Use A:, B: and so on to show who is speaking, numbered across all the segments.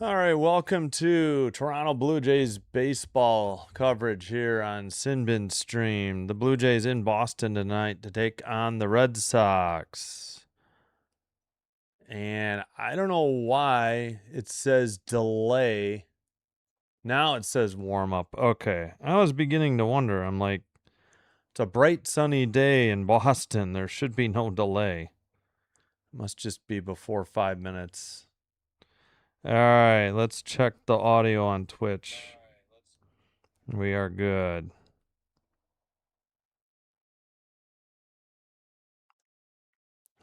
A: All right, welcome to Toronto Blue Jays baseball coverage here on Sinbin Stream. The Blue Jays in Boston tonight to take on the Red Sox. And I don't know why it says delay. Now it says warm up. Okay. I was beginning to wonder. I'm like, it's a bright sunny day in Boston. There should be no delay. Must just be before 5 minutes. All right, let's check the audio on Twitch. We are good.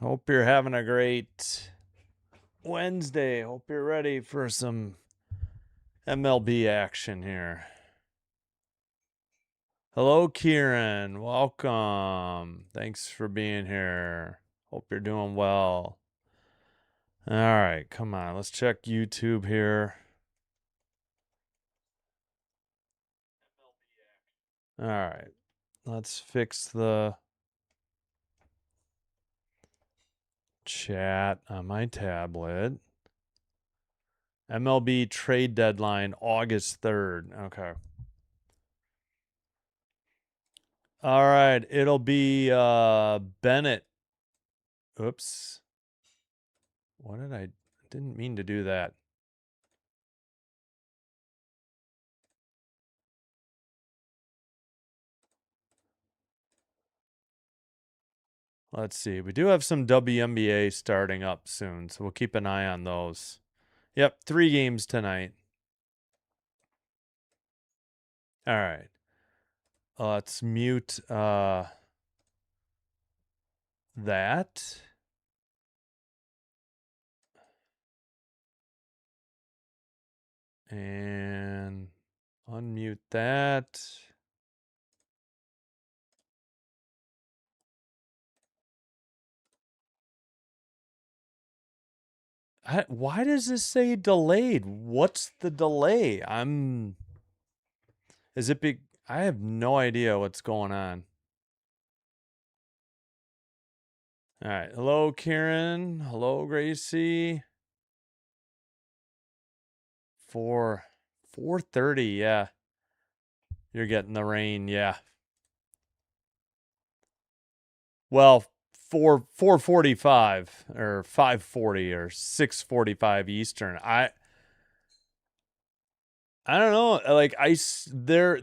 A: Hope you're having a great Wednesday. Hope you're ready for some MLB action here. Hello, Kieran. Welcome. Thanks for being here. Hope you're doing well. All right, come on. Let's check YouTube here. All right. Let's fix the chat on my tablet. MLB trade deadline August 3rd. Okay. All right. It'll be Bennett. Oops. Didn't mean to do that. Let's see. We do have some WNBA starting up soon, so we'll keep an eye on those. Yep, 3 games tonight. All right. Let's mute that. And unmute that. Why does this say delayed? What's the delay? Is it big? I have no idea what's going on. All right. Hello, Karen. Hello, Gracie. 4:30, yeah. You're getting the rain, yeah. Well, 4:45 or 5:40 or 6:45 Eastern. I don't know. Like they're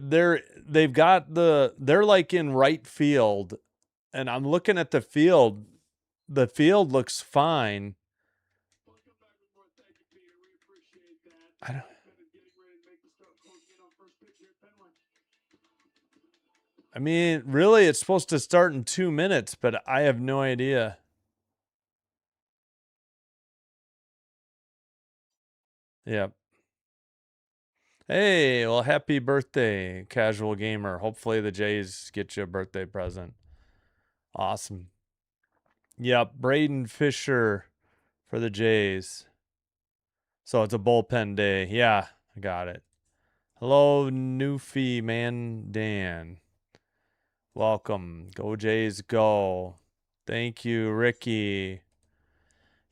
A: like in right field, and I'm looking at the field. The field looks fine. I don't. I mean, really, it's supposed to start in 2 minutes, but I have no idea. Yep. Hey, well, happy birthday, casual gamer. Hopefully the Jays get you a birthday present. Awesome. Yep, Braden Fisher for the Jays. So it's a bullpen day. Yeah, I got it. Hello, Newfie Man Dan. Welcome. Go Jays, go. Thank you, Ricky.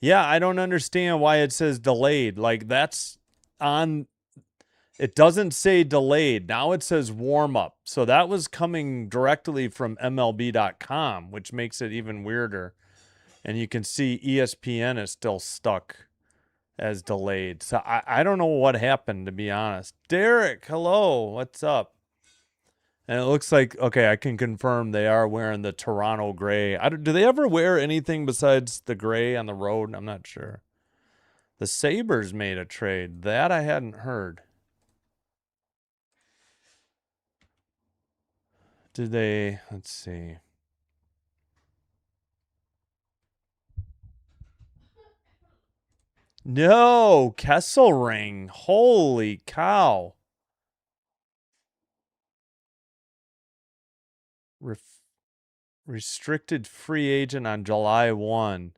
A: Yeah, I don't understand why it says delayed. Like that's on. It doesn't say delayed. Now it says warm up. So that was coming directly from MLB.com, which makes it even weirder. And you can see ESPN is still stuck as delayed. So I don't know what happened, to be honest. Derek, hello. What's up? And it looks like, okay, I can confirm they are wearing the Toronto gray. Do they ever wear anything besides the gray on the road? I'm not sure. The Sabres made a trade. That I hadn't heard. Did they? Let's see. No, Kesselring. Holy cow. Restricted free agent on July 1.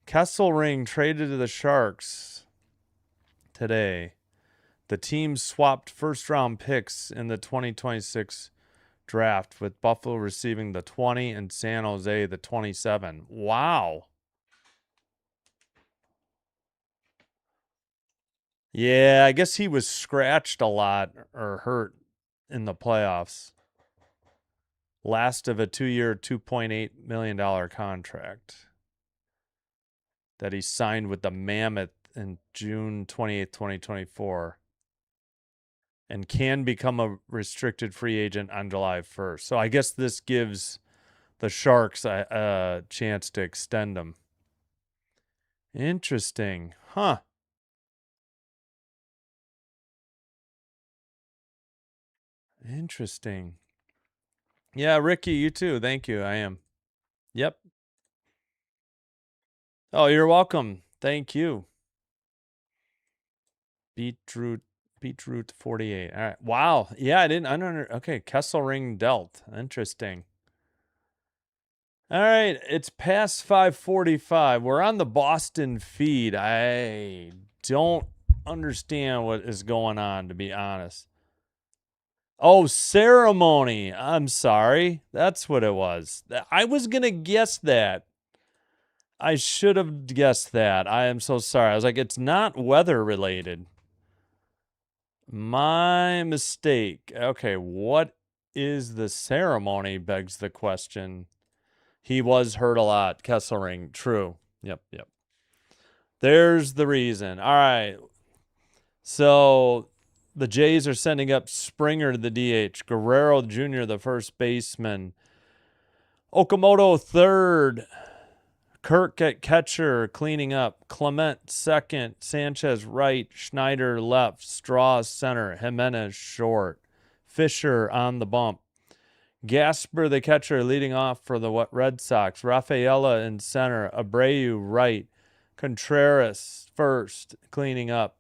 A: Kesselring traded to the Sharks today. The team swapped first-round picks in the 2026 draft, with Buffalo receiving the 20 and San Jose the 27. Wow. Yeah, I guess he was scratched a lot or hurt in the playoffs. Last of a 2-year, $2.8 million contract that he signed with the Mammoth in June 28th, 2024, and can become a restricted free agent on July 1st. So I guess this gives the Sharks a chance to extend him. Interesting. Huh. Interesting. Yeah, Ricky, you too. Thank you. I am. Yep. Oh, you're welcome. Thank you. Beetroot 48. All right. Wow. Yeah, I don't okay, Kesselring dealt. Interesting. All right, it's past 5:45. We're on the Boston feed. I don't understand what is going on, to be honest. Oh, ceremony. I'm sorry. That's what it was. I was going to guess that. I should have guessed that. I am so sorry. I was like, it's not weather related. My mistake. Okay, what is the ceremony begs the question. He was hurt a lot. Kesselring. True. Yep. There's the reason. All right. So the Jays are sending up Springer to the DH. Guerrero Jr., the first baseman. Okamoto third. Kirk at catcher, cleaning up. Clement second. Sanchez right. Schneider left. Straw center. Jimenez short. Fisher on the bump. Gasper, the catcher, leading off for the Red Sox. Rafaela in center. Abreu right. Contreras first, cleaning up.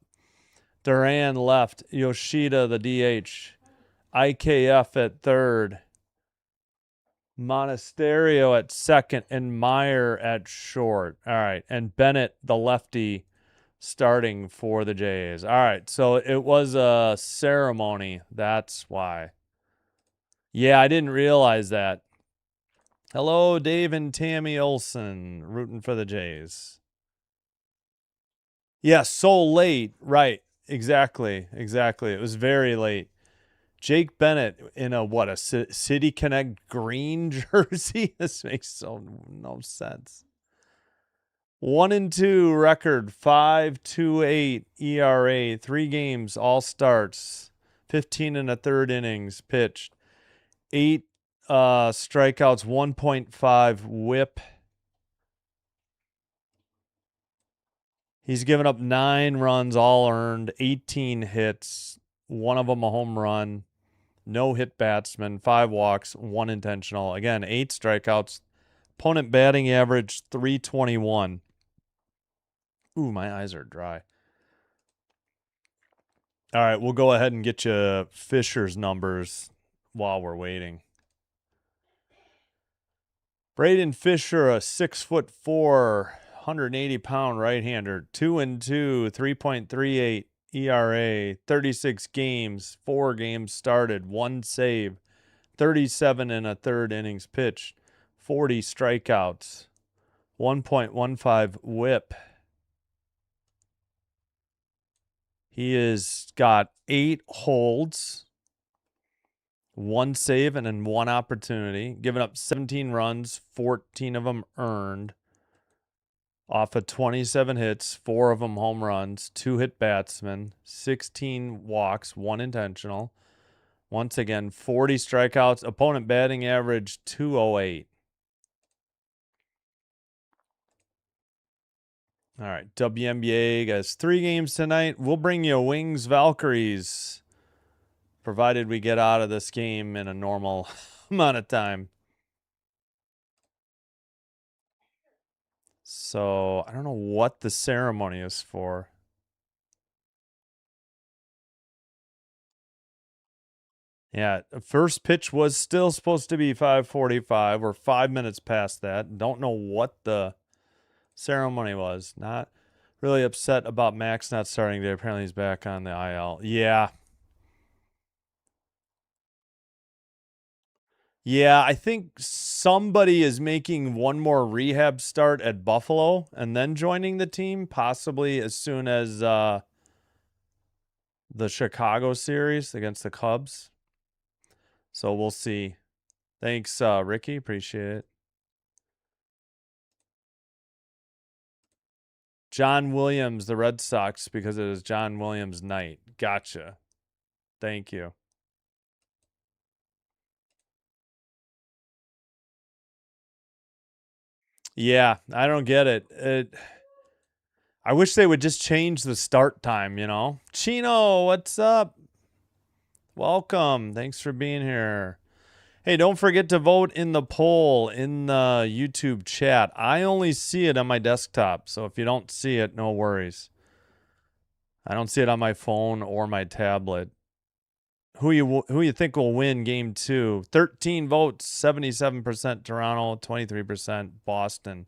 A: Duran left. Yoshida, the DH. IKF at third. Monasterio at second. And Meyer at short. All right. And Bennett, the lefty, starting for the Jays. All right. So it was a ceremony. That's why. Yeah, I didn't realize that. Hello, Dave and Tammy Olson, rooting for the Jays. Yeah, so late. Right. Exactly. It was very late. Jake Bennett in a City Connect green jersey? This makes no sense. 1-2 record, 5.28 ERA, 3 games, all starts, 15 and a third innings pitched, 8 strikeouts, 1.5 whip. He's given up 9 runs, all earned, 18 hits, one of them a home run, no hit batsman, 5 walks, 1 intentional. Again, 8 strikeouts. Opponent batting average 321. Ooh, my eyes are dry. All right, we'll go ahead and get you Fisher's numbers while we're waiting. Braden Fisher, a 6'4", 180-pound right-hander, 2-2, 3.38 ERA, 36 games, 4 games started, 1 save, 37 and a third innings pitched, 40 strikeouts, 1.15 whip. He has got 8 holds, 1 save, and then 1 opportunity. Given up 17 runs, 14 of them earned. Off of 27 hits, 4 of them home runs, 2 hit batsmen, 16 walks, 1 intentional. Once again, 40 strikeouts. Opponent batting average 208. All right, WNBA guys, 3 games tonight. We'll bring you Wings Valkyries, provided we get out of this game in a normal amount of time. So I don't know what the ceremony is for. Yeah, the first pitch was still supposed to be 5:45. We're 5 minutes past that. Don't know what the ceremony was. Not really upset about Max not starting there. Apparently he's back on the IL. Yeah. Yeah, I think somebody is making one more rehab start at Buffalo and then joining the team, possibly as soon as the Chicago series against the Cubs. So we'll see. Thanks, Ricky. Appreciate it. John Williams, the Red Sox, because it is John Williams' night. Gotcha. Thank you. Yeah, I don't get it. I wish they would just change the start time, you know? Chino, what's up? Welcome. Thanks for being here. Hey, don't forget to vote in the poll in the YouTube chat. I only see it on my desktop, so if you don't see it, no worries. I don't see it on my phone or my tablet. Who you think will win game 2? 13 votes, 77% Toronto, 23% Boston.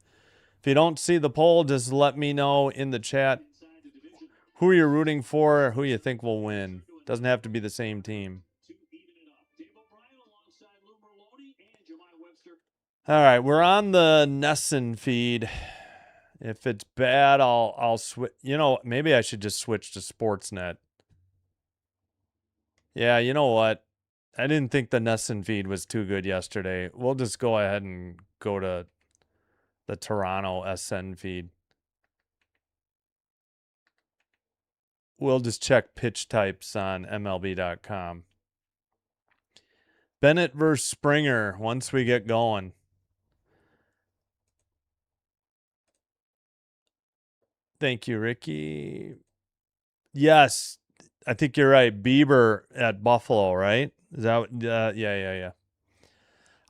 A: If you don't see the poll, just let me know in the chat who you're rooting for, who you think will win. Doesn't have to be the same team. All right, we're on the Nesson feed. If it's bad, I'll switch. You know, maybe I should just switch to Sportsnet. Yeah, you know what? I didn't think the Nesson feed was too good yesterday. We'll just go ahead and go to the Toronto SN feed. We'll just check pitch types on MLB.com. Bennett versus Springer once we get going. Thank you, Ricky. Yes, I think you're right. Bieber at Buffalo, right? Is that yeah.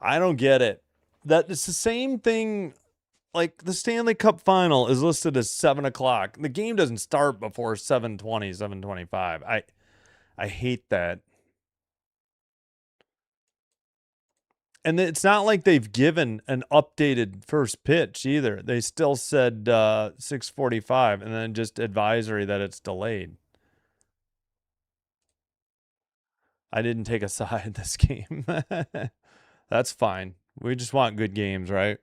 A: I don't get it. That it's the same thing. Like the Stanley Cup final is listed as 7:00. The game doesn't start before 7:20, 7:25. I hate that. And it's not like they've given an updated first pitch either. They still said 6:45 and then just advisory that it's delayed. I didn't take a side this game. That's fine. We just want good games, right?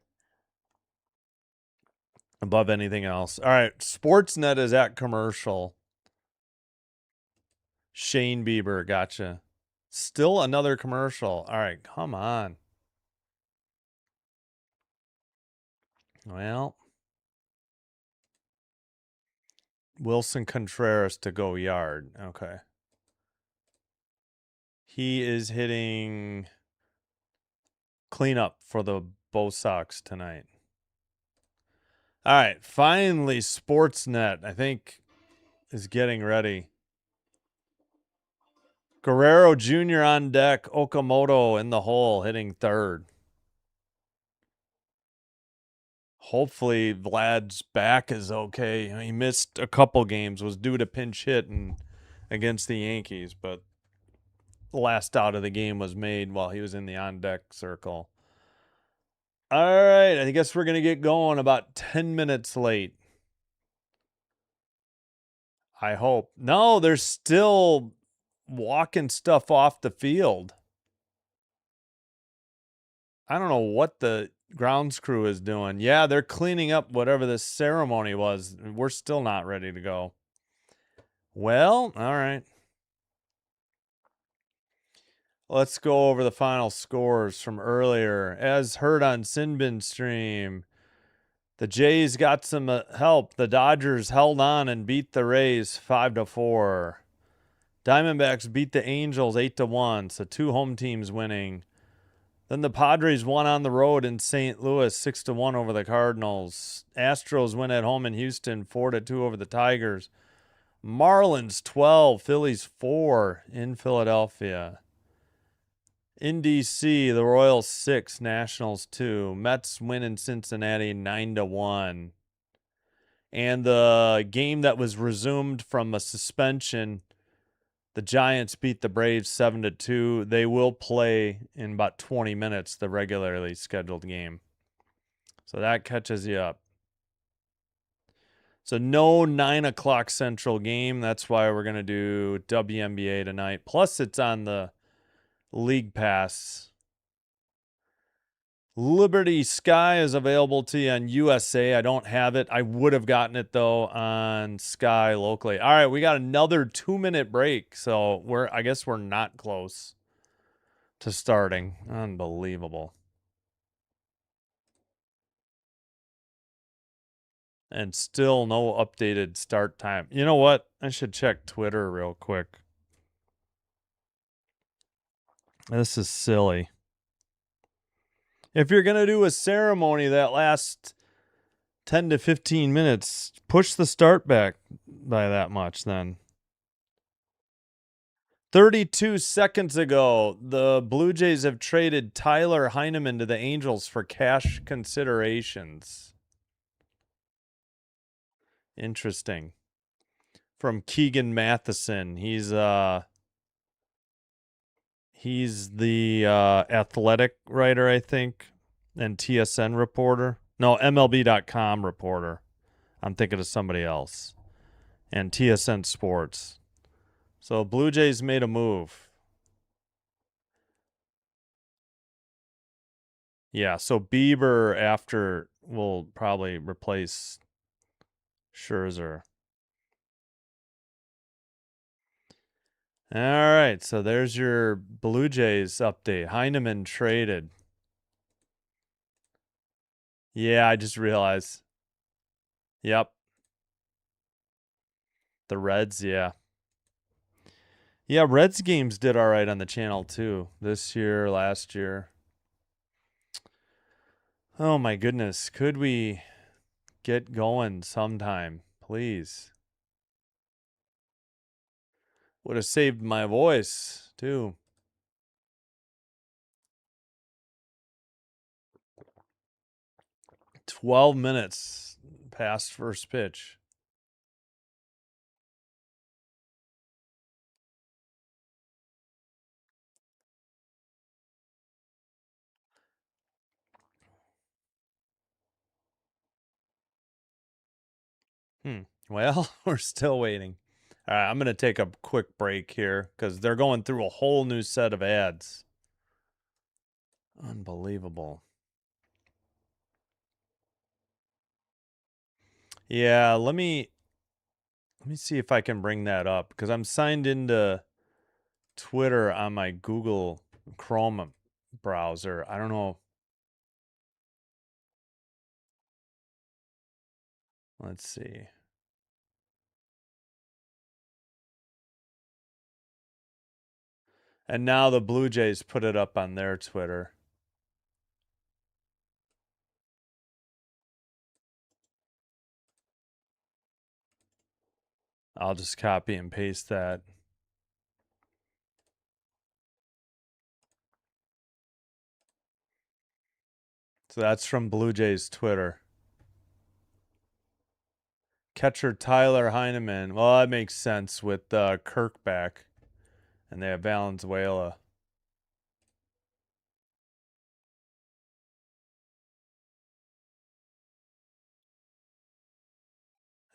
A: Above anything else. All right. Sportsnet is at commercial. Shane Bieber. Gotcha. Still another commercial. All right. Come on. Well, Wilson Contreras to go yard. Okay. He is hitting cleanup for the Bo Sox tonight. All right. Finally, Sportsnet, I think, is getting ready. Guerrero Jr. on deck. Okamoto in the hole, hitting third. Hopefully Vlad's back is okay. He missed a couple games, was due to pinch hit against the Yankees, but the last out of the game was made while he was in the on-deck circle. All right, I guess we're going to get going about 10 minutes late. I hope. No, they're still walking stuff off the field. I don't know what the grounds crew is doing. Yeah, they're cleaning up whatever this ceremony was. We're still not ready to go. Well, all right. Let's go over the final scores from earlier. As heard on Sinbin stream, the Jays got some help. The Dodgers held on and beat the Rays 5-4. Diamondbacks beat the Angels 8-1, so 2 home teams winning. Then the Padres won on the road in St. Louis 6-1 over the Cardinals. Astros win at home in Houston 4-2 over the Tigers. Marlins 12, Phillies 4 in Philadelphia. In DC, the Royals 6, Nationals 2. Mets win in Cincinnati 9-1. And the game that was resumed from a suspension, the Giants beat the Braves 7-2. They will play in about 20 minutes, the regularly scheduled game. So that catches you up. So no 9 o'clock Central game. That's why we're going to do WNBA tonight. Plus it's on the League Pass Liberty Sky is available to you on USA. I don't have it. I would have gotten it though on Sky locally. All right, we got another 2-minute break, so I guess we're not close to starting. Unbelievable. And still no updated start time. You know what? I should check Twitter real quick. This is silly. If you're going to do a ceremony that lasts 10 to 15 minutes, push the start back by that much then. 32 seconds ago, the Blue Jays have traded Tyler Heineman to the Angels for cash considerations. Interesting. From Keegan Matheson. He's the athletic writer, I think, and TSN reporter. No, MLB.com reporter. I'm thinking of somebody else. And TSN Sports. So Blue Jays made a move. Yeah, so Bieber after will probably replace Scherzer. All right, so there's your Blue Jays update. Heineman traded. Yeah, I just realized. Yep. The Reds, yeah. Yeah, Reds games did all right on the channel too. This year, last year. Oh my goodness. Could we get going sometime, please? Would have saved my voice too. 12 minutes past first pitch. Well, we're still waiting. All right, I'm going to take a quick break here because they're going through a whole new set of ads. Unbelievable. Yeah, let me see if I can bring that up because I'm signed into Twitter on my Google Chrome browser. I don't know. Let's see. And now the Blue Jays put it up on their Twitter. I'll just copy and paste that. So that's from Blue Jays Twitter. Catcher Tyler Heineman. Well, that makes sense with Kirk back. And they have Valenzuela.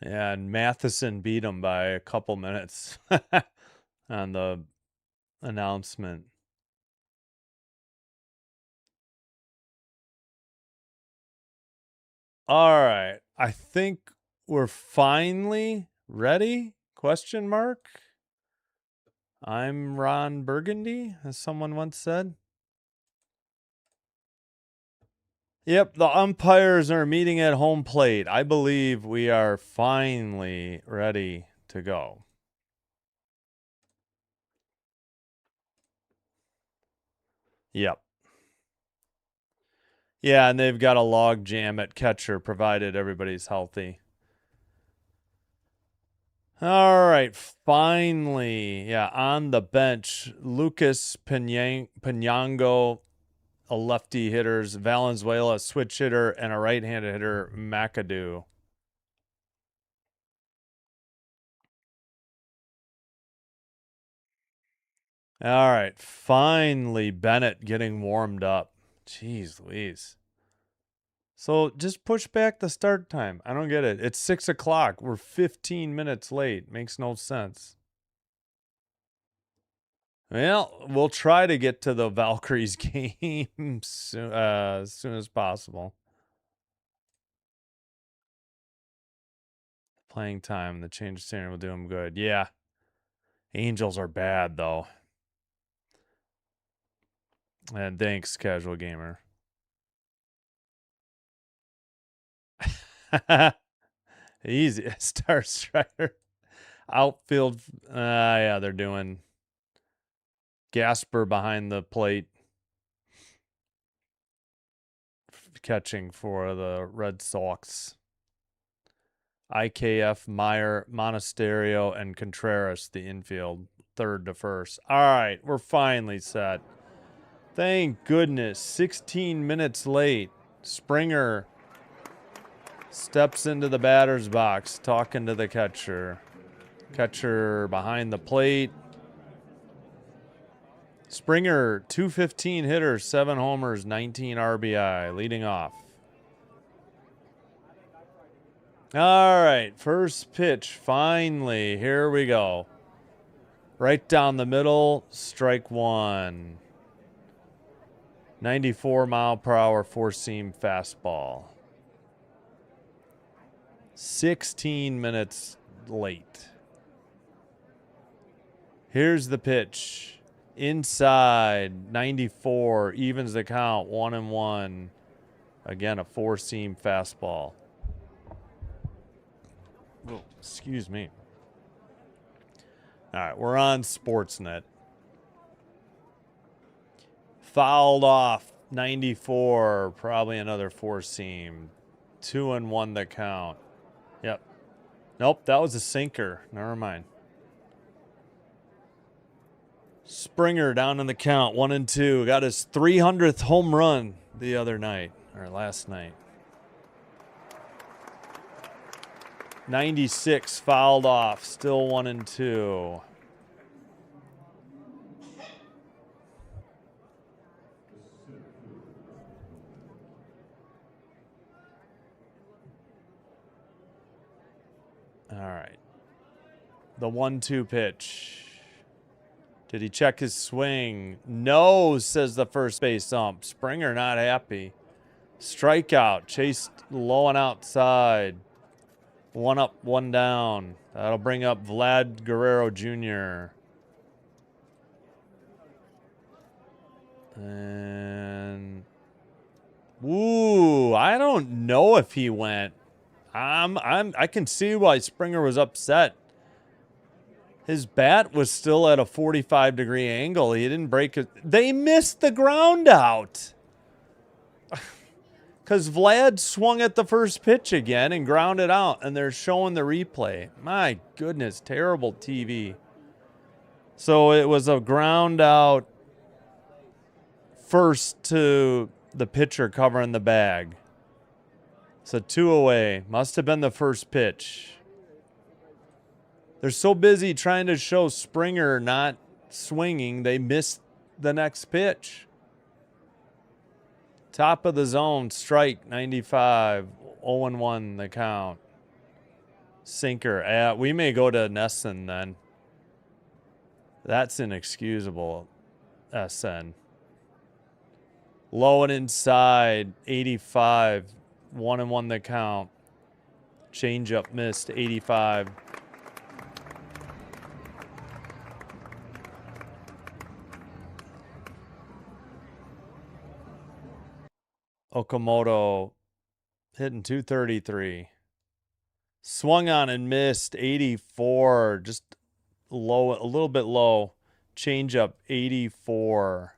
A: Yeah, and Matheson beat him by a couple minutes on the announcement. All right. I think we're finally ready? Question mark. I'm Ron Burgundy, as someone once said. Yep, the umpires are meeting at home plate. I believe we are finally ready to go. Yep. Yeah, and they've got a log jam at catcher, provided everybody's healthy. All right, finally, yeah, on the bench, Lucas Penyango, a lefty hitter, Valenzuela, a switch hitter, and a right-handed hitter, McAdoo. All right, finally, Bennett getting warmed up. Jeez Louise. So just push back the start time. I don't get it. It's 6 o'clock. We're 15 minutes late. Makes no sense. Well, we'll try to get to the Valkyries game soon, as soon as possible. Playing time, the change of standard will do them good. Yeah. Angels are bad, though. And thanks, casual gamer. Easy. Star Strider. Outfield. Yeah, they're doing Gasper behind the plate. Catching for the Red Sox. IKF, Meyer, Monasterio, and Contreras, the infield, third to first. All right, we're finally set. Thank goodness. 16 minutes late. Springer steps into the batter's box, talking to the catcher. Catcher behind the plate. Springer, 215 hitters, 7 homers, 19 RBI, leading off. All right, first pitch, finally. Here we go. Right down the middle, strike one. 94 mile per hour, four-seam fastball. 16 minutes late. Here's the pitch. Inside, 94, evens the count, 1-1. Again, a four-seam fastball. Oh, excuse me. All right, we're on Sportsnet. Fouled off, 94, probably another four-seam. 2-1 the count. Yep. Nope, that was a sinker. Never mind. Springer down in the count, 1-2. Got his 300th home run the other night, or last night. 96 fouled off, still 1-2. All right. The 1-2 pitch. Did he check his swing? No, says the first base ump. Springer not happy. Strikeout. Chased low and outside. 1 up, 1 down. That'll bring up Vlad Guerrero Jr. And ooh, I don't know if he went. I can see why Springer was upset. His bat was still at a 45-degree angle. He didn't break it. They missed the ground out. Because Vlad swung at the first pitch again and grounded out, and they're showing the replay. My goodness, terrible TV. So it was a ground out first to the pitcher covering the bag. So 2 away. Must have been the first pitch. They're so busy trying to show Springer not swinging, they missed the next pitch. Top of the zone, strike, 95, 0-1 the count. Sinker. We may go to Nesson then. That's inexcusable, SN. Low and inside, 85, 1-1 the count. Changeup missed, 85. Okamoto hitting 233. Swung on and missed, 84. Just low, a little bit low. Changeup, 84.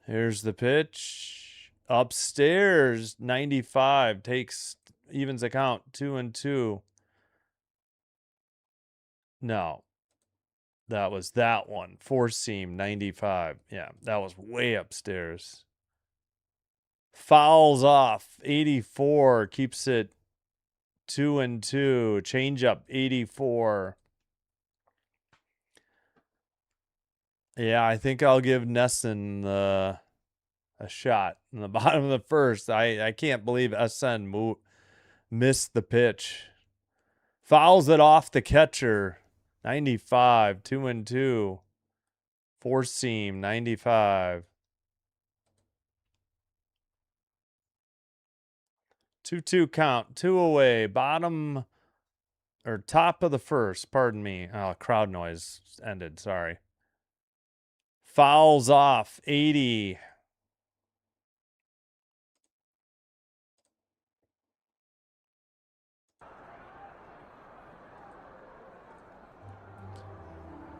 A: Here's the pitch. Upstairs, 95. Evens the count, 2-2. No. That was that one. Four-seam, 95. Yeah, that was way upstairs. Fouls off, 84. Keeps it 2-2. Changeup, 84. Yeah, I think I'll give Nesson a shot in the bottom of the first. I can't believe SN missed the pitch. Fouls it off the catcher. 95, 2-2. Four seam, 95. 2-2 count, 2 away. Bottom or top of the first, pardon me. Oh, crowd noise ended, sorry. Fouls off, 80.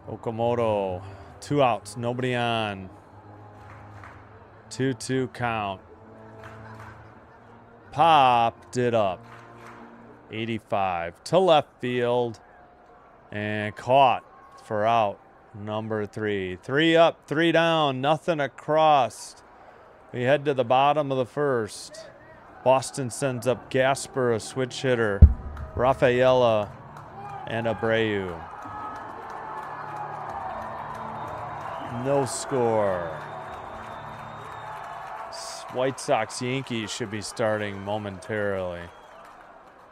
A: Okamoto, 2 outs, nobody on. 2-2 count. Popped it up. 85 to left field. And caught for out number 3. 3 up, 3 down, nothing across. We head to the bottom of the first. Boston sends up Gasper, a switch hitter, Rafaela, and Abreu. No score. White Sox Yankees should be starting momentarily.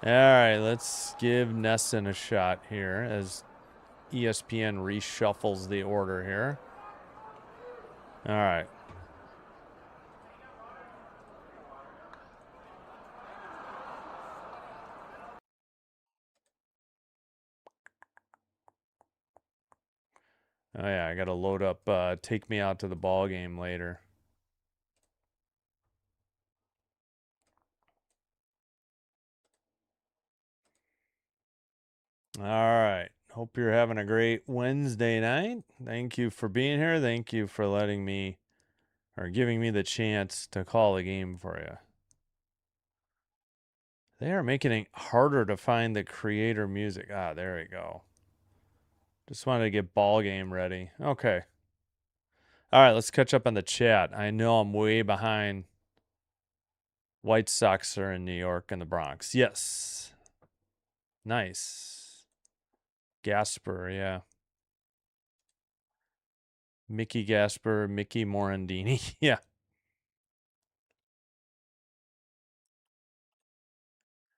A: All right, let's give Nesson a shot here as ESPN reshuffles the order here. All right. Oh, yeah, I got to load up Take Me Out to the Ball Game later. All right. Hope you're having a great Wednesday night. Thank you for being here. Thank you for letting me or giving me the chance to call a game for you. They are making it harder to find the creator music. Ah, there we go. Just wanted to get ball game ready. Okay. All right, let's catch up on the chat. I know I'm way behind. White Sox are in New York and the Bronx. Yes. Nice. Gasper, yeah. Mickey Gasper, Mickey Morandini. Yeah.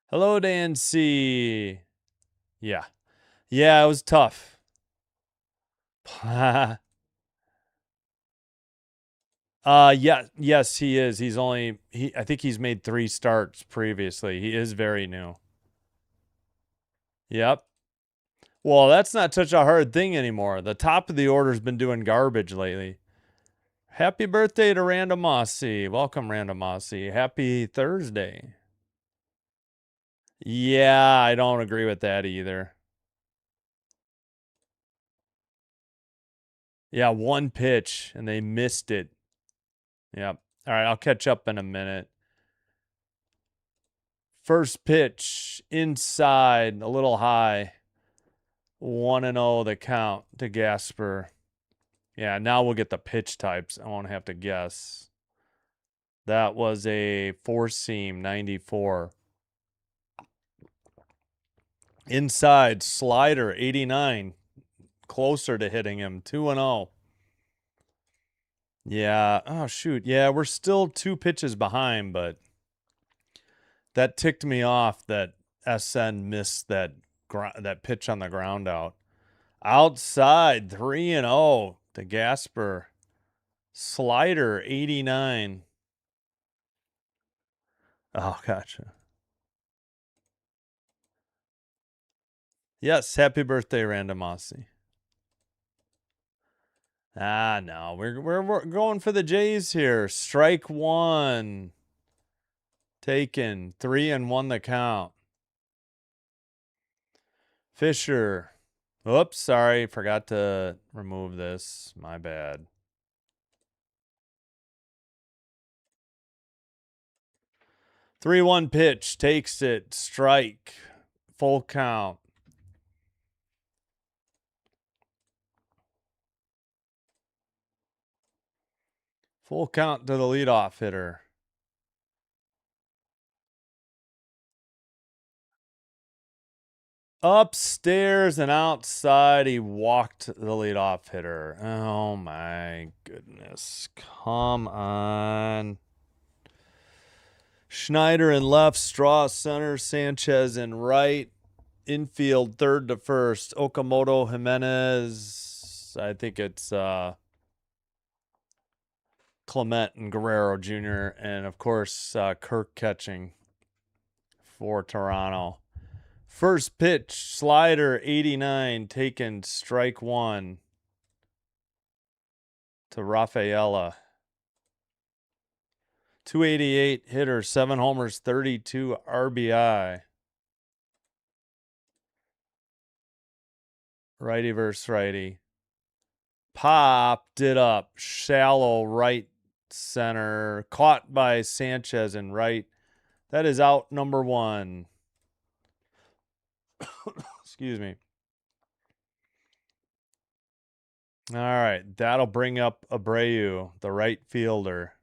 A: Hello, Dan C. Yeah. Yeah, it was tough. Yes, he is. I think he's made 3 starts previously. He is very new. Yep. Well, that's not such a hard thing anymore. The top of the order's been doing garbage lately. Happy birthday to Random Mossy. Welcome, Random Mossy. Happy Thursday. Yeah, I don't agree with that either. Yeah, 1 pitch, and they missed it. Yep. All right, I'll catch up in a minute. First pitch, inside, a little high. 1-0 the count to Gasper. Yeah, now we'll get the pitch types. I won't have to guess. That was a 4-seam, 94. Inside, slider, 89. Closer to hitting him, 2-0. Yeah, oh shoot. Yeah, we're still 2 pitches behind, but that ticked me off that SN missed that pitch on the ground out. Outside, 3-0 to Gasper. Slider, 89. Oh, gotcha. Yes, happy birthday, Randomosity. Ah, no, we're going for the Jays here. Strike 1. Taken. 3-1 the count. Fisher. Oops, sorry, forgot to remove this. My bad. 3-1 pitch, takes it, strike, full count. Full count to the leadoff hitter. Upstairs and outside, he walked the leadoff hitter. Oh my goodness. Come on. Schneider in left, Straw center, Sanchez in right. Infield, third to first. Okamoto, Jimenez. I think it's Clement and Guerrero Jr. And, of course, Kirk catching for Toronto. First pitch, slider, 89, taken strike one to Rafaela. 288 hitter, 7 homers, 32 RBI. Righty versus righty. Popped it up. Shallow right center. Caught by Sanchez in right. That is out number 1. Excuse me. All right. That'll bring up Abreu, the right fielder.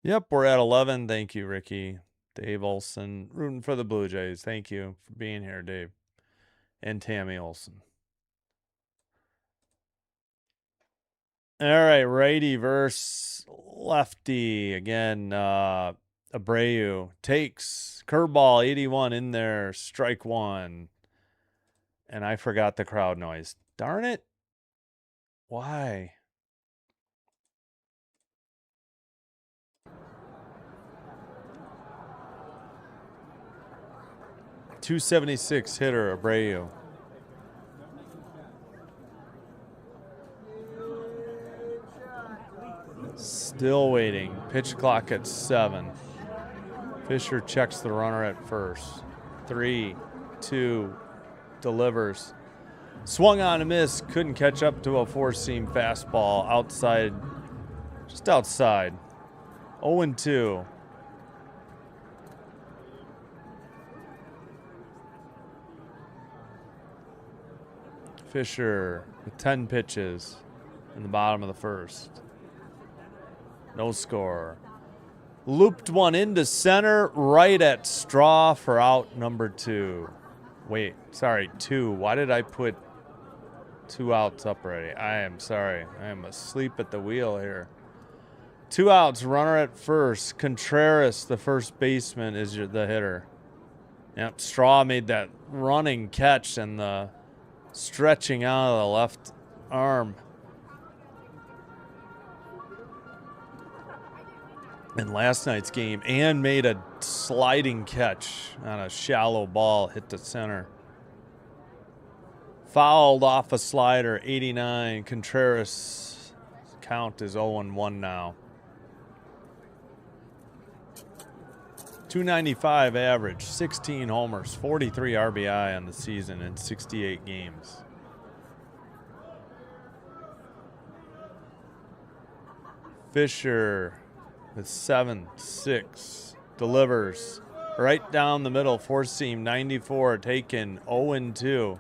A: Yep, we're at 11. Thank you, Ricky. Dave Olson, rooting for the Blue Jays. Thank you for being here, Dave. And Tammy Olson. All right, righty versus lefty. Again, Abreu takes curveball, 81 in there, strike one. And I forgot the crowd noise. Darn it. Why? .276 hitter, Abreu. Still waiting. Pitch clock at 7. Fisher checks the runner at first. 3, 2, delivers. Swung on a miss. Couldn't catch up to a four-seam fastball outside. Just outside. 0-2. Fisher with 10 pitches in the bottom of the first. No score. Looped one into center, right at Straw for out number 2. Wait, sorry, 2. Why did I put 2 outs up already? I am sorry. I am asleep at the wheel here. 2 outs, runner at first. Contreras, the first baseman, is the hitter. Yep, Straw made that running catch and the stretching out of the left arm. In last night's game, and made a sliding catch on a shallow ball, hit the center. Fouled off a slider, 89. Contreras' count is 0-1 now. 295 average, 16 homers, 43 RBI on the season in 68 games. Fisher with 7-6, delivers right down the middle, four-seam, 94, taken, 0-2.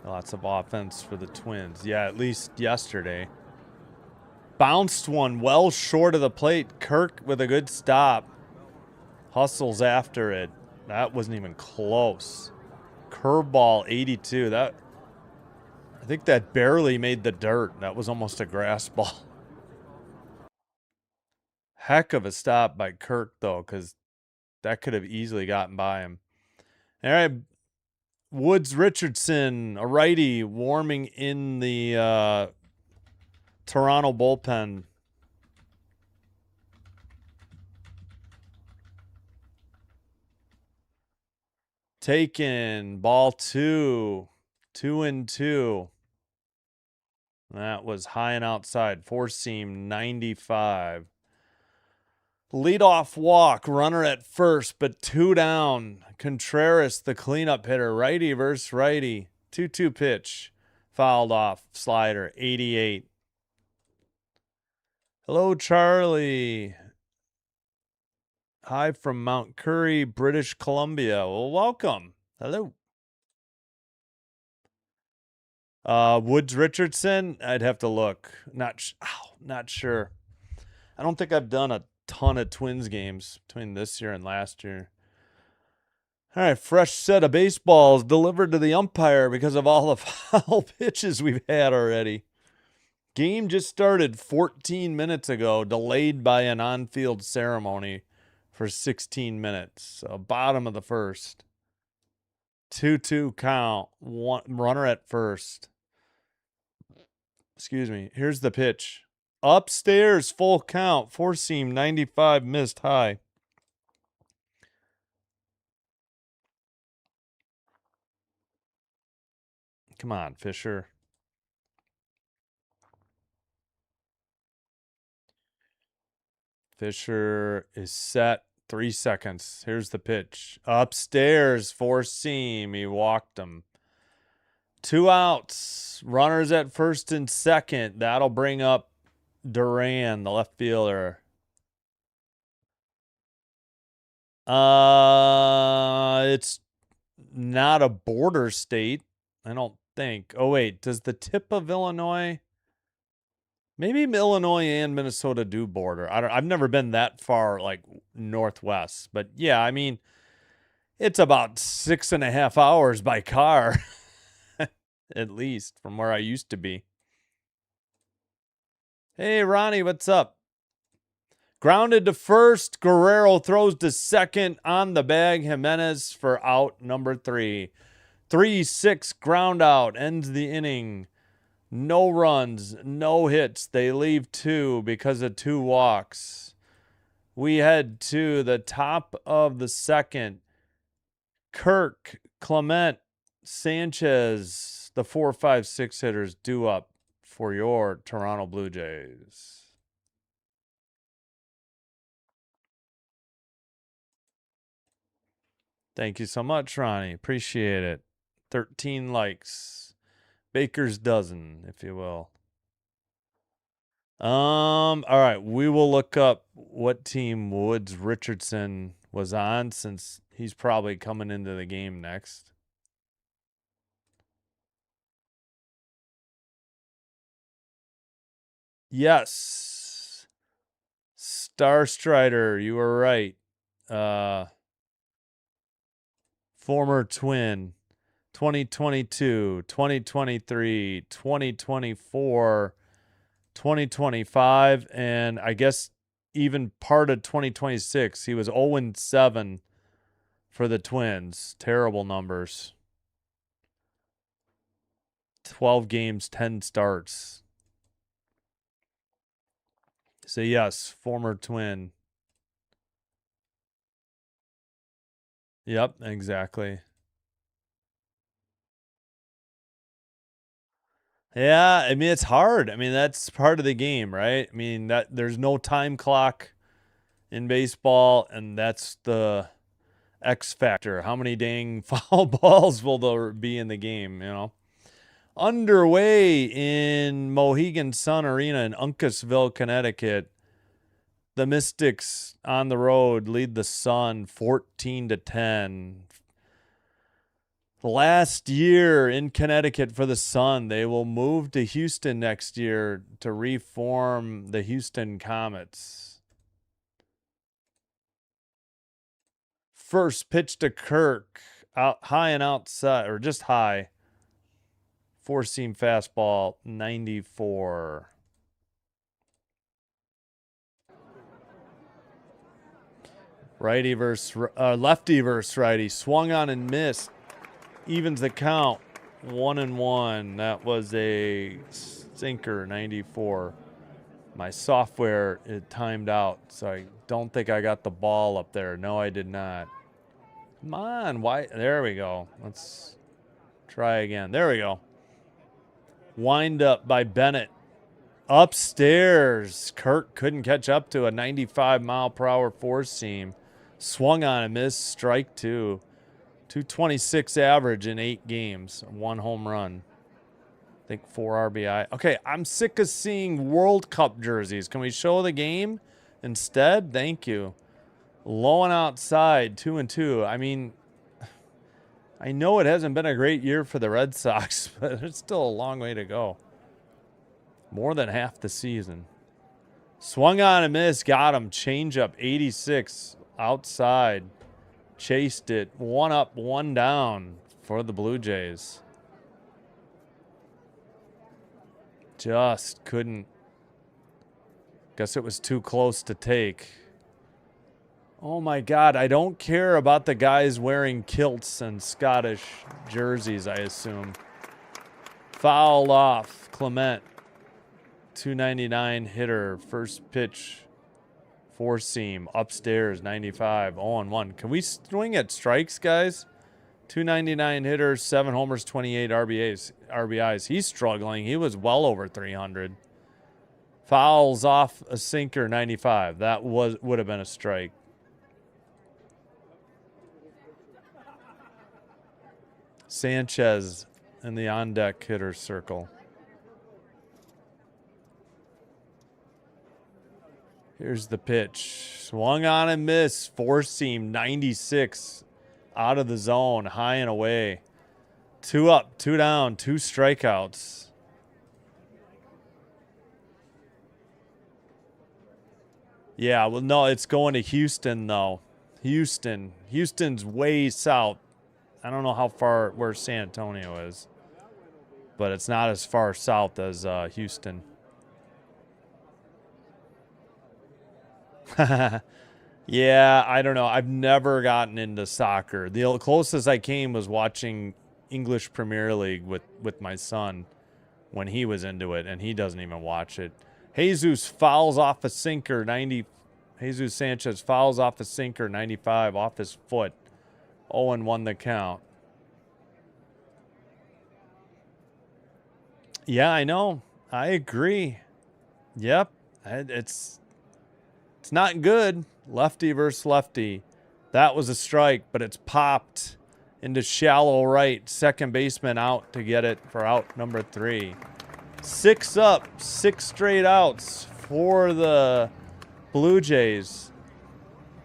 A: Lots of offense for the Twins. Yeah, at least yesterday. Bounced one well short of the plate. Kirk with a good stop. Hustles after it. That wasn't even close. Curveball, 82. I think that barely made the dirt. That was almost a grass ball. Heck of a stop by Kirk, though, because that could have easily gotten by him. All right. Woods Richardson, a righty, warming in the Toronto bullpen. Taken, ball 2, 2-2. That was high and outside, four-seam, 95. Leadoff walk, runner at first, but 2 down. Contreras, the cleanup hitter, righty versus righty. 2-2 pitch, fouled off, slider, 88. Hello, Charlie. Hi from Mount Currie, British Columbia. Well, welcome. Hello. Woods Richardson, I'd have to look. Not sure. I don't think I've done a ton of Twins games between this year and last year. All right, fresh set of baseballs delivered to the umpire because of all the foul pitches we've had already. Game just started 14 minutes ago, delayed by an on-field ceremony for 16 minutes. So bottom of the first. 2-2 count. One runner at first. Excuse me. Here's the pitch. Upstairs, full count. Four seam, 95, missed high. Come on, Fisher. Fisher is set. 3 seconds. Here's the pitch. Upstairs, four seam. He walked him. 2 outs. Runners at first and second. That'll bring up Duran, the left fielder. It's not a border state, I don't think. Oh, wait. Does the tip of Illinois... Maybe Illinois and Minnesota do border. I've never been that far, like, northwest. But, yeah, I mean, it's about 6.5 hours by car. At least, from where I used to be. Hey, Ronnie, what's up? Grounded to first. Guerrero throws to second on the bag. Jimenez for out number 3. 3-6 ground out. Ends the inning. No runs, no hits. They leave 2 because of 2 walks. We head to the top of the second. Kirk, Clement, Sanchez, the 4, 5, 6 hitters due up for your Toronto Blue Jays. Thank you so much, Ronnie. Appreciate it. 13 likes. Baker's dozen, if you will. All right. We will look up what team Woods Richardson was on, since he's probably coming into the game next. Yes. Star Strider, you were right. Former Twin. 2022, 2023, 2024, 2025, and I guess even part of 2026. He was 0-7 for the Twins. Terrible numbers. 12 games, 10 starts. So yes, former Twin. Yep, exactly. Yeah, I mean, it's hard. I mean, that's part of the game, right? I mean, that there's no time clock in baseball, and that's the X factor. How many dang foul balls will there be in the game, you know? Underway in Mohegan Sun Arena in Uncasville, Connecticut. The Mystics on the road lead the Sun 14-10. Last year in Connecticut for the Sun. They will move to Houston next year to reform the Houston Comets. First pitch to Kirk, out high and outside, or just high. 4-seam fastball, 94. Righty versus lefty versus righty. Swung on and missed. Evens the count. 1-1. That was a sinker, 94. My software, it timed out, so I don't think I got the ball up there. No, I did not. Come on, why? There we go. Let's try again. There we go. Wind up by Bennett. Upstairs. Kirk couldn't catch up to a 95-mile-per-hour four-seam. Swung on and missed. Strike 2. 226 average in 8 games. 1 home run. I think 4 RBI. Okay, I'm sick of seeing World Cup jerseys. Can we show the game instead? Thank you. Low and outside, 2-2. I mean, I know it hasn't been a great year for the Red Sox, but it's still a long way to go. More than half the season. Swung on and missed. Got him. Changeup, 86. Outside. chased it. 1 up, 1 down for the Blue Jays. Just couldn't. Guess it was too close to take. Oh my God, I don't care about the guys wearing kilts and Scottish jerseys, I assume. Foul off, Clement. 299 hitter, first pitch, 4-seam, upstairs, 95, 0-1. Can we swing at strikes, guys? 299 hitters, 7 homers, 28 RBIs. He's struggling. He was well over 300. Fouls off a sinker, 95. That would have been a strike. Sanchez in the on-deck hitter circle. Here's the pitch. Swung on and missed. 4-seam, 96. Out of the zone, high and away. 2 up, 2 down, 2 strikeouts. Yeah, well, no, it's going to Houston, though. Houston's way south. I don't know how far where San Antonio is, but it's not as far south as Houston. Yeah, I don't know. I've never gotten into soccer. The closest I came was watching English Premier League with my son when he was into it, and he doesn't even watch it. Jesus fouls off a sinker, 90. Jesus Sanchez fouls off a sinker, 95, off his foot. 0-1 the count. Yeah, I know. I agree. Yep. It's not good. Lefty versus lefty. That was a strike, but it's popped into shallow right. Second baseman out to get it for out number 3. 6 up, 6 straight outs for the Blue Jays.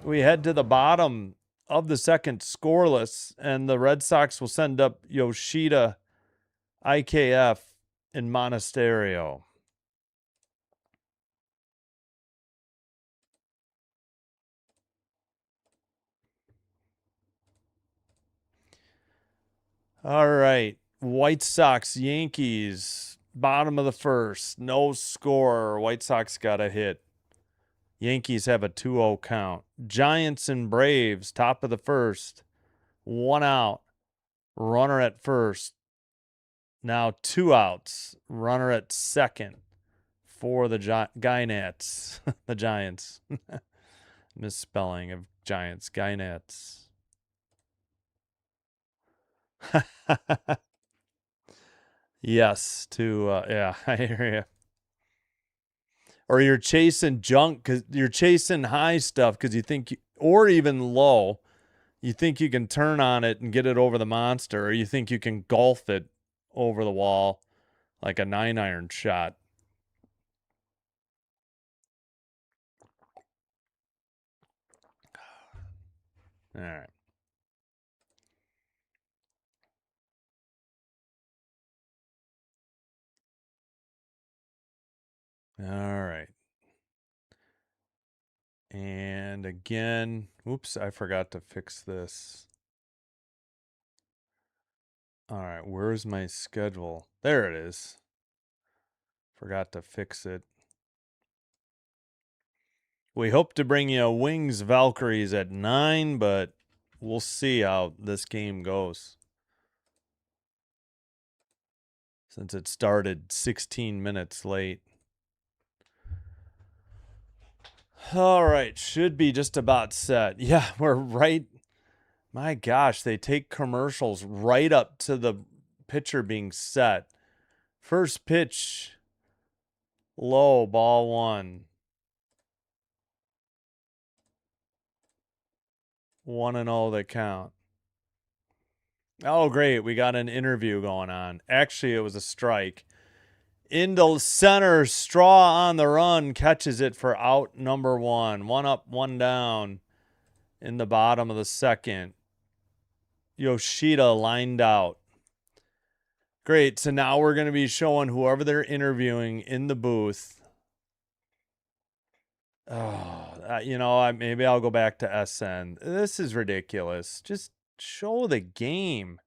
A: We head to the bottom of the second scoreless, and the Red Sox will send up Yoshida, IKF, in Monasterio. All right. White Sox, Yankees, bottom of the first. No score. White Sox got a hit. Yankees have a 2-0 count. Giants and Braves, top of the first. 1 out. Runner at first. Now 2 outs. Runner at second for the Gynats. The Giants. Misspelling of Giants. Gynats. Yes, yeah, I hear you. Or you're chasing junk because you're chasing high stuff because you think, or even low, you think you can turn on it and get it over the monster, or you think you can golf it over the wall like a 9-iron shot. All right. All right. And again, oops, I forgot to fix this. All right, where's my schedule? There it is. Forgot to fix it. We hope to bring you Wings Valkyries at 9, but we'll see how this game goes. Since it started 16 minutes late. All right, should be just about set. Yeah, we're right. My gosh, they take commercials right up to the pitcher being set. First pitch, low, ball 1. 1-0 the count. Oh, great. We got an interview going on. Actually, it was a strike. Into center, Straw on the run, catches it for out number 1. 1 up, 1 down in the bottom of the second. Yoshida lined out. Great. So now we're going to be showing whoever they're interviewing in the booth. Oh, You know, maybe I'll go back to SN. This is ridiculous. Just show the game.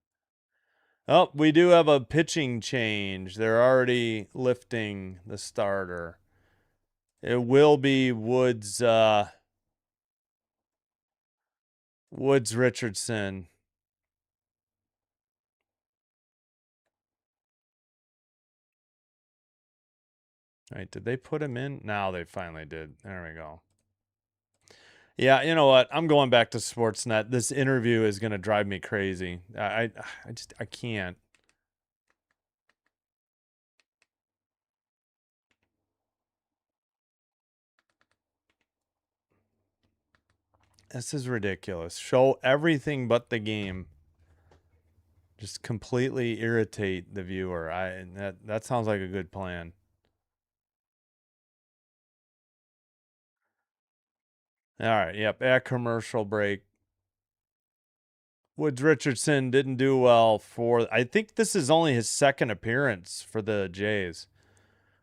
A: Oh, we do have a pitching change. They're already lifting the starter. It will be Woods Richardson. All right, did they put him in? Now they finally did. There we go. Yeah, you know what? I'm going back to Sportsnet. This interview is going to drive me crazy. I can't. This is ridiculous. Show everything but the game. Just completely irritate the viewer. That sounds like a good plan. All right, yep, at commercial break. Woods Richardson didn't do well I think this is only his second appearance for the Jays.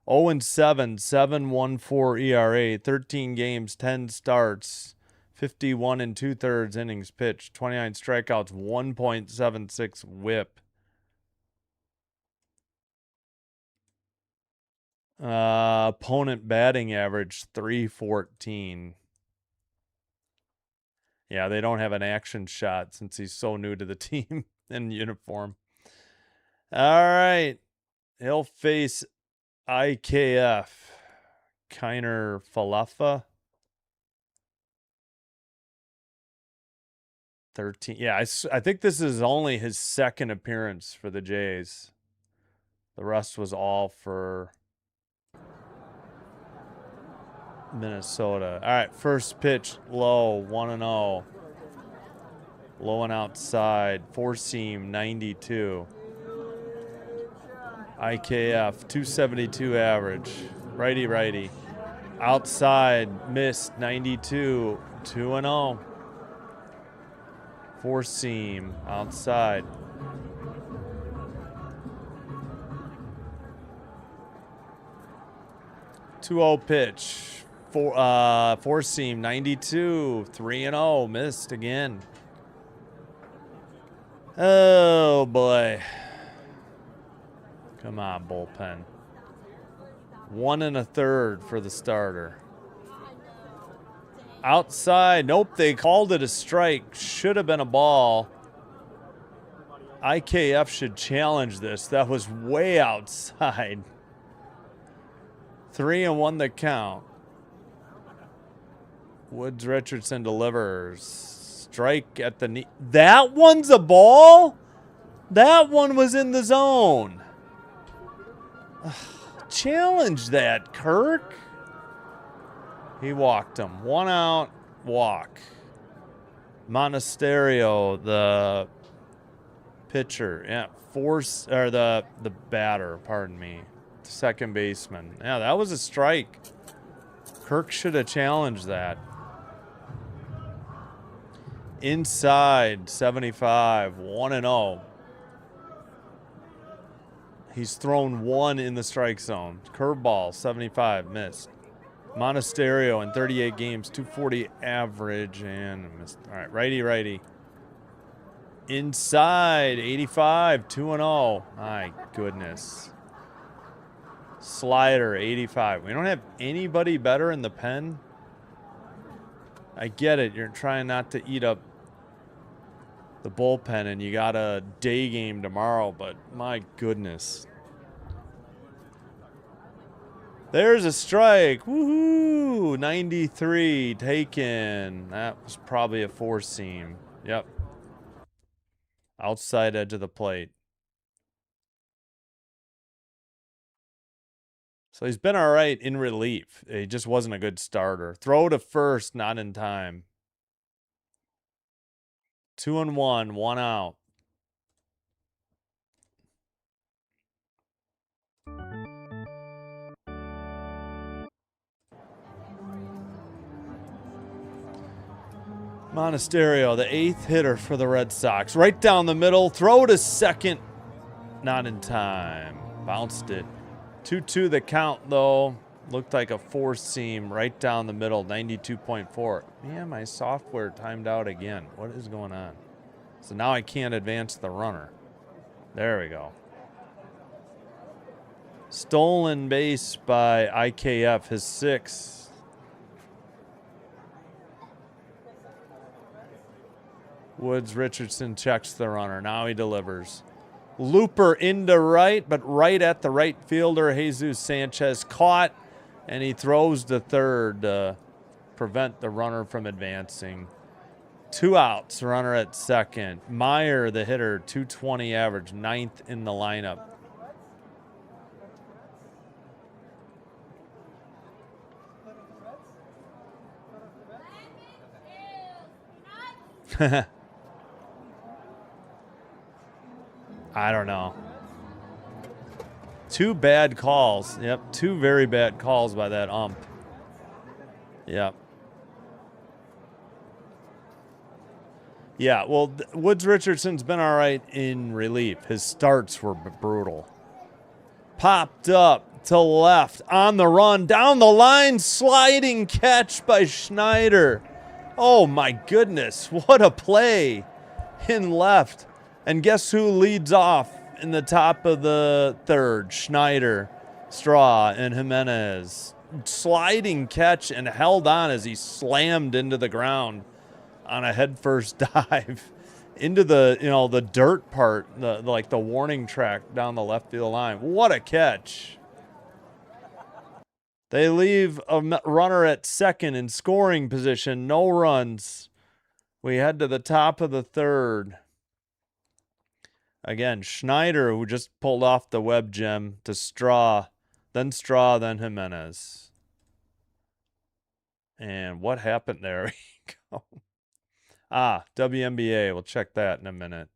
A: 0-7, 7.14 ERA, 13 games, 10 starts, 51 and 2/3 innings pitched, 29 strikeouts, 1.76 WHIP. Opponent batting average 314. Yeah, they don't have an action shot since he's so new to the team in uniform. All right. He'll face IKF. Kiner Falefa. 13. Yeah, I think this is only his second appearance for the Jays. The rest was all for Minnesota. All right, first pitch low, 1-0. Low and outside, four seam, 92. IKF, 272 average. Righty. Outside, missed, 92. 2-0. Four seam, outside. Two-0 pitch. Four seam, 92. 3-0. Missed again. Oh boy. Come on, bullpen. 1 1/3 for the starter. Outside. Nope, they called it a strike. Should have been a ball. IKF should challenge this. That was way outside. 3-1 the count. Woods Richardson delivers. Strike at the knee. That one's a ball? That one was in the zone. Challenge that, Kirk. He walked him. 1 out, walk. Monasterio, the pitcher. Yeah, the batter, pardon me. Second baseman. Yeah, that was a strike. Kirk should have challenged that. Inside, 75, 1-0. He's thrown one in the strike zone. Curveball, 75, missed. Monasterio in 38 games, 240 average, and missed. All right, righty. Inside, 85, 2-0. My goodness. Slider, 85. We don't have anybody better in the pen. I get it. You're trying not to eat up the bullpen, and you got a day game tomorrow, but my goodness. There's a strike. Woohoo! 93 taken. That was probably a four seam. Yep. Outside edge of the plate. So he's been all right in relief. He just wasn't a good starter. Throw to first, not in time. 2-1, 1 out. Monasterio, the 8th hitter for the Red Sox. Right down the middle. Throw to second. Not in time. Bounced it. 2-2 the count, though. Looked like a four seam right down the middle, 92.4. Man, my software timed out again. What is going on? So now I can't advance the runner. There we go. Stolen base by IKF, his 6th. Woods Richardson checks the runner. Now he delivers. Looper into right, but right at the right fielder. Jesus Sanchez caught, and he throws to third to prevent the runner from advancing. 2 outs, runner at second. Meyer, the hitter, 220 average, 9th in the lineup. I don't know. 2 bad calls. Yep, 2 very bad calls by that ump. Yep. Yeah, well, Woods Richardson's been all right in relief. His starts were brutal. Popped up to left, on the run, down the line, sliding catch by Schneider. Oh, my goodness, what a play in left. And guess who leads off in the top of the third? Schneider, Straw, and Jimenez. Sliding catch and held on as he slammed into the ground on a headfirst dive into the, the dirt part, like the warning track down the left field line. What a catch. They leave a runner at second in scoring position. No runs. We head to the top of the third. Again, Schneider, who just pulled off the web gem, to Straw, then Jimenez. And what happened there? WNBA. We'll check that in a minute.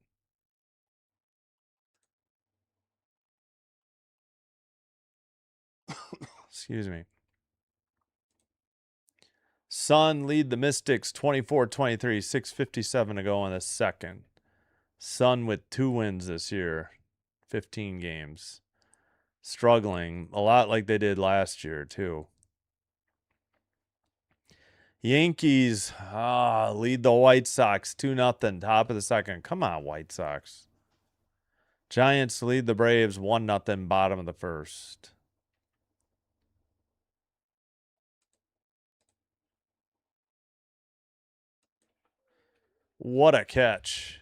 A: Excuse me. Sun lead the Mystics 24-23, 6:57 to go in the second. Sun with 2 wins this year, 15 games. Struggling a lot like they did last year, too. Yankees lead the White Sox 2-0, top of the second. Come on, White Sox. Giants lead the Braves 1-0, bottom of the first. What a catch.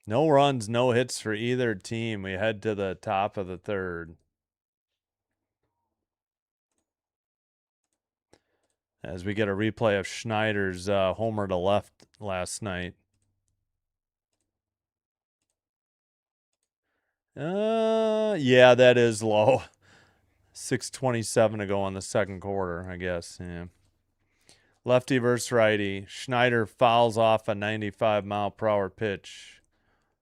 A: No runs, no hits for either team. We head to the top of the third. As we get a replay of Schneider's homer to left last night. Yeah, that is low. 6:27 to go in the second quarter, I guess. Yeah. Lefty versus righty. Schneider fouls off a 95-mile-per-hour pitch.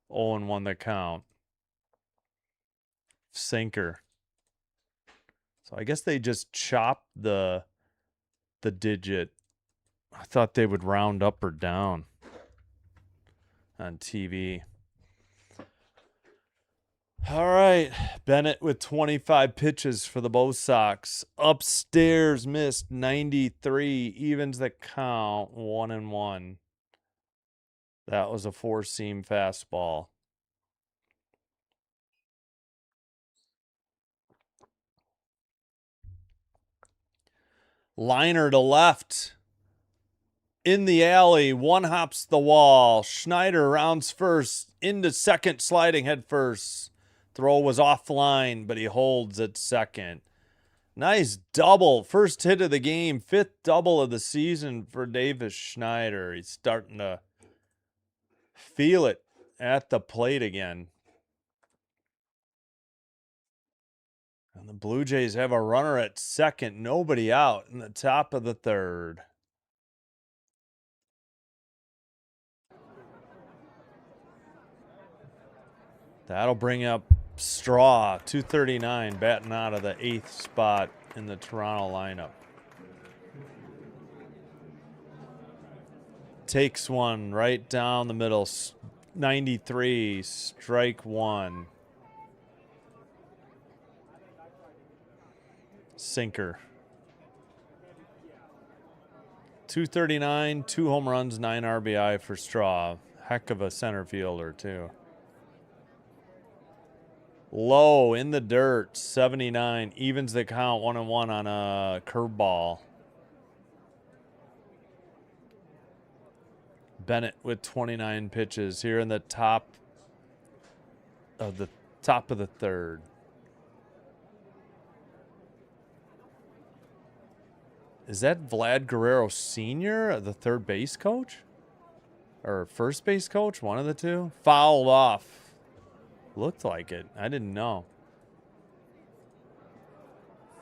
A: 0-1 the count. Sinker. So I guess they just chopped the digit. I thought they would round up or down on TV. All right. Bennett with 25 pitches for the Bo Sox. Upstairs missed 93. Evens the count 1-1. That was a 4-seam fastball. Liner to left. In the alley, one hops the wall. Schneider rounds first, into second, sliding head first. Throw was offline, but he holds at second. Nice double. First hit of the game. 5th double of the season for Davis Schneider. He's starting to feel it at the plate again. And the Blue Jays have a runner at second. Nobody out in the top of the third. That'll bring up Straw, 239, batting out of the 8th spot in the Toronto lineup. Takes one right down the middle. 93, strike one. Sinker. 239, 2 home runs, 9 RBI for Straw. Heck of a center fielder, too. Low in the dirt, 79. Evens the count, 1-1 on a curveball. Bennett with 29 pitches here in the top of the third. Is that Vlad Guerrero Sr., the third base coach? Or first base coach? One of the two? Fouled off. Looked like it. I didn't know.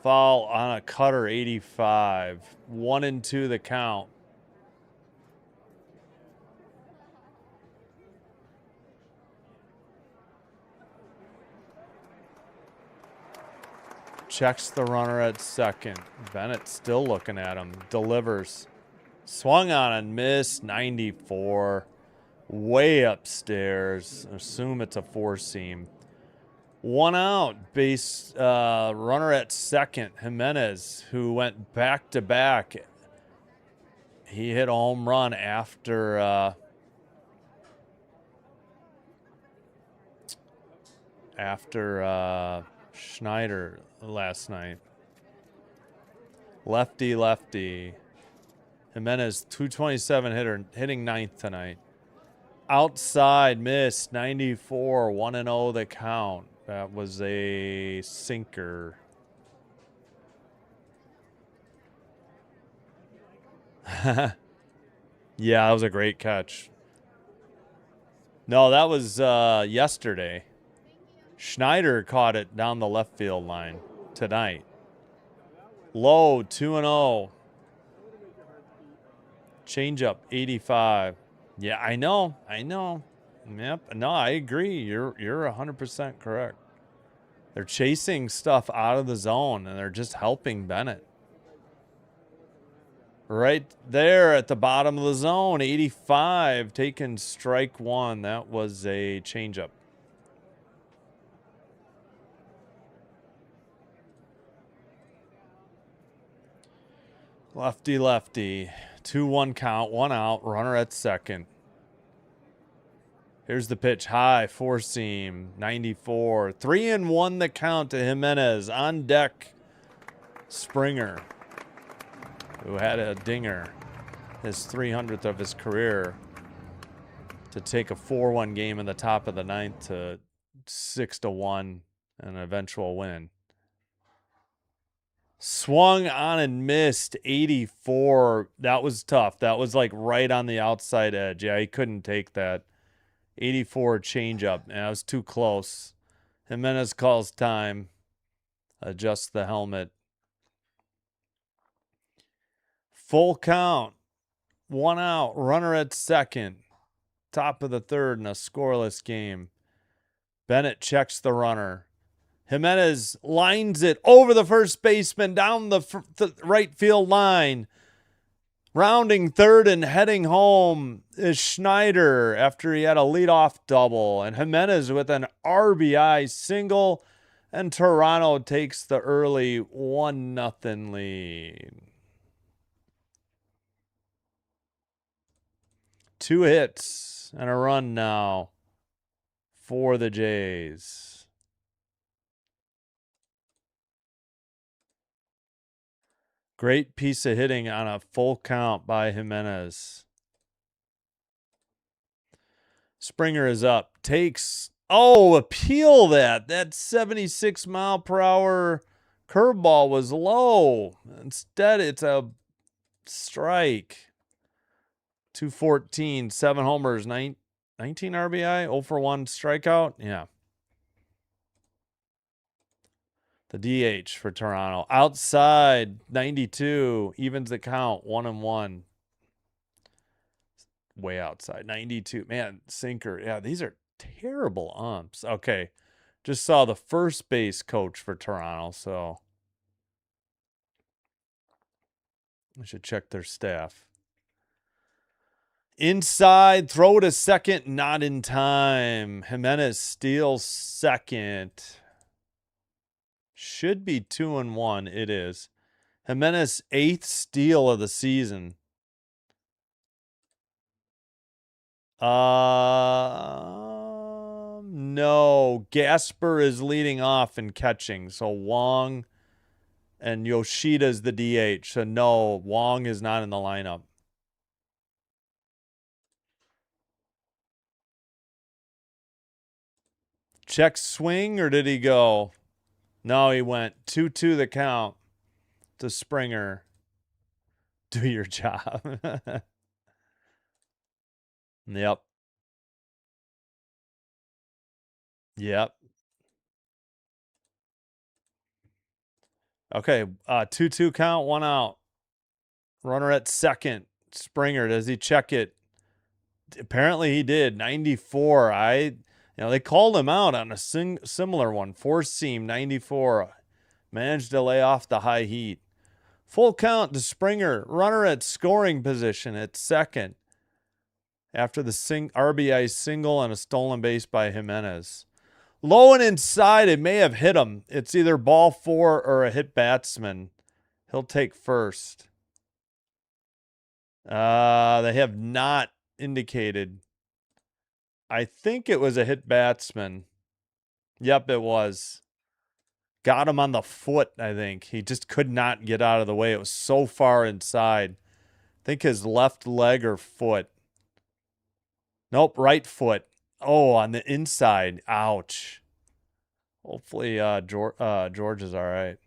A: Foul on a cutter, 85. 1-2 the count. Checks the runner at second. Bennett still looking at him. Delivers. Swung on and missed. 94. Way upstairs. Assume it's a four-seam. 1 out. Base runner at second. Jimenez, who went back-to-back. He hit a home run after Schneider last night. Lefty. Jimenez, 227 hitter, hitting ninth tonight. Outside, missed, 94, 1-0 the count. That was a sinker. Yeah, that was a great catch. No, that was yesterday. Schneider caught it down the left field line tonight. Low, 2-0. Changeup, 85. Yeah, I know. Yep. No, I agree. You're 100% correct. They're chasing stuff out of the zone, and they're just helping Bennett. Right there at the bottom of the zone, 85, taking strike one. That was a changeup. Lefty. 2-1 count, 1 out, runner at second. Here's the pitch, high, four-seam, 94. 3-1 the count to Jimenez. On deck, Springer, who had a dinger, his 300th of his career, to take a 4-1 game in the top of the ninth to 6-1, an eventual win. Swung on and missed, 84. That was tough. That was like right on the outside edge. Yeah, he couldn't take that. 84 changeup. Yeah, it was too close. Jimenez calls time. Adjusts the helmet. Full count. 1 out. Runner at second. Top of the third in a scoreless game. Bennett checks the runner. Jimenez lines it over the first baseman down the right field line. Rounding third and heading home is Schneider after he had a leadoff double. And Jimenez with an RBI single. And Toronto takes the early 1-0 lead. 2 hits and a run now for the Jays. Great piece of hitting on a full count by Jimenez. Springer is up. Takes. Oh, appeal that. That 76 mile per hour curveball was low. Instead, it's a strike. 214, 7 homers, 19 RBI, 0 for 1 strikeout. Yeah. The DH for Toronto. Outside, 92. Evens the count, 1-1. Way outside, 92. Man, sinker. Yeah, these are terrible umps. Okay. Just saw the first base coach for Toronto, so I should check their staff. Inside, throw to second, not in time. Jimenez steals second. Should be 2-1. It is. Jimenez 8th steal of the season. No. Gasper is leading off and catching. So Wong and Yoshida's the DH. So no, Wong is not in the lineup. Check swing, or did he go? No, he went 2-2 the count to Springer. Do your job. Yep. Yep. Okay. 2-2 count, 1 out. Runner at second. Springer, does he check it? Apparently he did. 94. They called him out on a similar one. Four seam, 94. Managed to lay off the high heat. Full count to Springer. Runner at scoring position at second. After the RBI single and a stolen base by Jimenez. Low and inside, it may have hit him. It's either ball 4 or a hit batsman. He'll take first. They have not indicated. I think it was a hit batsman. Yep, it was. Got him on the foot, I think. He just could not get out of the way. It was so far inside. I think his left leg or foot. Nope, right foot. Oh, on the inside. Ouch. Hopefully George is all right.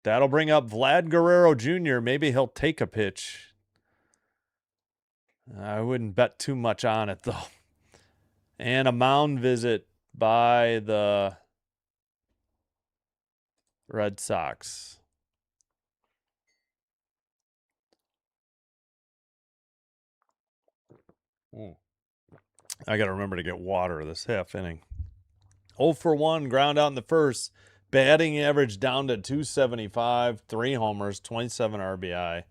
A: That'll bring up Vlad Guerrero Jr. Maybe he'll take a pitch. I wouldn't bet too much on it, though. And a mound visit by the Red Sox. I got to remember to get water this half inning. 0 for 1, ground out in the first. Batting average down to 275, 3 homers, 27 RBI.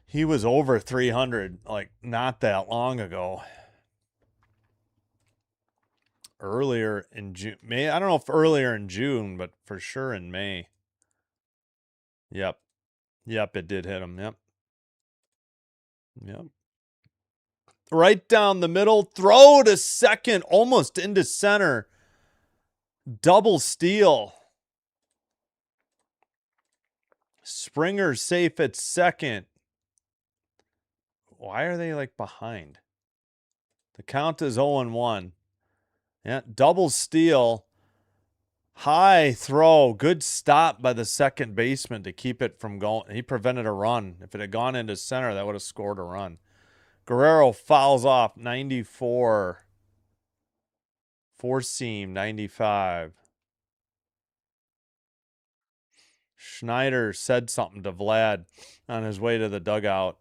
A: He was over 300 like not that long ago. Earlier in June. May, I don't know if earlier in June, but for sure in May. Yep. Yep, it did hit him. Yep. Yep. Right down the middle. Throw to second. Almost into center. Double steal. Springer safe at second. Why are they like behind? The count is 0-1. Yeah, double steal. High throw. Good stop by the second baseman to keep it from going. He prevented a run. If it had gone into center, that would have scored a run. Guerrero fouls off 94. Four seam 95. Schneider said something to Vlad on his way to the dugout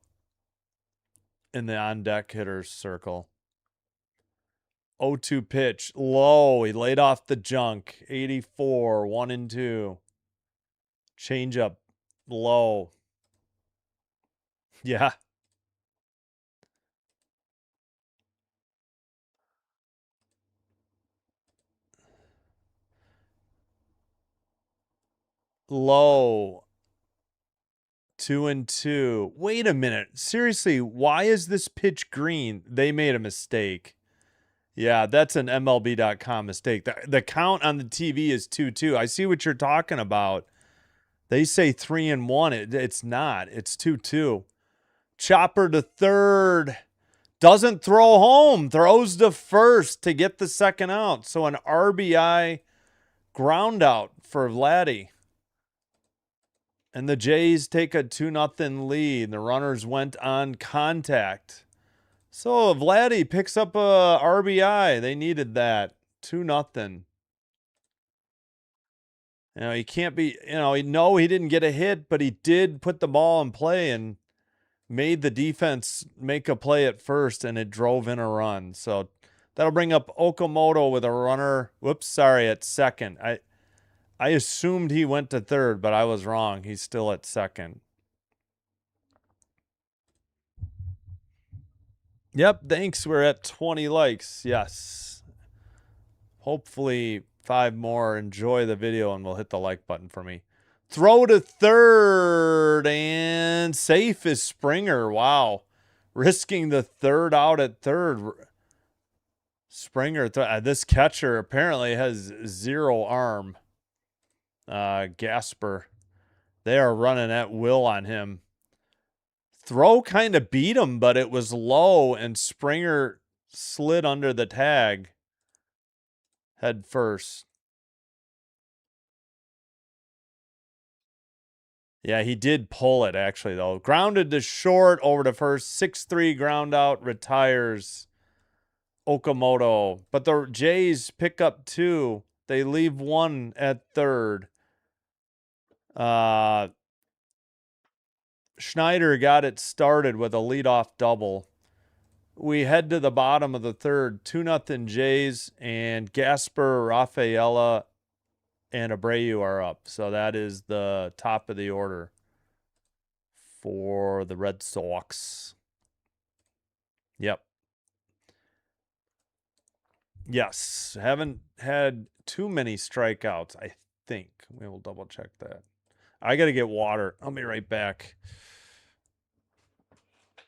A: in the on-deck hitter's circle. 0-2 pitch. Low. He laid off the junk. 84. 1-2. Changeup. Low. Yeah. Low. 2-2. Wait a minute. Seriously, why is this pitch green? They made a mistake. Yeah, that's an MLB.com mistake. The count on the TV is 2-2. I see what you're talking about. They say 3-1. It's not. It's 2-2. Chopper to third. Doesn't throw home. Throws to first to get the second out. So an RBI ground out for Vladdy. And the Jays take a 2-0 lead. The runners went on contact. So Vladdy picks up a RBI. They needed that. 2-0. He can't be, he didn't get a hit, but he did put the ball in play and made the defense make a play at first, and it drove in a run. So that'll bring up Okamoto with a runner. At second. I assumed he went to third, but I was wrong. He's still at second. Yep, thanks. We're at 20 likes. Yes. Hopefully 5 more enjoy the video and will hit the like button for me. Throw to third and safe is Springer. Wow. Risking the third out at third. Springer, this catcher apparently has 0 arm. Gasper. They are running at will on him. Throw kind of beat him, but it was low, and Springer slid under the tag head first. Yeah, he did pull it, actually, though. Grounded to short, over to first. 6-3 ground out, retires Okamoto. But the Jays pick up 2. They leave 1 at third. Schneider got it started with a leadoff double. We head to the bottom of the third. 2-0 Jays, and Gasper, Rafaela, and Abreu are up. So that is the top of the order for the Red Sox. Yep. Yes. Haven't had too many strikeouts, I think. We will double check that. I got to get water. I'll be right back.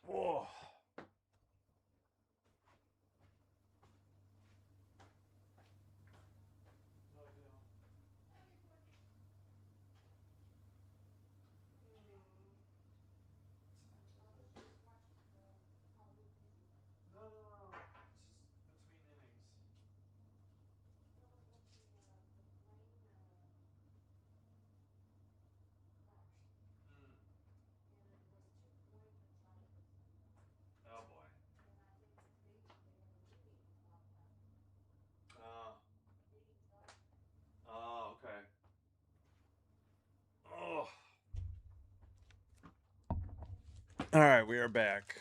A: Oh. Oh, okay. Oh. All right, we are back.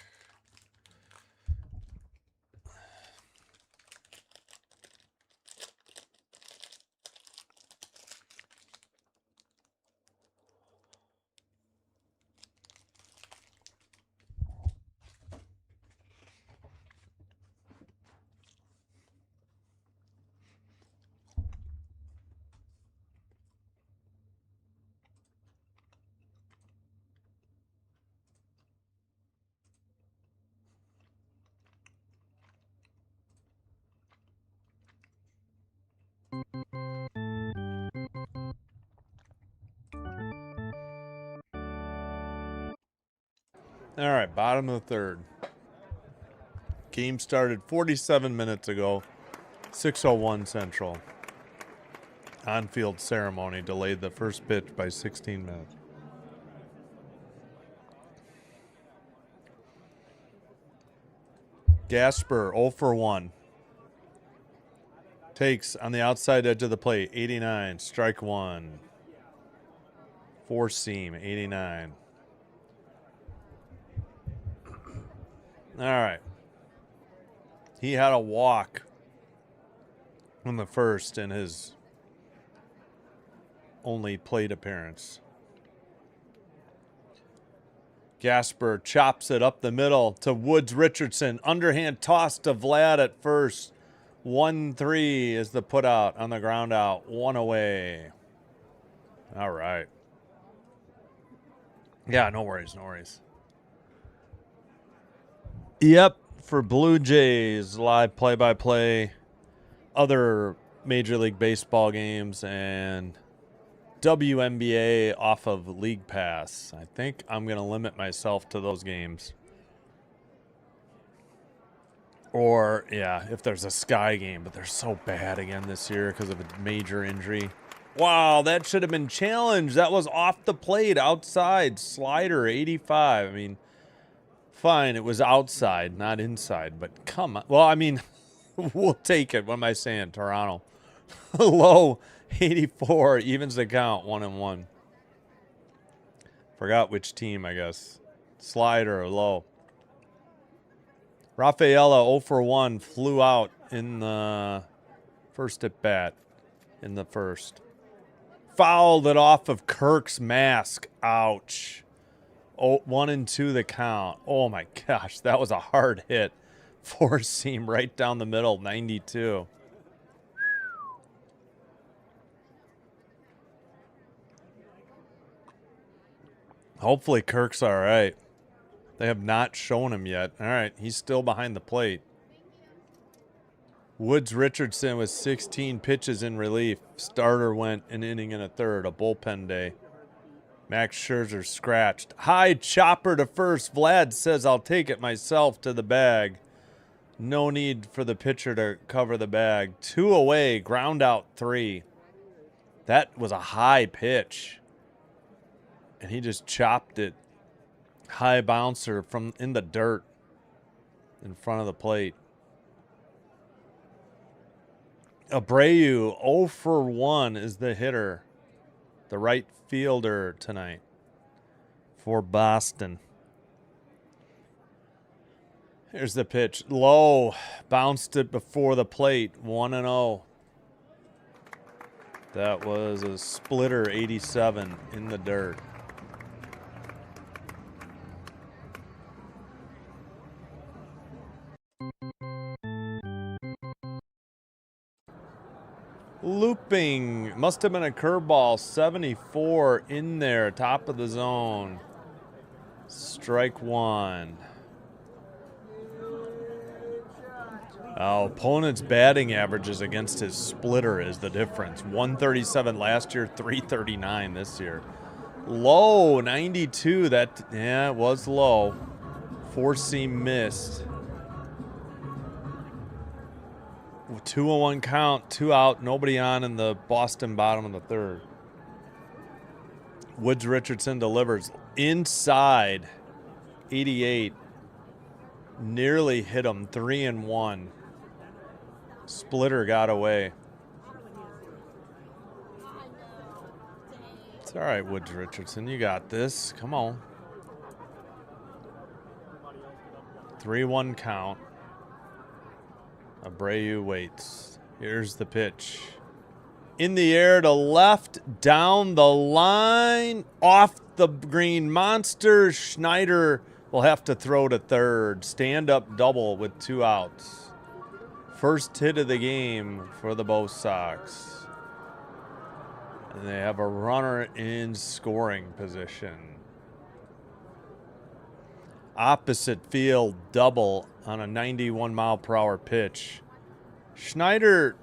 A: All right, bottom of the third. Game started 47 minutes ago. 6:01 Central. On-field ceremony delayed the first pitch by 16 minutes. Gasper 0 for 1. Takes on the outside edge of the plate. 89. Strike 1. 4-seam. 89. All right. He had a walk in the first in his only plate appearance. Gasper chops it up the middle to Woods Richardson. Underhand toss to Vlad at first. 1-3 is the put out on the ground out. 1 away. All right. Yeah, no worries, no worries. Yep, for Blue Jays, live play-by-play, other Major League Baseball games, and WNBA off of League Pass. I think I'm going to limit myself to those games. Or, yeah, if there's a Sky game, but they're so bad again this year because of a major injury. Wow, that should have been challenged. That was off the plate, outside, slider, 85. I mean, fine, it was outside, not inside, but come on. Well, I mean, we'll take it. What am I saying? Toronto. Low, 84, evens the count, 1-1. Forgot which team, I guess. Slider or low. Rafaela 0 for 1 flew out in the first at bat in the first. Fouled it off of Kirk's mask. Ouch. Oh, 1-2 the count. Oh my gosh, that was a hard hit. Four seam right down the middle, 92. Hopefully Kirk's all right. They have not shown him yet. All right, he's still behind the plate. Woods Richardson with 16 pitches in relief. Starter went an inning and a third, a bullpen day. Max Scherzer scratched. High chopper to first. Vlad says, I'll take it myself to the bag. No need for the pitcher to cover the bag. 2 away, ground out 3. That was a high pitch. And he just chopped it. High bouncer from in the dirt in front of the plate. Abreu, 0 for 1 is the hitter. The right fielder tonight for Boston. Here's the pitch. Low. Bounced it before the plate. 1-0. That was a splitter 87 in the dirt. Looping. Must have been a curveball. 74 in there. Top of the zone. Strike 1. Oh, opponent's batting averages against his splitter is the difference. 137 last year, 339 this year. Low, 92. That, yeah, it was low. 4-seam missed. 2-1 count, 2 out, nobody on in the Boston bottom of the third. Woods Richardson delivers inside 88. Nearly hit him, 3-1. Splitter got away. It's all right, Woods Richardson. You got this. Come on. 3-1 count. Abreu waits. Here's the pitch. In the air to left, down the line, off the green monster. Schneider will have to throw to third. Stand-up double with 2 outs. First hit of the game for the Bo Sox. And they have a runner in scoring position. Opposite field double on a 91-mile-per-hour pitch. Schneider,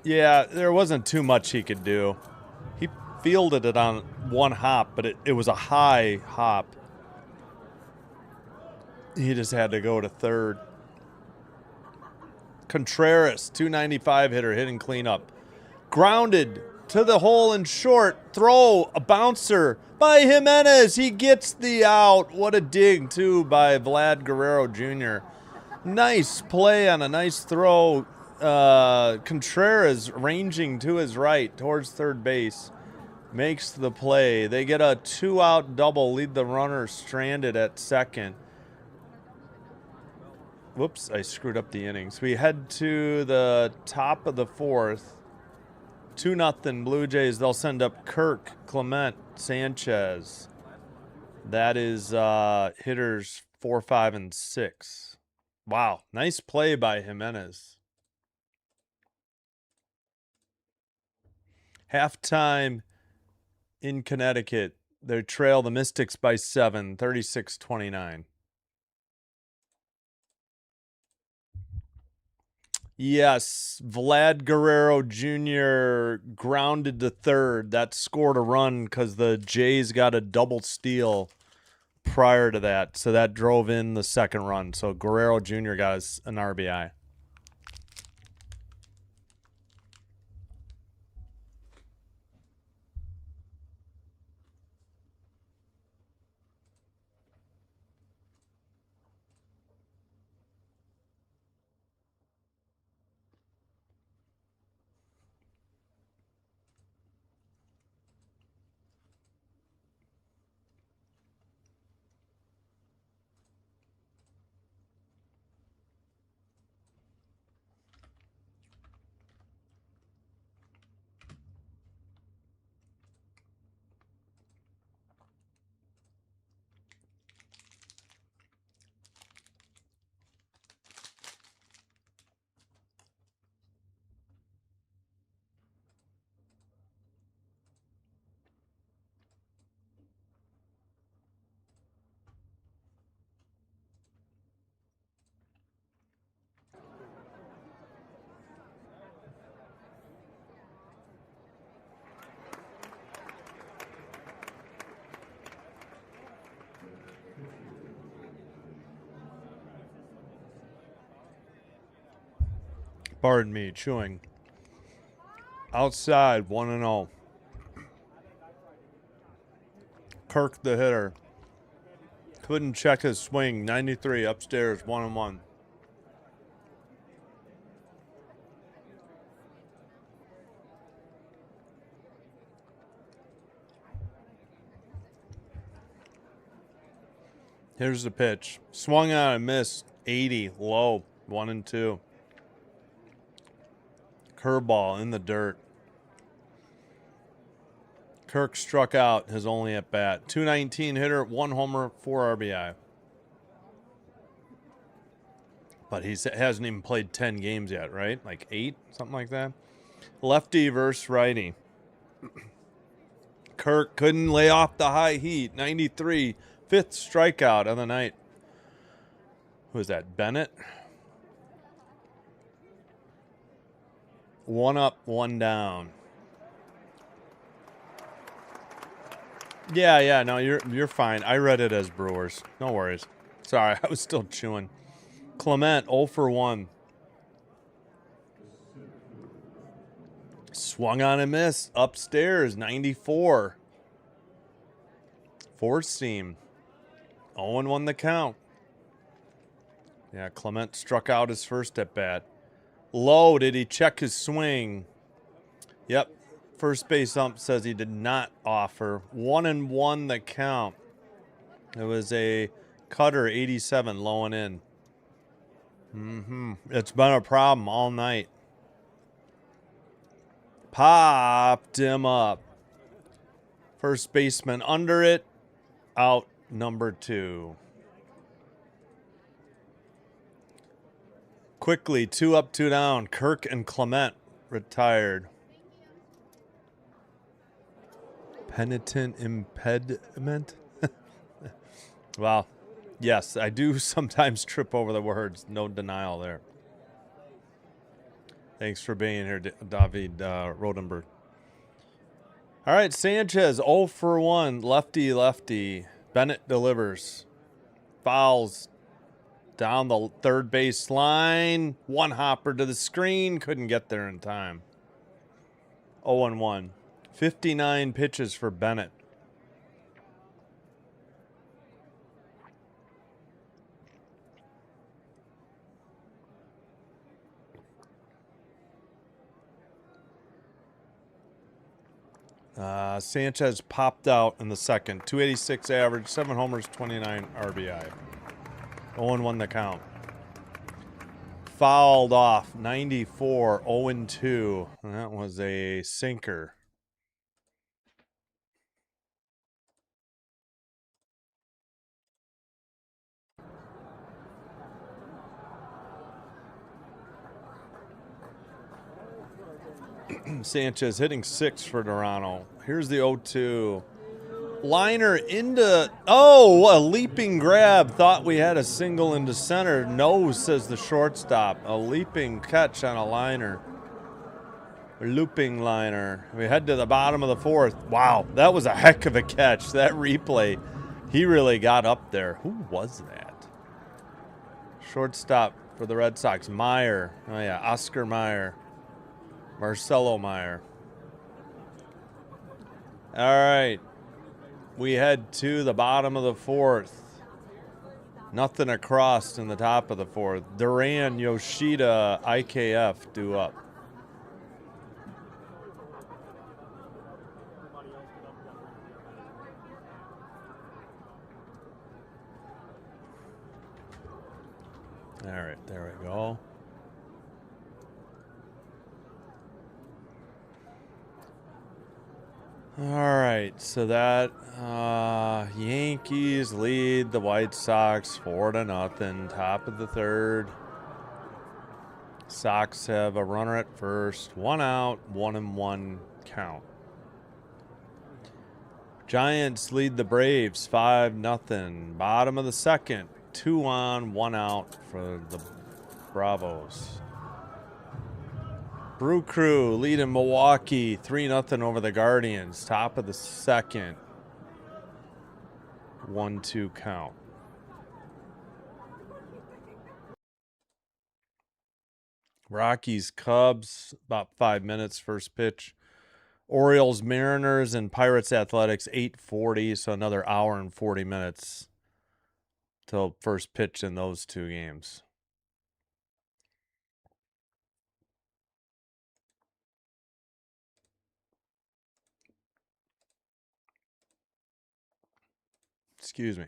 A: yeah, there wasn't too much he could do. He fielded it on 1 hop, but it was a high hop. He just had to go to third. Contreras, 295 hitter, hitting cleanup. Grounded to the hole in short. Throw, a bouncer by Jimenez. He gets the out. What a dig, too, by Vlad Guerrero Jr. Nice play on a nice throw. Contreras ranging to his right towards third base. Makes the play. They get a 2-out double, lead the runner stranded at second. Whoops, I screwed up the innings. We head to the top of the 4th. 2-0 Blue Jays. They'll send up Kirk, Clement, Sanchez. That is hitters 4, 5, and 6. Wow, nice play by Jimenez. Halftime in Connecticut. They trail the Mystics by 7, 36-29. Yes, Vlad Guerrero Jr. grounded to third. That scored a run because the Jays got a double steal prior to that. So that drove in the second run. So Guerrero Jr. got us an RBI. Pardon me, chewing. Outside, 1-0. Kirk, the hitter. Couldn't check his swing. 93 upstairs, 1-1. Here's the pitch. Swung on and missed. 80, low, 1-2. Curveball in the dirt. Kirk struck out his only at bat. 219 hitter, 1 homer, 4 RBI. But he hasn't even played 10 games yet, right? Like 8, something like that. Lefty versus righty. Kirk couldn't lay off the high heat. 93, 5th strikeout of the night. Who was that? Bennett? 1 up, 1 down. Yeah, no, you're fine. I read it as Brewers. No worries. Sorry, I was still chewing. Clement, 0 for 1. Swung on and missed. Upstairs, 94. 4-seam. 0-1 the count. Yeah, Clement struck out his first at bat. Low, did he check his swing? Yep. First base ump says he did not offer. 1-1 the count. It was a cutter, 87, low and in. It's been a problem all night. Popped him up. First baseman under it. Out number 2. Quickly, 2 up, 2 down. Kirk and Clement retired. Penitent impediment? Well, yes, I do sometimes trip over the words. No denial there. Thanks for being here, David Rodenberg. All right, Sanchez, 0 for 1. Lefty. Bennett delivers. Fouls down the third base line. 1 hopper to the screen. Couldn't get there in time. 0-1. 59 pitches for Bennett. Sanchez popped out in the second. 286 average, 7 homers, 29 RBI. 0-1 the count. Fouled off, 94, 0-2. That was a sinker. Sanchez hitting 6 for Toronto. Here's the 0-2. Liner into... Oh, a leaping grab. Thought we had a single into center. No, says the shortstop. A leaping catch on a liner. A looping liner. We head to the bottom of the 4th. Wow, that was a heck of a catch. That replay, he really got up there. Who was that? Shortstop for the Red Sox. Meyer. Oh, yeah, Oscar Meyer. Marcelo Meyer. All right. We head to the bottom of the 4th. Nothing across in the top of the 4th. Duran, Yoshida, IKF due up. All right, there we go. All right, so that Yankees lead the White Sox 4-0, top of the 3rd. Sox have a runner at first, 1 out, 1-1 count. Giants lead the Braves 5-0. Bottom of the 2nd, 2 on, 1 out for the Bravos. Brew Crew leading Milwaukee 3-0 over the Guardians. Top of the 2nd. 1-2 count. Rockies, Cubs, about 5 minutes first pitch. Orioles, Mariners, and Pirates, Athletics, 8:40. So another hour and 40 minutes till first pitch in those two games. Excuse me.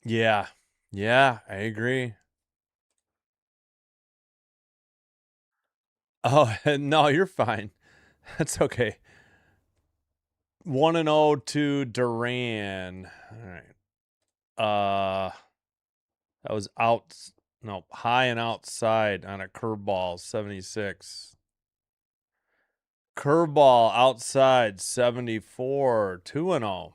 A: Yeah. Yeah, I agree. Oh, no, you're fine. That's okay. 1-0 to Duran. All right. That was high and outside on a curveball, 76. Curveball outside, 74, 2-0.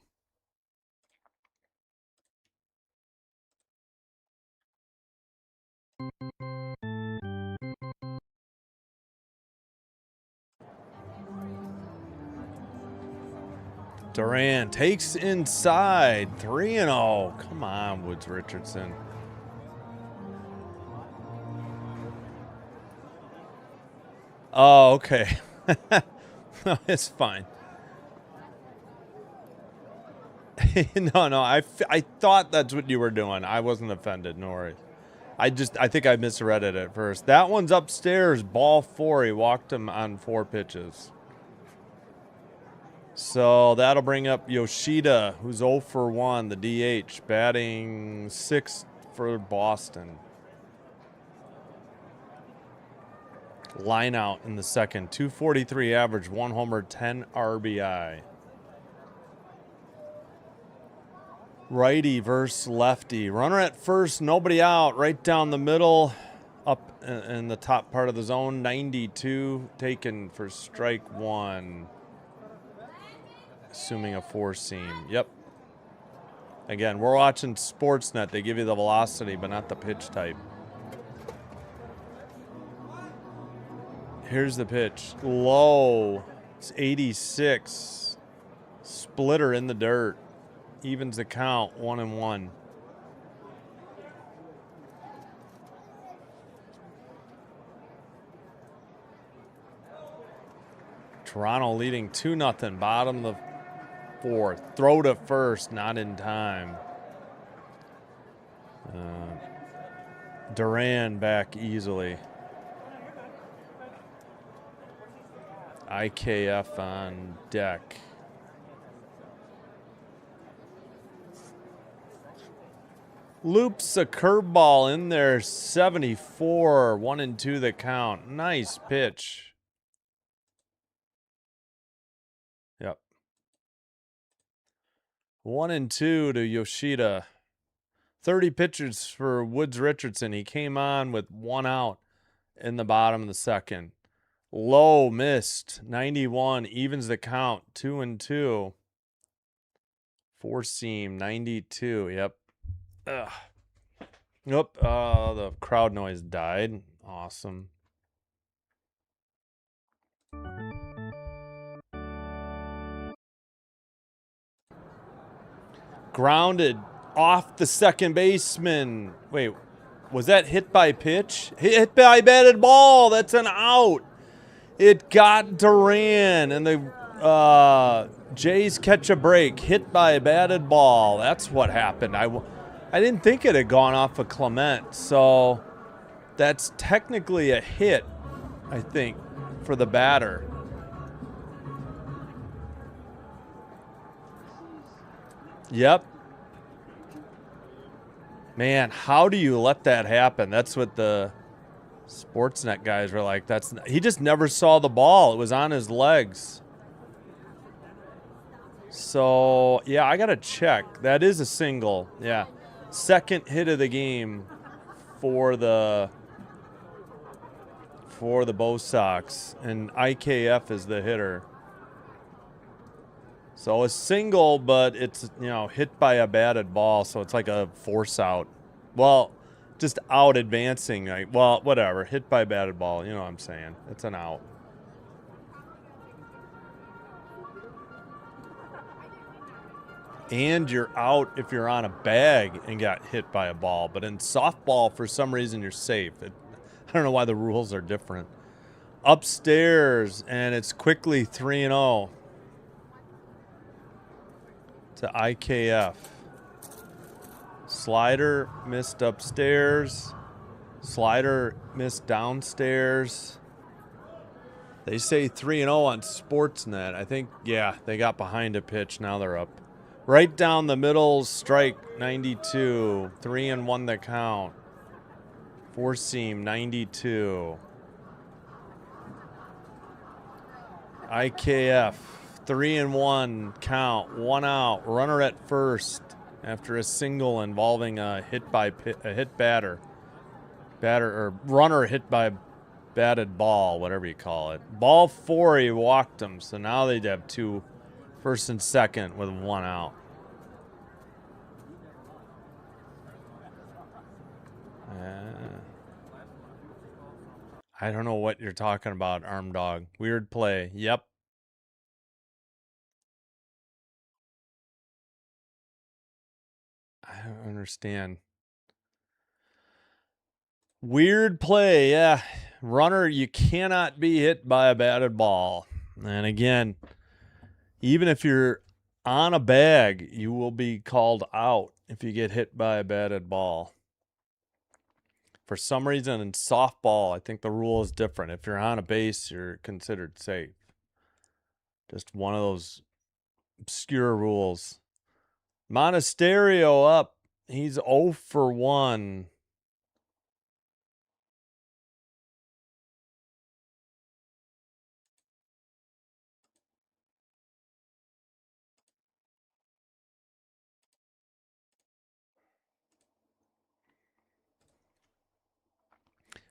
A: Duran takes inside, 3-0. Come on, Woods Richardson. Oh, okay. No, it's fine. No, I thought that's what you were doing. I wasn't offended, no worries. I think I misread it at first. That one's upstairs, ball 4. He walked him on 4 pitches. So that'll bring up Yoshida, who's 0 for 1, the DH, batting 6th for Boston. Line out in the second, 243 average, 1 homer, 10 RBI. Righty versus lefty. Runner at first, nobody out. Right down the middle, up in the top part of the zone. 92 taken for strike 1. Assuming a 4-seam. Yep. Again, we're watching Sportsnet. They give you the velocity, but not the pitch type. Here's the pitch. Low. It's 86. Splitter in the dirt. Evens the count, 1-1. Toronto leading 2-0. Bottom of the 4th. Throw to first, not in time. Duran back easily. IKF on deck. Loops a curveball in there, 74, 1-2 the count. Nice pitch. Yep. 1-2 to Yoshida. 30 pitches for Woods Richardson. He came on with 1 out in the bottom of the second. Low missed, 91, evens the count, 2-2. 4-seam, 92, yep. Ugh. Nope, the crowd noise died. Awesome. Grounded off the second baseman. Wait, was that hit by pitch? Hit by batted ball. That's an out. It got Duran, and the Jays catch a break. Hit by a batted ball. That's what happened. I didn't think it had gone off of Clement, so that's technically a hit, I think, for the batter. Yep. Man, how do you let that happen? That's what the Sportsnet guys were like. He just never saw the ball. It was on his legs. So, yeah, I got to check. That is a single. Yeah. Second hit of the game for the Bo Sox, and IKF is the hitter. So a single, but it's, hit by a batted ball, so it's like a force out. Well, just out advancing. Well, whatever. Hit by a batted ball. You know what I'm saying. It's an out. And you're out if you're on a bag and got hit by a ball. But in softball, for some reason, you're safe. I don't know why the rules are different. Upstairs, and it's quickly 3-0 to IKF. Slider missed upstairs. Slider missed downstairs. They say 3-0 on Sportsnet. I think, yeah, they got behind a pitch. Now they're up. Right down the middle, strike 92. 3-1 the count. Four seam 92. IKF 3-1 count. 1 out. Runner at first after a single involving a hit batter. Or runner hit by batted ball, whatever you call it. Ball 4, he walked him. So now they'd have 2 first and second with 1 out. I don't know what you're talking about, Arm Dog. Weird play. Yep. I don't understand. Weird play, yeah. Runner, you cannot be hit by a batted ball. And again, even if you're on a bag, you will be called out if you get hit by a batted ball. For some reason in softball, I think the rule is different. If you're on a base, you're considered safe. Just one of those obscure rules. Monasterio up. He's 0 for 1.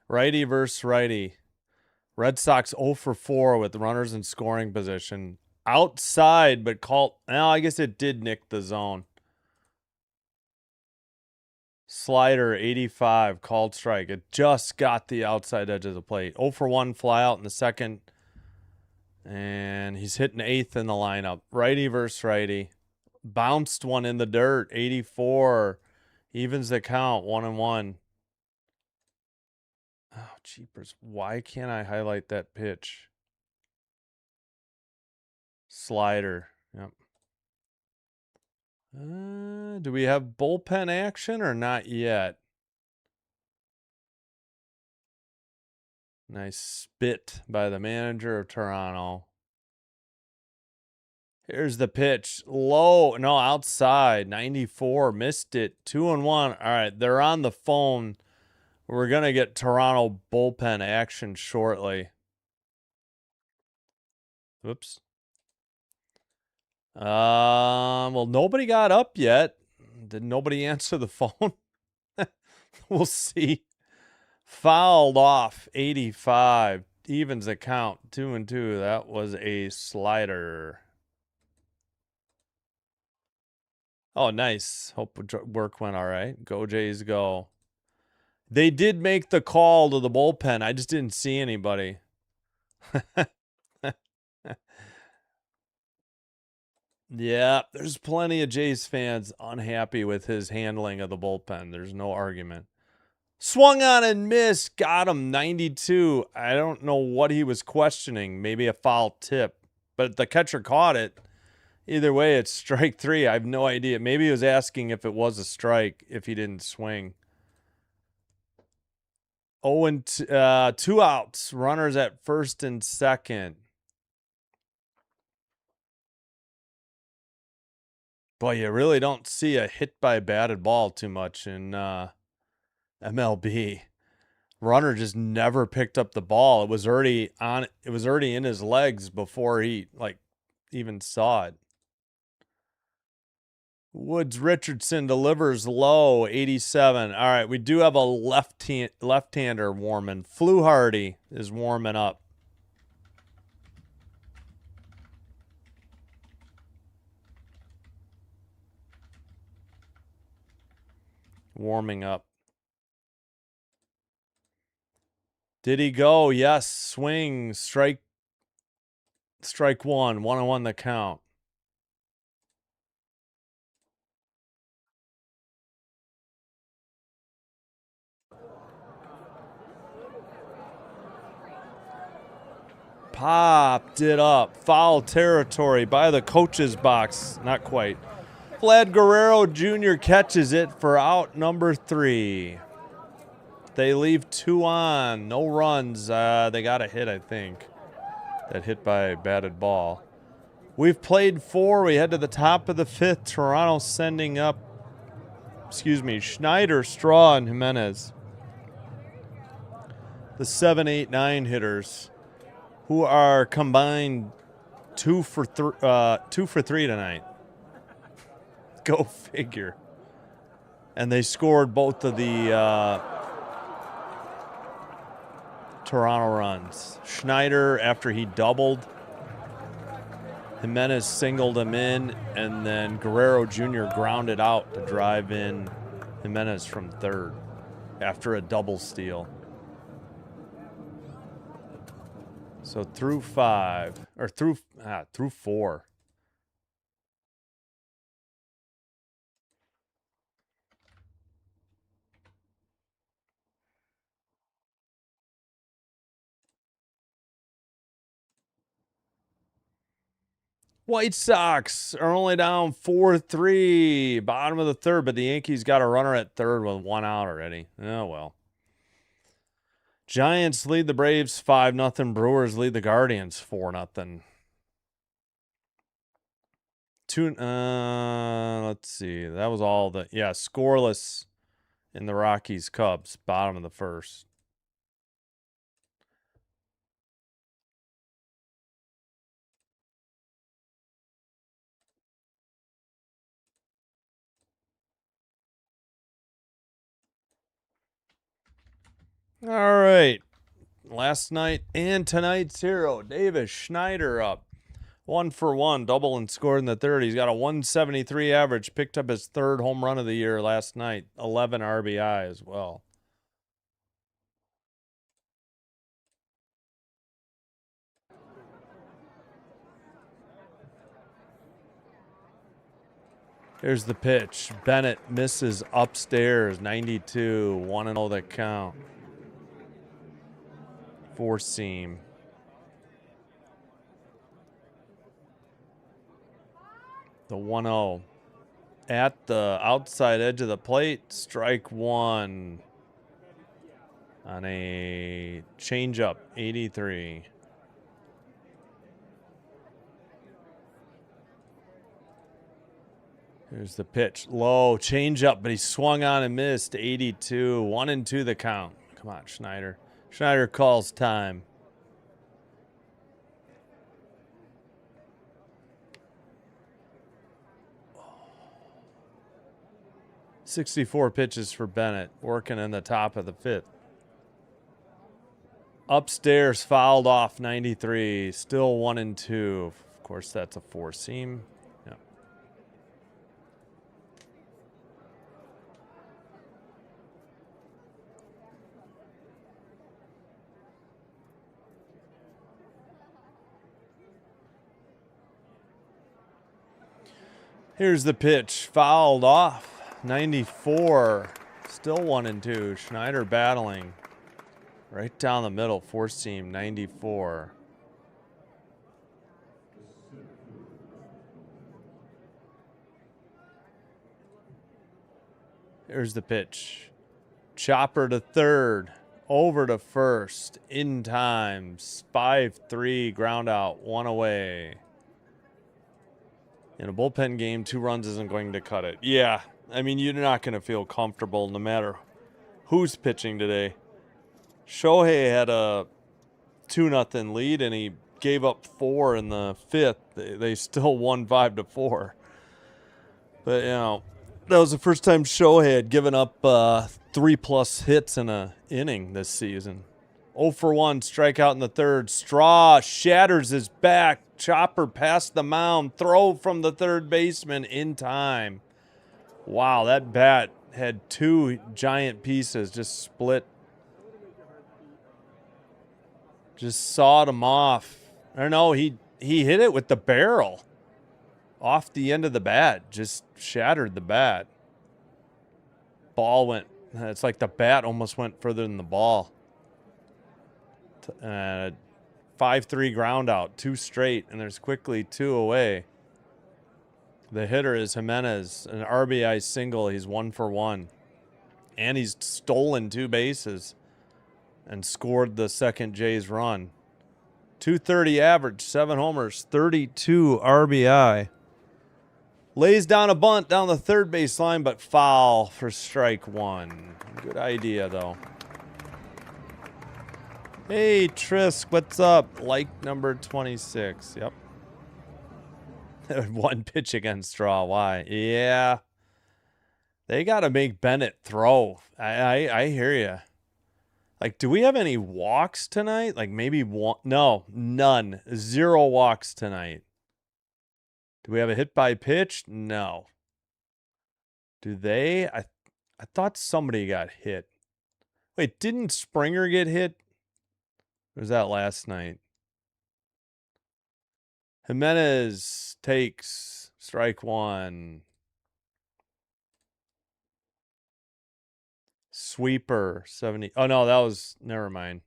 A: Righty versus righty. Red Sox 0 for 4 with runners in scoring position. Outside, but called. Well, I guess it did nick the zone. Slider 85, called strike. It just got the outside edge of the plate. 0 for 1 fly out in the second. And he's hitting 8th in the lineup. Righty versus righty. Bounced one in the dirt. 84. Evens the count. 1-1. Oh, jeepers. Why can't I highlight that pitch? Slider. Yep. Do we have bullpen action or not yet? Nice spit by the manager of Toronto. Here's the pitch. Low. No, outside. 94. Missed it. 2-1. All right. They're on the phone. We're going to get Toronto bullpen action shortly. Oops. Well, nobody got up yet. Did nobody answer the phone? We'll see. Fouled off 85. Evens the count. 2-2. That was a slider. Oh, nice. Hope work went all right. Go Jays, go. They did make the call to the bullpen. I just didn't see anybody. Yeah, there's plenty of Jays fans unhappy with his handling of the bullpen. There's no argument. Swung on and missed. Got him 92. I don't know what he was questioning. Maybe a foul tip. But the catcher caught it. Either way, it's strike 3. I have no idea. Maybe he was asking if it was a strike if he didn't swing. 0 and 2 outs. Runners at first and second. Boy, you really don't see a hit by a batted ball too much in MLB. Runner just never picked up the ball. It was already in his legs before he even saw it. Woods Richardson delivers low, 87. All right, we do have a left-hander warming. Fluharty is warming up. Warming up. Did he go? Yes. Swing. Strike 1. 1-1 the count. Popped it up. Foul territory by the coach's box. Not quite. Vlad Guerrero Jr. catches it for out number 3. They leave 2 on. No runs. They got a hit, I think. That hit by a batted ball. We've played 4. We head to the top of the 5th. Toronto sending up, Schneider, Straw, and Jimenez. The 7, 8, 9 hitters, who are combined 2 for 3 tonight. Go figure. And they scored both of the Toronto runs. Schneider, after he doubled, Jimenez singled him in, and then Guerrero Jr. grounded out to drive in Jimenez from third after a double steal. So through 5, or through 4. White Sox are only down 4-3, bottom of the 3rd, but the Yankees got a runner at 3rd with 1 out already. Oh, well. Giants lead the Braves 5-0. Brewers lead the Guardians 4-0. Let's see. That was all the, scoreless in the Rockies Cubs, bottom of the 1st. All right. Last night and tonight's hero, Davis Schneider, up 1 for 1, double and scored in the 3rd. He's got a 173 average, picked up his 3rd home run of the year last night, 11 RBI as well. Here's the pitch. Bennett misses upstairs, 92, 1-0 the count. 4-seam. The 1-0. At the outside edge of the plate, strike 1 on a changeup, 83. Here's the pitch. Low, changeup, but he swung on and missed, 82. 1-2 the count. Come on, Schneider. Schneider calls time. Oh. 64 pitches for Bennett, working in the top of the 5th. Upstairs, fouled off, 93. Still 1-2. Of course, that's a 4-seam. Yep. Here's the pitch, fouled off, 94. Still 1-2. Schneider battling. Right down the middle, 4-seam, 94. Here's the pitch. Chopper to 3rd, over to 1st, in time. 5-3, ground out, 1 away. In a bullpen game, 2 runs isn't going to cut it. Yeah, I mean, you're not going to feel comfortable no matter who's pitching today. Shohei had a 2-0 lead, and he gave up 4 in the 5th. They still won 5-4. But, you know, that was the first time Shohei had given up 3+ hits in an inning this season. 0 for 1, strikeout in the 3rd. Straw shatters his back. Chopper past the mound. Throw from the 3rd baseman in time. Wow, that bat had 2 giant pieces just split. Just sawed him off. I don't know, he hit it with the barrel off the end of the bat. Just shattered the bat. Ball went, it's like the bat almost went further than the ball. 5-3 ground out, 2 straight, and there's quickly 2 away. The hitter is Jimenez, an RBI single. He's 1 for 1. And he's stolen 2 bases and scored the second Jays run. 230 average, 7 homers, 32 RBI. Lays down a bunt down the third base line, but foul for strike 1. Good idea, though. Hey, Trisk, what's up? Like number 26. Yep. 1 pitch against Straw. Why? Yeah. They got to make Bennett throw. I hear you. Like, do we have any walks tonight? Like, maybe one? No, none. 0 walks tonight. Do we have a hit by pitch? No. Do they? I thought somebody got hit. Wait, didn't Springer get hit? Or was that last night? Jimenez takes strike 1. Sweeper 70. Oh no, that was, never mind.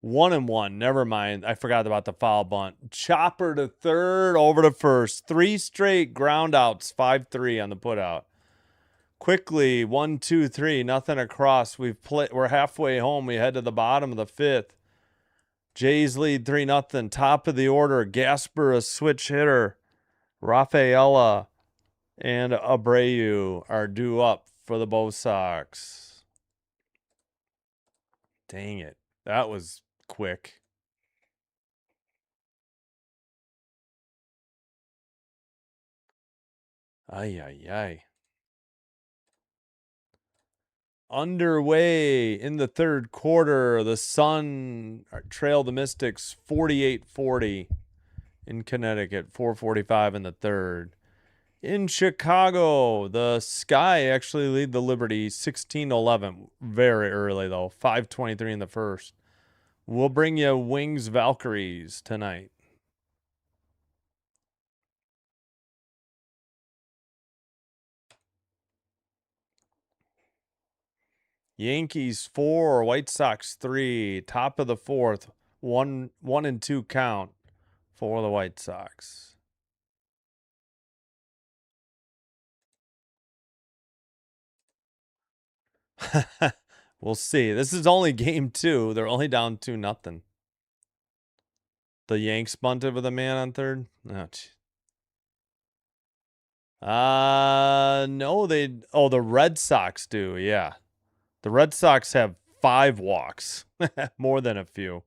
A: 1-1. Never mind. I forgot about the foul bunt. Chopper to third, over to first. 3 straight ground outs, 5-3 on the putout. Quickly, 1, 2, 3, nothing across. We're halfway home. We head to the bottom of the 5th. Jays lead 3-0. Top of the order. Gasper, a switch hitter. Rafaela and Abreu are due up for the Bo Sox. Dang it. That was quick. Ay, ay, ay. Underway in the third quarter. The Sun trailed the Mystics 48-40 in Connecticut, 4:45 in the third. In Chicago, the Sky actually lead the Liberty 16-11. Very early, though. 5:23 in the first. We'll bring you Wings Valkyries tonight. Yankees 4, White Sox 3. Top of the 4th. 1-2 count for the White Sox. We'll see. This is only game 2. They're only down 2-0. The Yanks bunted with a man on third. No, the Red Sox do. Yeah. The Red Sox have 5 walks. More than a few.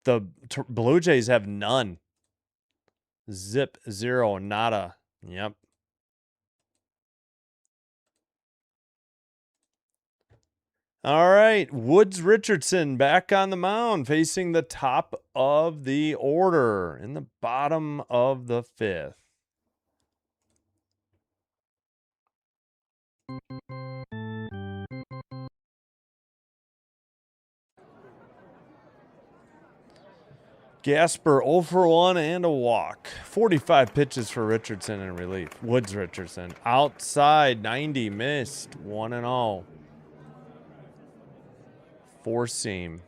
A: The Blue Jays have none. Zip, 0, nada. Yep. All right, Woods Richardson back on the mound, facing the top of the order in the bottom of the 5th. Gasper 0 for 1 and a walk. 45 pitches for Richardson in relief. Woods Richardson outside, 90, missed, 1-0. 4-seam.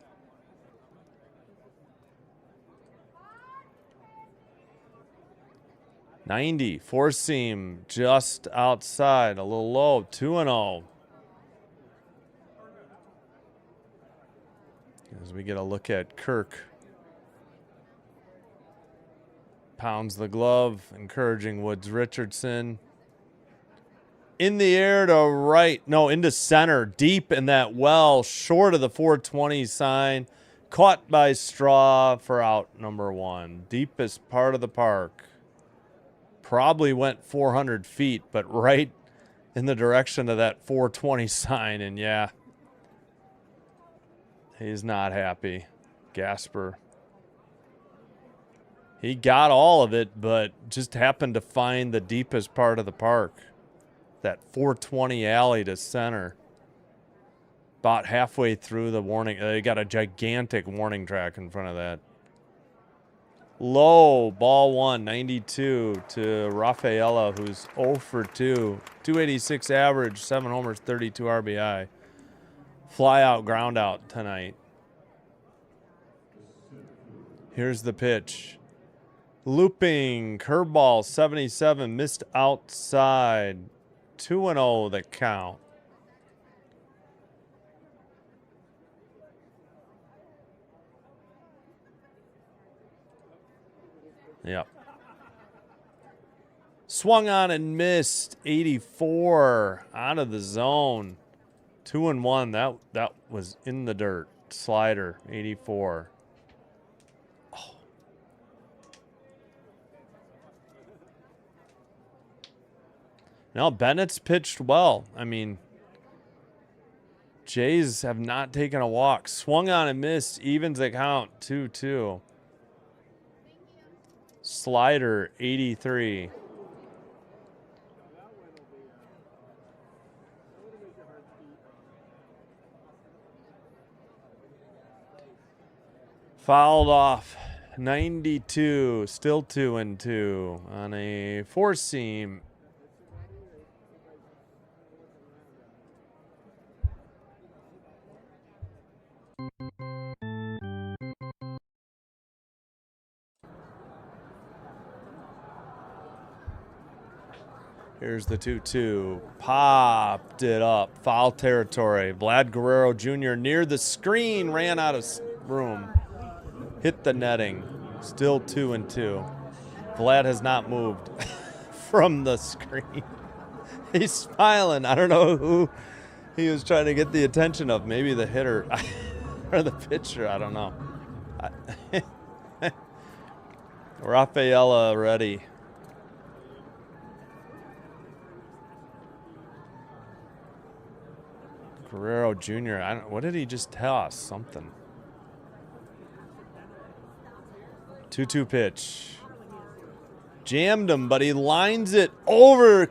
A: '90, 4-seam, just outside, a little low, 2-0. As we get a look at Kirk. Pounds the glove, encouraging Woods Richardson. In the air to right, no, into center, deep in that well, short of the 420 sign. Caught by Straw for out number 1. Deepest part of the park. Probably went 400 feet, but right in the direction of that 420 sign. And yeah, he's not happy. Gasper. He got all of it, but just happened to find the deepest part of the park. That 420 alley to center. About halfway through the warning. They got a gigantic warning track in front of that. Low, ball 1, 92 to Rafaela, who's 0 for 2. 286 average, 7 homers, 32 RBI. Fly out, ground out tonight. Here's the pitch. Looping, curveball, 77, missed outside. 2-0 the count. Yep. Swung on and missed. 84 out of the zone. 2-1. That was in the dirt. Slider, 84. Oh. Now Bennett's pitched well. I mean, Jays have not taken a walk. Swung on and missed. Evens the count. 2-2. Slider, 83. Fouled off. 92. Still 2-2 on a four seam. Here's the 2-2. Popped it up. Foul territory. Vlad Guerrero Jr. near the screen. Ran out of room. Hit the netting. Still 2-2. Vlad has not moved from the screen. He's smiling. I don't know who he was trying to get the attention of. Maybe the hitter or the pitcher. I don't know. Rafaela ready. Guerrero Jr. What did he just toss? Something. 2-2 pitch. Jammed him, but he lines it over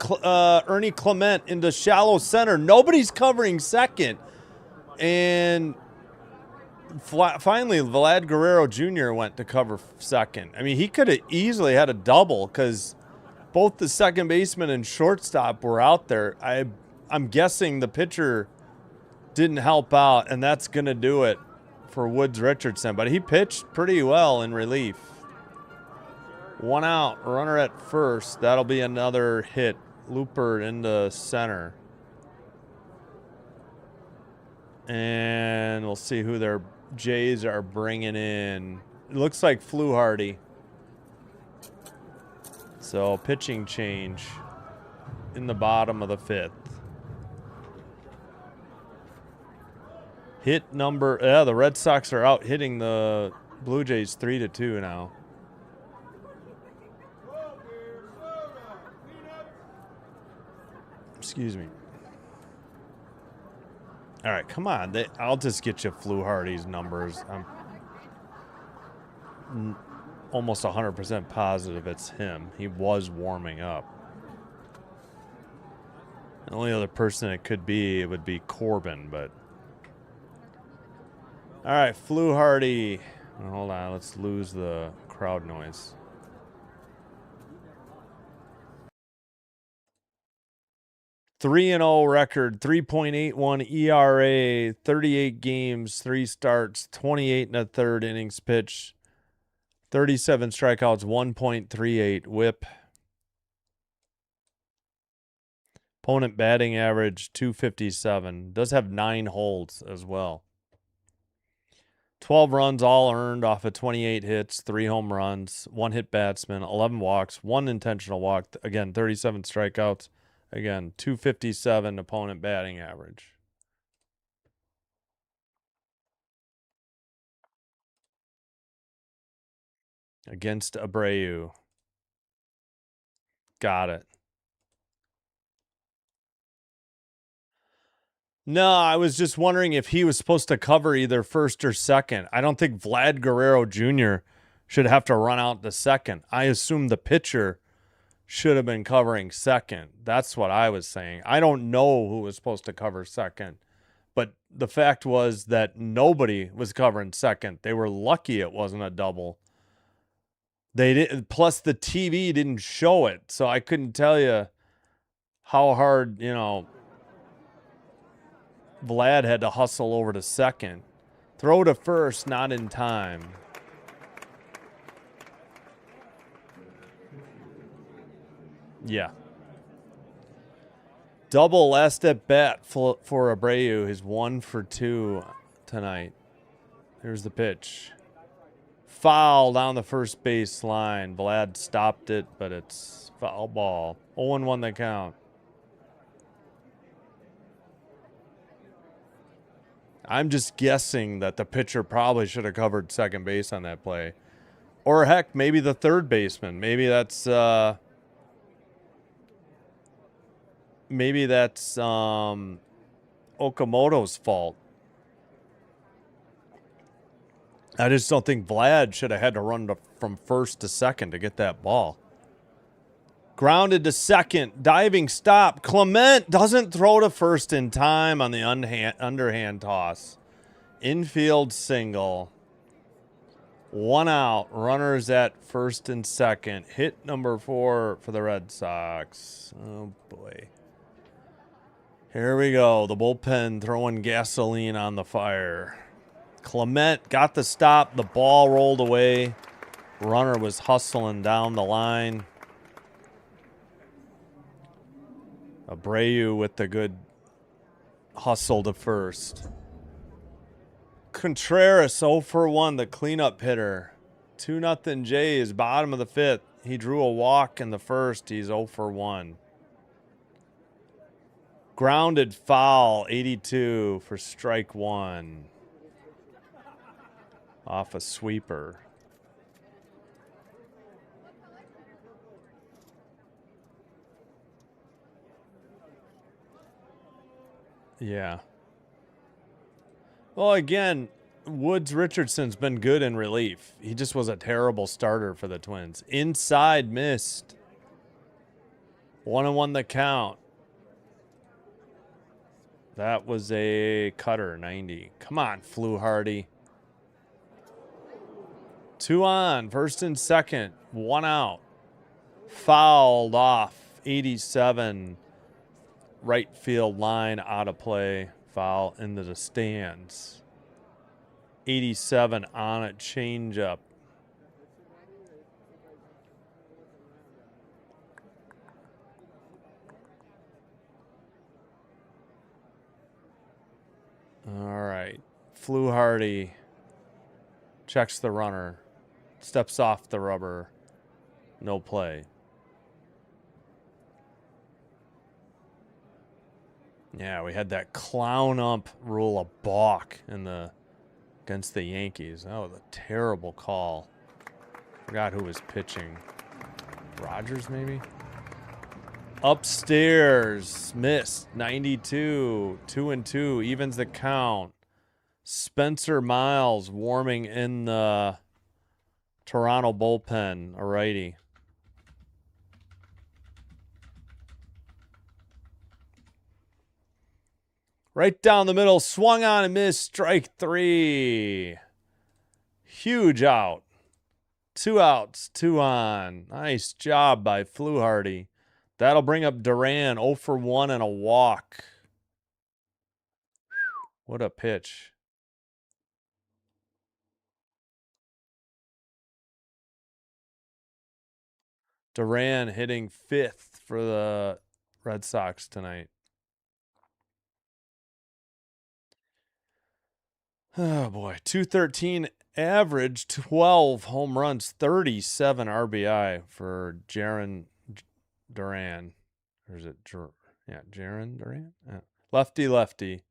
A: Ernie Clement into shallow center. Nobody's covering second. And finally, Vlad Guerrero Jr. went to cover second. I mean, he could have easily had a double because both the second baseman and shortstop were out there. I'm guessing the pitcher didn't help out, and that's going to do it for Woods Richardson. But he pitched pretty well in relief. 1 out, runner at first. That'll be another hit. Looper into center. And we'll see who their Jays are bringing in. It looks like Fluharty. So pitching change in the bottom of the 5th. Hit number, the Red Sox are out hitting the Blue Jays 3-2 now. Excuse me. All right, come on. I'll just get you Fluharty's numbers. I'm almost 100% positive it's him. He was warming up. The only other person it could be, it would be Corbin, but... All right, Fluharty. Hold on, let's lose the crowd noise. (3-0) record, 3.81 ERA, 38 games, 3 starts, 28 1/3 innings pitched, 37 strikeouts, 1.38 WHIP. Opponent batting average 257. Does have 9 holds as well. 12 runs all earned off of 28 hits, 3 home runs, 1 hit batsman, 11 walks, 1 intentional walk. Again, 37 strikeouts. Again, 257 opponent batting average. Against Abreu. Got it. No, I was just wondering if he was supposed to cover either first or second. I don't think Vlad Guerrero Jr. should have to run out to second. I assume the pitcher should have been covering second. That's what I was saying. I don't know who was supposed to cover second, but the fact was that nobody was covering second. They were lucky it wasn't a double. They did, plus the TV didn't show it, so I couldn't tell you how hard, Vlad had to hustle over to second. Throw to first, not in time. Yeah. Double last at bat for Abreu. He's 1 for 2 tonight. Here's the pitch. Foul down the first base line. Vlad stopped it, but it's foul ball. 0-1 the count. I'm just guessing that the pitcher probably should have covered second base on that play. Or heck, maybe the third baseman. Maybe that's Okamoto's fault. I just don't think Vlad should have had to run from first to second to get that ball. Grounded to second. Diving stop. Clement doesn't throw to first in time on the underhand toss. Infield single. 1 out. Runners at first and second. Hit number 4 for the Red Sox. Oh, boy. Here we go. The bullpen throwing gasoline on the fire. Clement got the stop. The ball rolled away. Runner was hustling down the line. Abreu with the good hustle to first. Contreras 0 for 1, the cleanup hitter. 2-0 Jays, bottom of the 5th. He drew a walk in the first. He's 0 for 1. Grounded foul, 82 for strike 1. Off a sweeper. Yeah. Well, again, Woods Richardson's been good in relief. He just was a terrible starter for the Twins. Inside missed. 1-1 the count. That was a cutter, 90. Come on, Fluharty. 2 on, first and second, 1 out. Fouled off, 87. Right field line out of play. Foul into the stands. 87 on it, changeup. All right. Fluharty checks the runner. Steps off the rubber. No play. Yeah, we had that clown ump rule a balk against the Yankees. That was a terrible call. Forgot who was pitching. Rogers, maybe? Upstairs, missed. 92, 2-2, evens the count. Spencer Miles warming in the Toronto bullpen, a righty. Right down the middle, swung on and missed, strike 3. Huge out. 2 outs, 2 on. Nice job by Fluharty. That'll bring up Duran, 0 for 1 and a walk. What a pitch. Duran hitting 5th for the Red Sox tonight. Oh, boy. 213 average, 12 home runs, 37 RBI for Jaron Duran. Or is it Jaron Duran? Yeah. Lefty.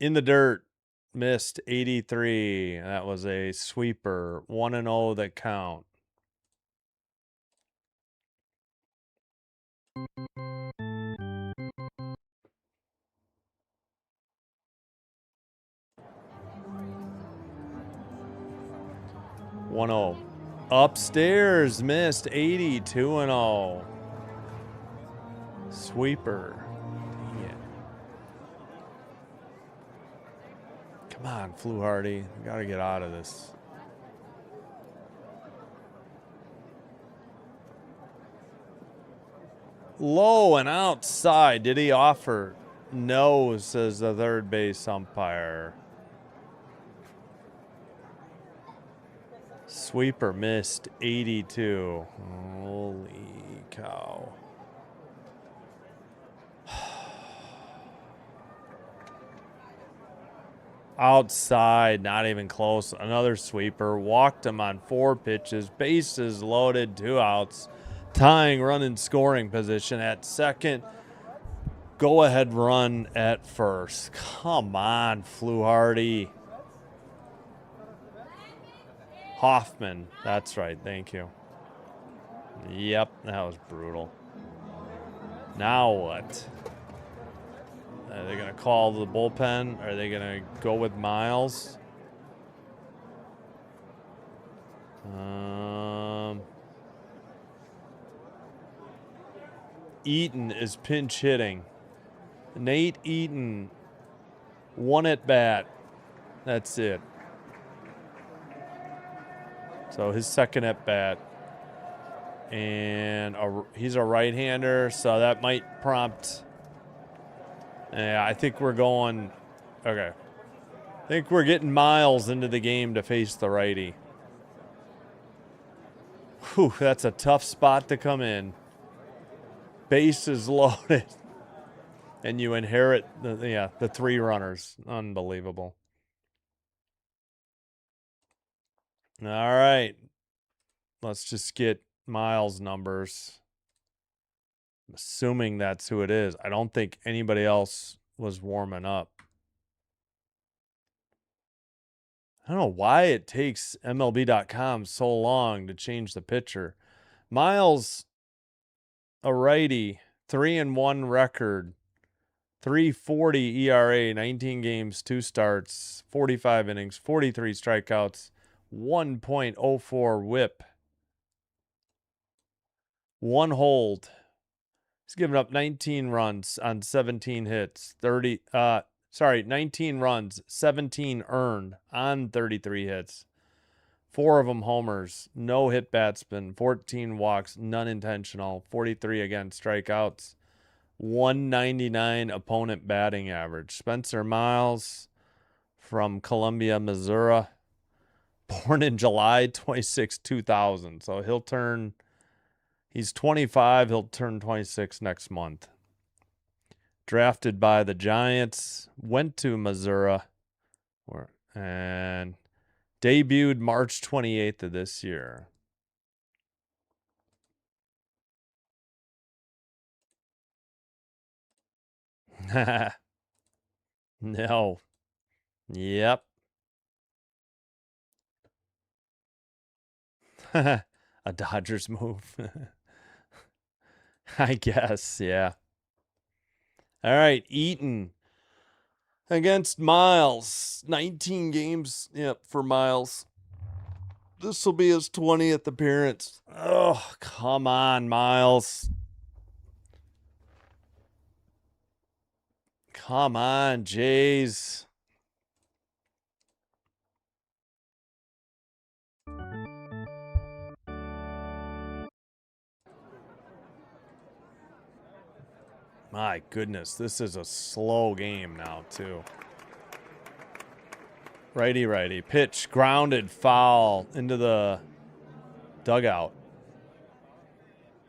A: In the dirt, missed 83. That was a sweeper. 1-0 the count. Upstairs, missed 80, 2-0. Sweeper. Yeah. Come on, Fluharty. You got to get out of this. Low and outside. Did he offer? No, says the third base umpire. Sweeper missed 82. Holy cow. Outside, not even close. Another sweeper. Walked him on 4 pitches. Bases loaded, 2 outs. Tying run in scoring position at second. Go ahead run at first. Come on, Fluharty. Hoffman. That's right. Thank you. Yep, that was brutal. Now what? Are they going to call the bullpen? Are they going to go with Miles? Eaton is pinch hitting. Nate Eaton, 1 at bat. That's it. So his second at bat. And he's a right-hander, so that might prompt. Yeah, I think we're going. Okay. I think we're getting Miles into the game to face the righty. Whew, that's a tough spot to come in. Bases loaded. And you inherit the 3 runners. Unbelievable. All right. Let's just get Miles numbers. I'm assuming that's who it is. I don't think anybody else was warming up. I don't know why it takes MLB.com so long to change the pitcher. Miles, a righty, 3-1 record, 3.40 ERA, 19 games, 2 starts, 45 innings, 43 strikeouts, 1.04 WHIP, 1 hold. He's given up 19 runs on 17 hits, 19 runs, 17 earned on 33 hits. 4 of them homers, no hit batsman, 14 walks, none intentional, 43 again strikeouts, 199 opponent batting average. Spencer Miles from Columbia, Missouri, born in July 26, 2000. So he's 25, he'll turn 26 next month. Drafted by the Giants, went to Missouri, and debuted March 28th of this year. No. Yep. A Dodgers move. I guess, yeah. All right, Eaton against Miles. 19 games, for Miles. This will be his 20th appearance. Oh, come on, Miles. Come on, Jays. My goodness, this is a slow game now, too. Righty. Pitch, grounded, foul into the dugout.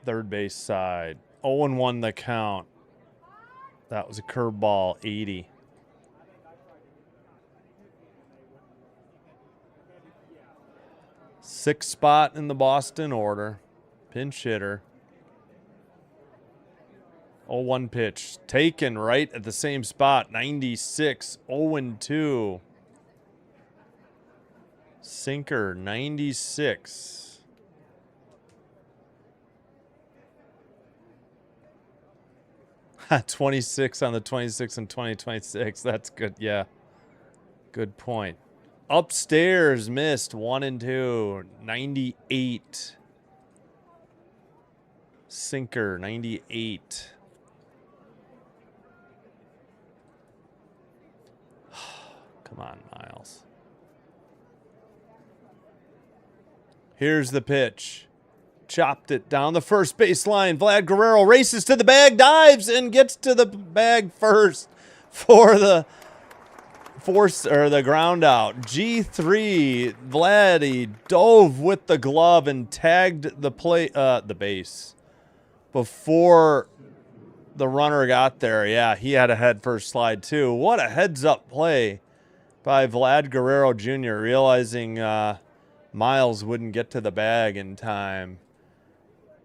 A: Third base side. 0-1 the count. That was a curveball, 80. Sixth spot in the Boston order. Pinch hitter. 0-1 pitch. Taken right at the same spot. 96. 0-2. Sinker, 96. Ha, 26 on the 26 and 2026. That's good. Yeah. Good point. Upstairs missed 1-2. 98. Sinker, 98. Come on, Miles. Here's the pitch. Chopped it down the first baseline. Vlad Guerrero races to the bag, dives, and gets to the bag first for the ground out. G3, Vladdy dove with the glove and tagged the base. before the runner got there. Yeah, he had a head first slide too. What a heads-up play by Vlad Guerrero Jr., realizing Miles wouldn't get to the bag in time.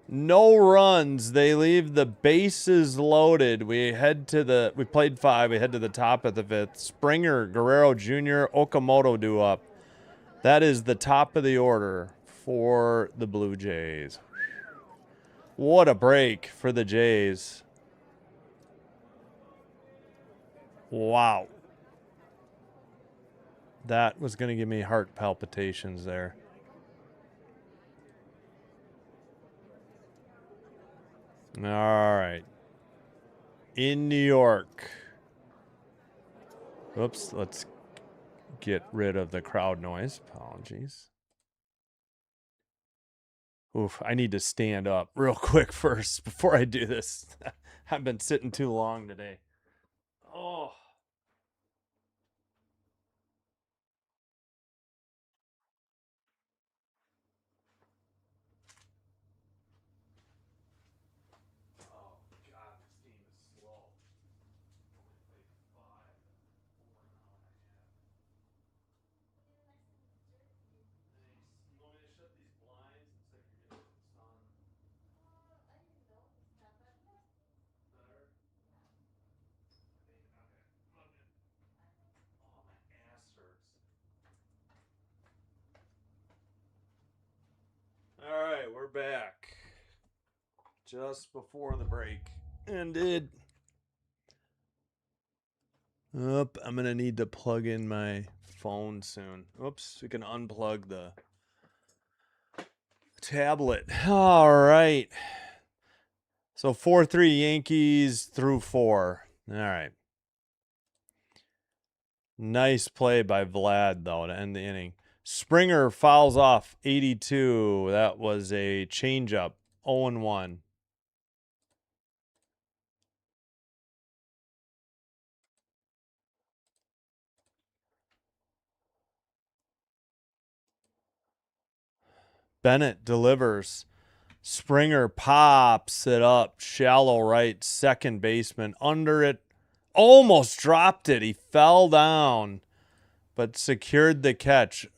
A: No runs. They leave the bases loaded. We played 5. We head to the top of the 5th. Springer, Guerrero Jr., Okamoto due up. That is the top of the order for the Blue Jays. What a break for the Jays. Wow. That was going to give me heart palpitations there. All right. In New York. Oops, let's get rid of the crowd noise. Apologies. Oof, I need to stand up real quick first before I do this. I've been sitting too long today. Oh. All right, we're back. Just before the break ended. I'm going to need to plug in my phone soon. Oops, we can unplug the tablet. All right. So 4-3 Yankees through 4. All right. Nice play by Vlad, though, to end the inning. Springer fouls off 82. That was a changeup. 0-1. Bennett delivers. Springer pops it up. Shallow right. Second baseman under it. Almost dropped it. He fell down, but secured the catch.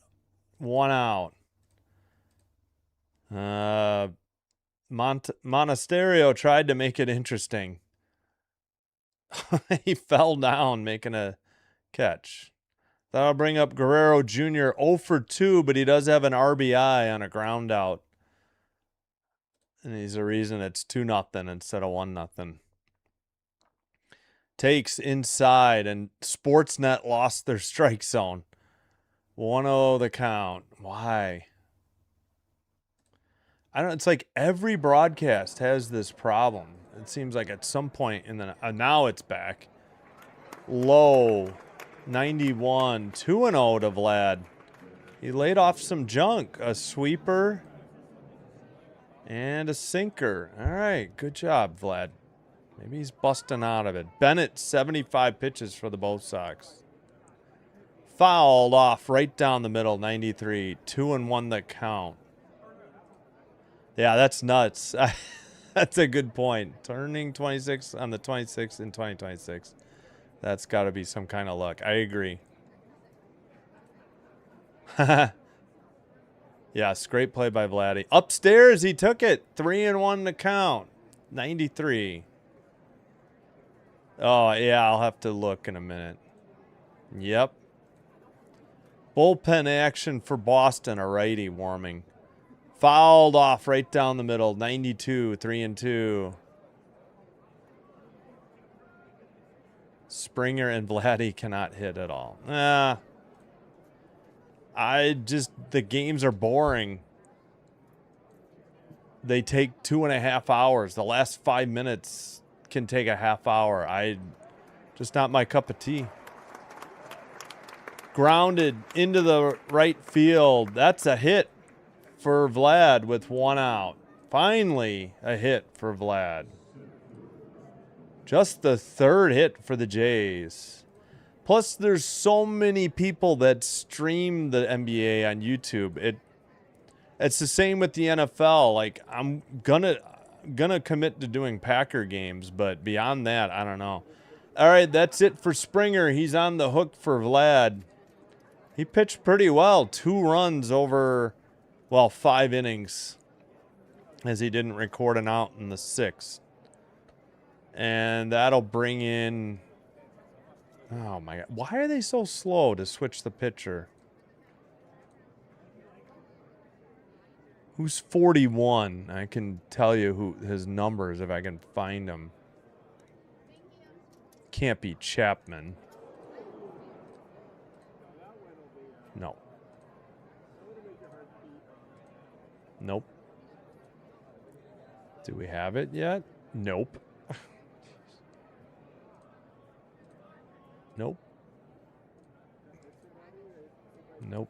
A: 1 out. Monasterio tried to make it interesting. He fell down making a catch. That'll bring up Guerrero Jr. 0 for 2, but he does have an RBI on a ground out. And he's the reason it's 2-0 instead of 1-0. Takes inside, and Sportsnet lost their strike zone. 1-0 the count. Why? I don't. It's like every broadcast has this problem. It seems like at some point in the now it's back. Low, 91, 2-0 to Vlad. He laid off some junk, a sweeper and a sinker. All right, good job, Vlad. Maybe he's busting out of it. Bennett, 75 pitches for the both Sox. Fouled off right down the middle, 93. 2-1 the count. Yeah, that's nuts. That's a good point. Turning 26 on the 26th in 2026. That's got to be some kind of luck. I agree. Yes, great play by Vladdy. Upstairs, he took it. 3-1 to count. 93. Oh, yeah, I'll have to look in a minute. Yep. Bullpen action for Boston, a righty warming. Fouled off right down the middle. 92, 3-2. Springer and Vladdy cannot hit at all. The games are boring. They take 2.5 hours. The last 5 minutes can take a half hour. Just not my cup of tea. Grounded into the right field. That's a hit for Vlad with 1 out. Finally, a hit for Vlad. Just the 3rd hit for the Jays. Plus, there's so many people that stream the NBA on YouTube. It's the same with the NFL. Like, gonna commit to doing Packer games, but beyond that, I don't know. All right, that's it for Springer. He's on the hook for Vlad. He pitched pretty well. 2 runs over, well, 5 innings, as he didn't record an out in the 6th. And that'll bring in... Oh, my God. Why are they so slow to switch the pitcher? Who's 41? I can tell you who his numbers if I can find them. Can't be Chapman. No. Nope. Do we have it yet? Nope. Nope. Nope.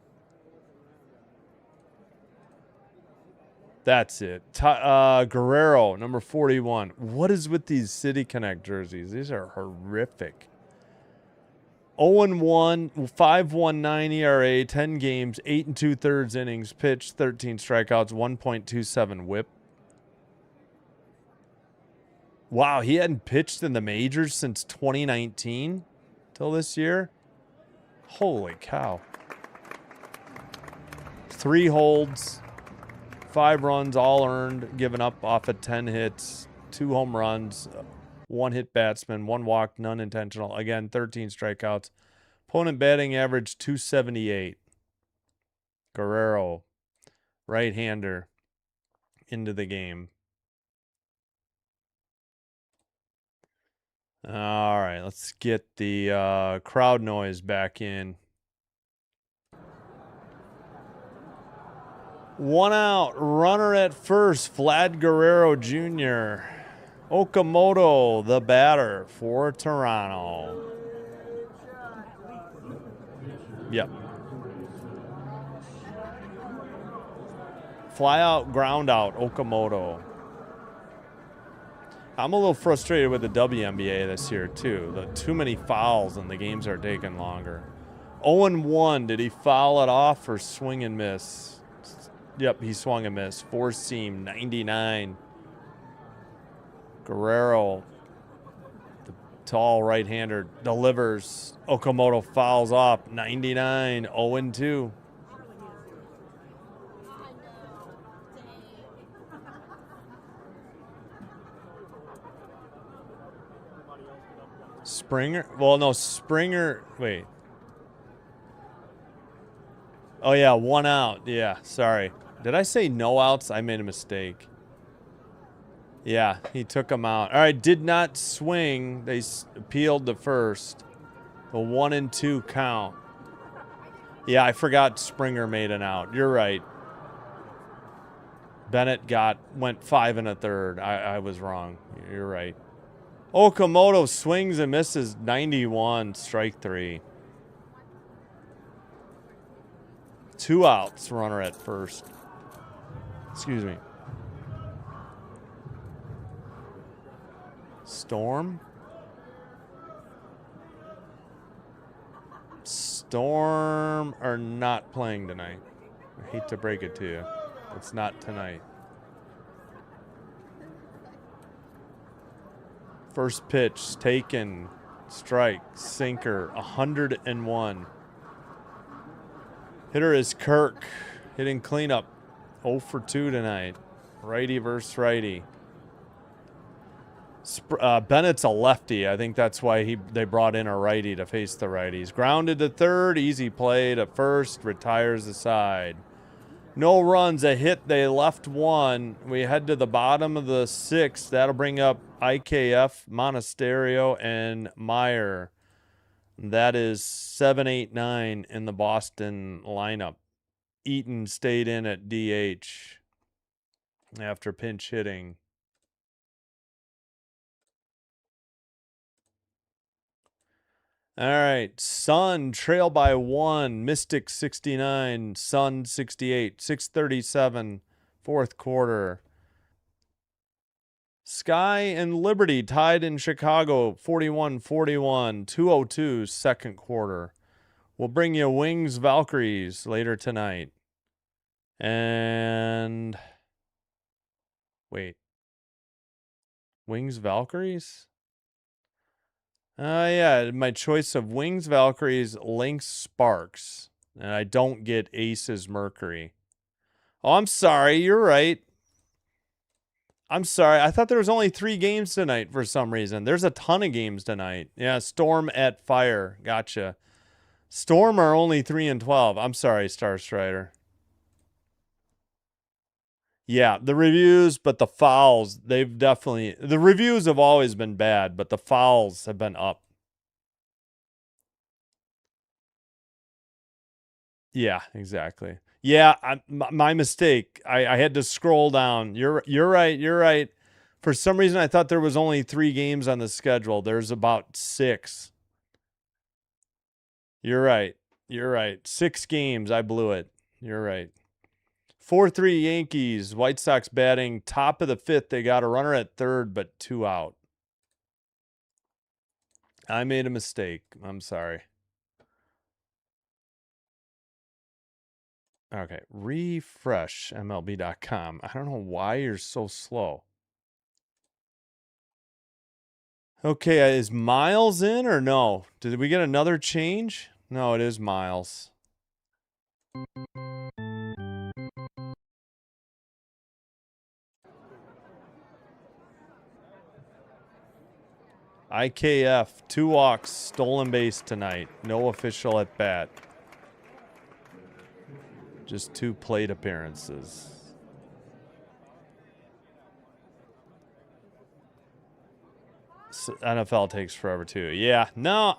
A: That's it. Guerrero, number 41. What is with these City Connect jerseys? These are horrific. 0-1, 5.19 ERA, 10 games, 8 2/3 innings pitched, 13 strikeouts, 1.27 WHIP. Wow, he hadn't pitched in the majors since 2019 till this year. Holy cow. 3 holds, 5 runs, all earned, given up off of 10 hits, 2 home runs, 1 hit batsman, 1 walk, none intentional. Again, 13 strikeouts. Opponent batting average 278. Guerrero, right-hander, into the game. All right, let's get the crowd noise back in. 1 out, runner at first, Vlad Guerrero Jr. Okamoto, the batter for Toronto. Yep. Fly out, ground out, Okamoto. I'm a little frustrated with the WNBA this year, too. Too many fouls and the games are taking longer. 0-1. Did he foul it off or swing and miss? Yep, he swung and missed. 4-seam, 99. Guerrero, the tall right-hander, delivers. Okamoto fouls off. 99, 0-2. Springer? Well, no, Springer. Wait. Oh, yeah, 1 out. Yeah, sorry. Did I say no outs? I made a mistake. Yeah, he took him out. All right, did not swing. They appealed the first. The 1-2 count. Yeah, I forgot Springer made an out. You're right. Bennett went 5 1/3. I was wrong. You're right. Okamoto swings and misses. 91, strike 3. 2 outs, runner at first. Excuse me. Storm? Storm are not playing tonight. I hate to break it to you. It's not tonight. First pitch taken. Strike. Sinker. 101. Hitter is Kirk. Hitting cleanup. 0 for 2 tonight. Righty versus righty. Bennett's a lefty. I think that's why they brought in a righty to face the righties. Grounded to third. Easy play to first. Retires the side. No runs. A hit. They left 1. We head to the bottom of the 6th. That'll bring up IKF, Monasterio, and Meyer. That is 7, 8, 9 in the Boston lineup. Eaton stayed in at DH after pinch hitting. All right, Sun trail by 1, Mystic 69, Sun 68, 6:37, 4th quarter. Sky and Liberty tied in Chicago, 41-41, 2:02, 2nd quarter. We'll bring you Wings Valkyries later tonight. And wait. Wings Valkyries? Yeah, my choice of Wings Valkyries, Lynx Sparks. And I don't get Aces Mercury. Oh, I'm sorry. You're right. I'm sorry. I thought there was only 3 games tonight for some reason. There's a ton of games tonight. Yeah, Storm at Fire. Gotcha. Storm are only 3 and 12. I'm sorry, Star Strider. Yeah, the reviews, but the fouls, they've definitely... The reviews have always been bad, but the fouls have been up. Yeah, exactly. Yeah, my mistake. I had to scroll down. You're right. You're right. For some reason, I thought there was only 3 games on the schedule. There's about 6. You're right. You're right. 6 games. I blew it. You're right. 4-3 Yankees. White Sox batting top of the 5th. They got a runner at third, but 2 out. I made a mistake. I'm sorry. Okay. Refresh MLB.com. I don't know why you're so slow. Okay, is Miles in or no? Did we get another change? No, it is Miles. IKF, 2 walks, stolen base tonight. No official at bat. Just 2 plate appearances. NFL takes forever too. Yeah, no,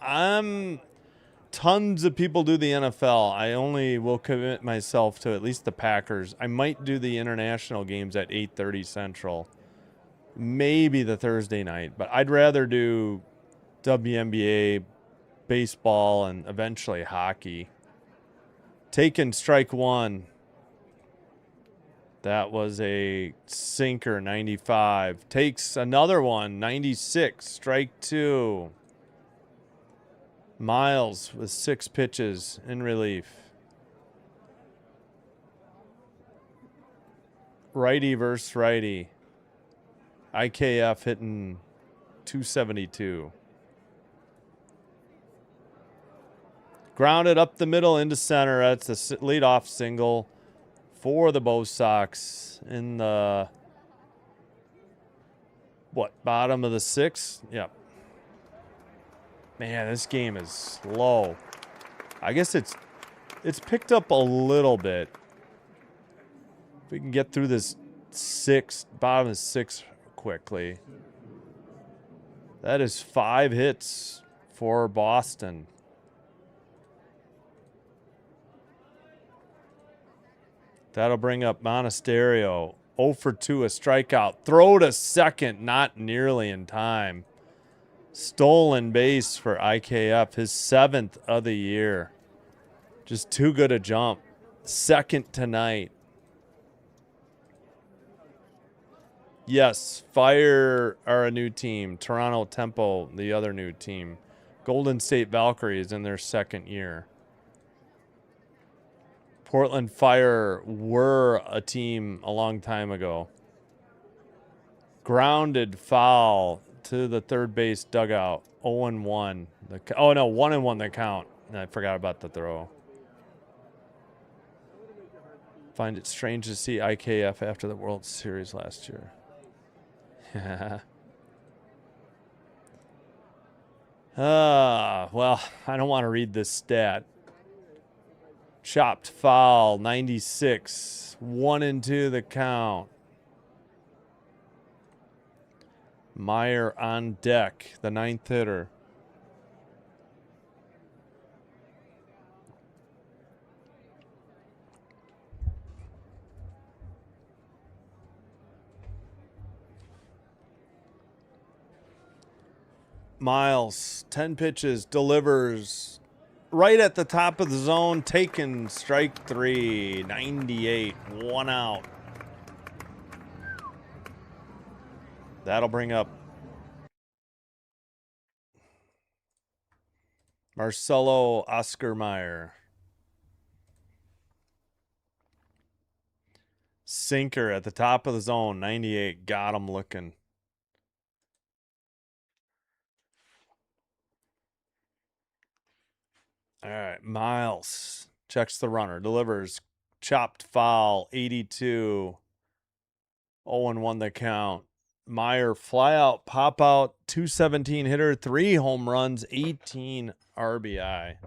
A: tons of people do the NFL. I only will commit myself to at least the Packers. I might do the international games at 8:30 Central. Maybe the Thursday night, but I'd rather do WNBA, baseball, and eventually hockey. Taken strike 1. That was a sinker, 95. Takes another one, 96. Strike 2. Miles with 6 pitches in relief. Righty versus righty. IKF hitting 272. Grounded up the middle into center. That's a leadoff single for the Bo Sox in the, bottom of the 6th? Yep. Man, this game is slow. I guess it's picked up a little bit. If we can get through this bottom of 6 quickly. That is 5 hits for Boston. That'll bring up Monasterio. 0 for 2, a strikeout. Throw to second, not nearly in time. Stolen base for IKF, his 7th of the year. Just too good a jump. 2nd tonight. Yes, Fire are a new team. Toronto Temple, the other new team. Golden State Valkyries in their 2nd year. Portland Fire were a team a long time ago. Grounded foul to the third base dugout. 0-1. Oh, no, 1-1 the count. I forgot about the throw. Find it strange to see IKF after the World Series last year. Well, I don't want to read this stat. Chopped foul, 96. 1-2 the count. Meyer on deck, the 9th hitter. Miles, 10 pitches, delivers right at the top of the zone, taken strike 3, 98, 1 out. That'll bring up Marcelo Oscar Meyer. Sinker at the top of the zone, 98, got him looking. All right, Miles checks the runner, delivers, chopped foul, 82. 0-1 the count. Meyer, fly out, pop out, 217 hitter, 3 home runs, 18 RBI.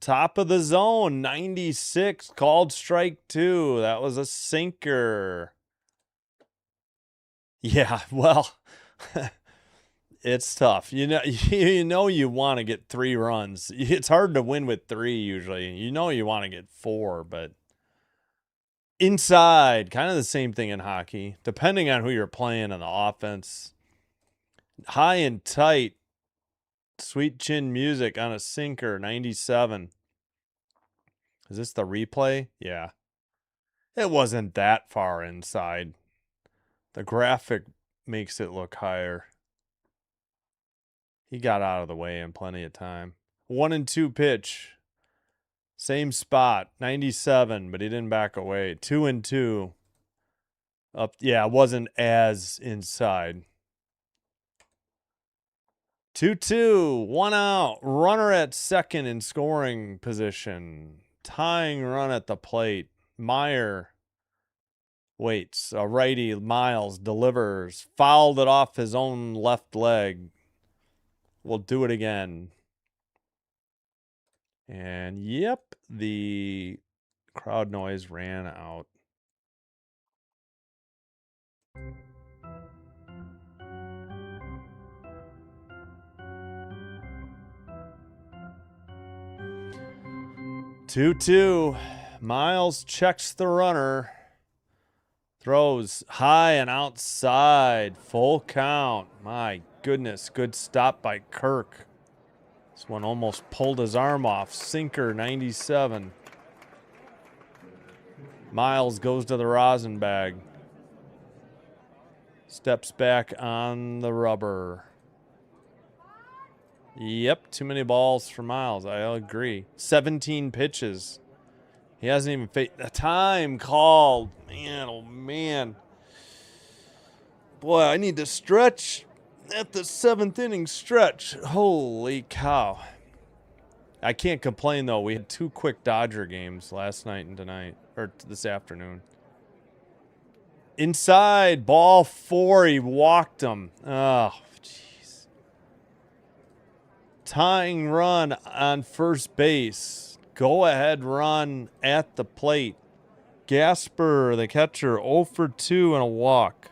A: Top of the zone, 96, called strike 2. That was a sinker. Yeah, well, it's tough. You know you want to get 3 runs. It's hard to win with 3 usually. You know you want to get 4, but inside, kind of the same thing in hockey, depending on who you're playing on the offense. High and tight, sweet chin music on a sinker, 97. Is this the replay? Yeah. It wasn't that far inside. The graphic makes it look higher. He got out of the way in plenty of time. 1-2 pitch. Same spot, 97, but he didn't back away. 2-2. Up, yeah, it wasn't as inside. 2-2, 1 out. Runner at second in scoring position. Tying run at the plate. Meyer waits. A righty, Miles delivers. Fouled it off his own left leg. We'll do it again. And yep, the crowd noise ran out. Two. Miles checks the runner. Throws high and outside. Full count. My goodness. Good stop by Kirk. This one almost pulled his arm off. Sinker, 97. Miles goes to the rosin bag. Steps back on the rubber. Yep, too many balls for Miles. I agree. 17 pitches. He hasn't even faced the time called. Man, oh man. Boy, I need to stretch at the 7th inning stretch. Holy cow. I can't complain, though. We had 2 quick Dodger games last night and tonight, or this afternoon. Inside, ball 4. He walked him. Oh, jeez. Tying run on first base. Go ahead run at the plate. Gasper, the catcher, 0 for 2 and a walk.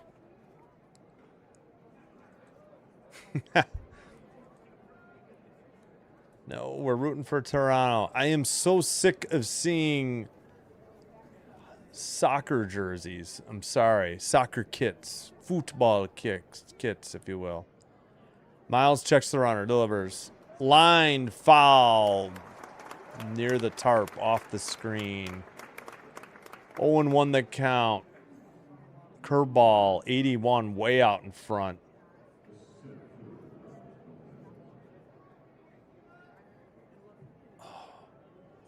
A: No, we're rooting for Toronto. I am so sick of seeing soccer jerseys. I'm sorry. Soccer kits. Football kits, if you will. Miles checks the runner, delivers. Line foul near the tarp, off the screen. 0-1 the count. Curveball, 81, way out in front.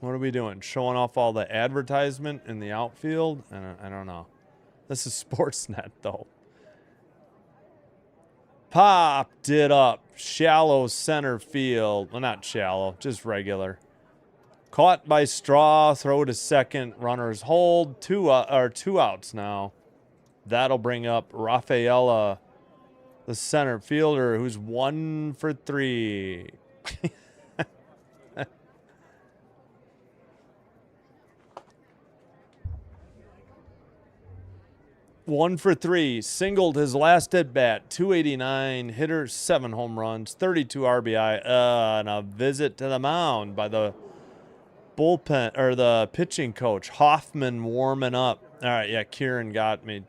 A: What are we doing? Showing off all the advertisement in the outfield? I don't know. This is Sportsnet, though. Popped it up. Shallow center field. Well, not shallow, just regular. Caught by Straw. Throw to second. Runners hold. 2 outs now. That'll bring up Rafaela, the center fielder, who's 1 for 3. 1 for 3, singled his last at bat, 289 hitter, 7 home runs, 32 RBI, and a visit to the mound by the bullpen or the pitching coach. Hoffman warming up. All right, yeah, Kieran got me.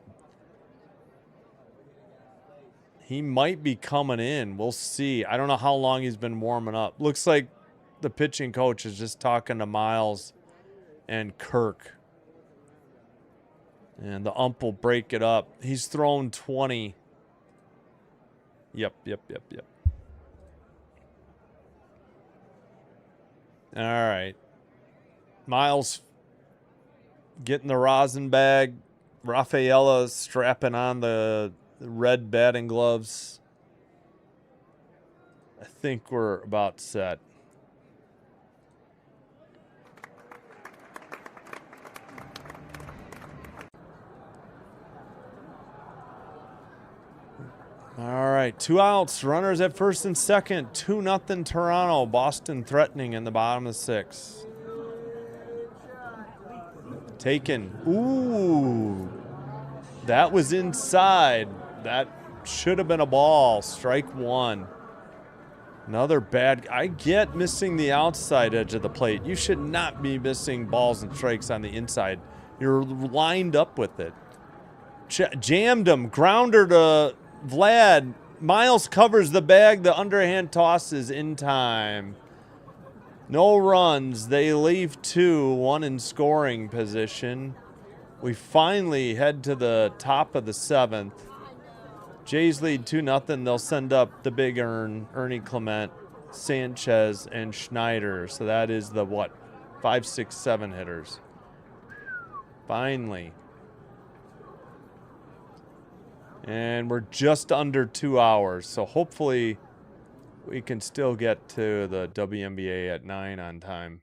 A: He might be coming in. We'll see. I don't know how long he's been warming up. Looks like the pitching coach is just talking to Miles and Kirk. And the ump will break it up. He's thrown 20. Yep. All right. Miles getting the rosin bag. Rafaela strapping on the red batting gloves. I think we're about set. All right, 2 outs. Runners at first and second. 2-0 Toronto. Boston threatening in the bottom of the 6th. Taken. Ooh. That was inside. That should have been a ball. Strike 1. Another bad. I get missing the outside edge of the plate. You should not be missing balls and strikes on the inside. You're lined up with it. Jammed him. Grounder to Vlad. Miles covers the bag. The underhand toss is in time. No runs. They leave 2. 1 in scoring position. We finally head to the top of the 7th. Jays lead 2-0. They'll send up the big Ernie Clement, Sanchez, and Schneider. So that is the, 5, 6, 7 hitters. Finally. And we're just under 2 hours. So hopefully we can still get to the WNBA at 9 on time.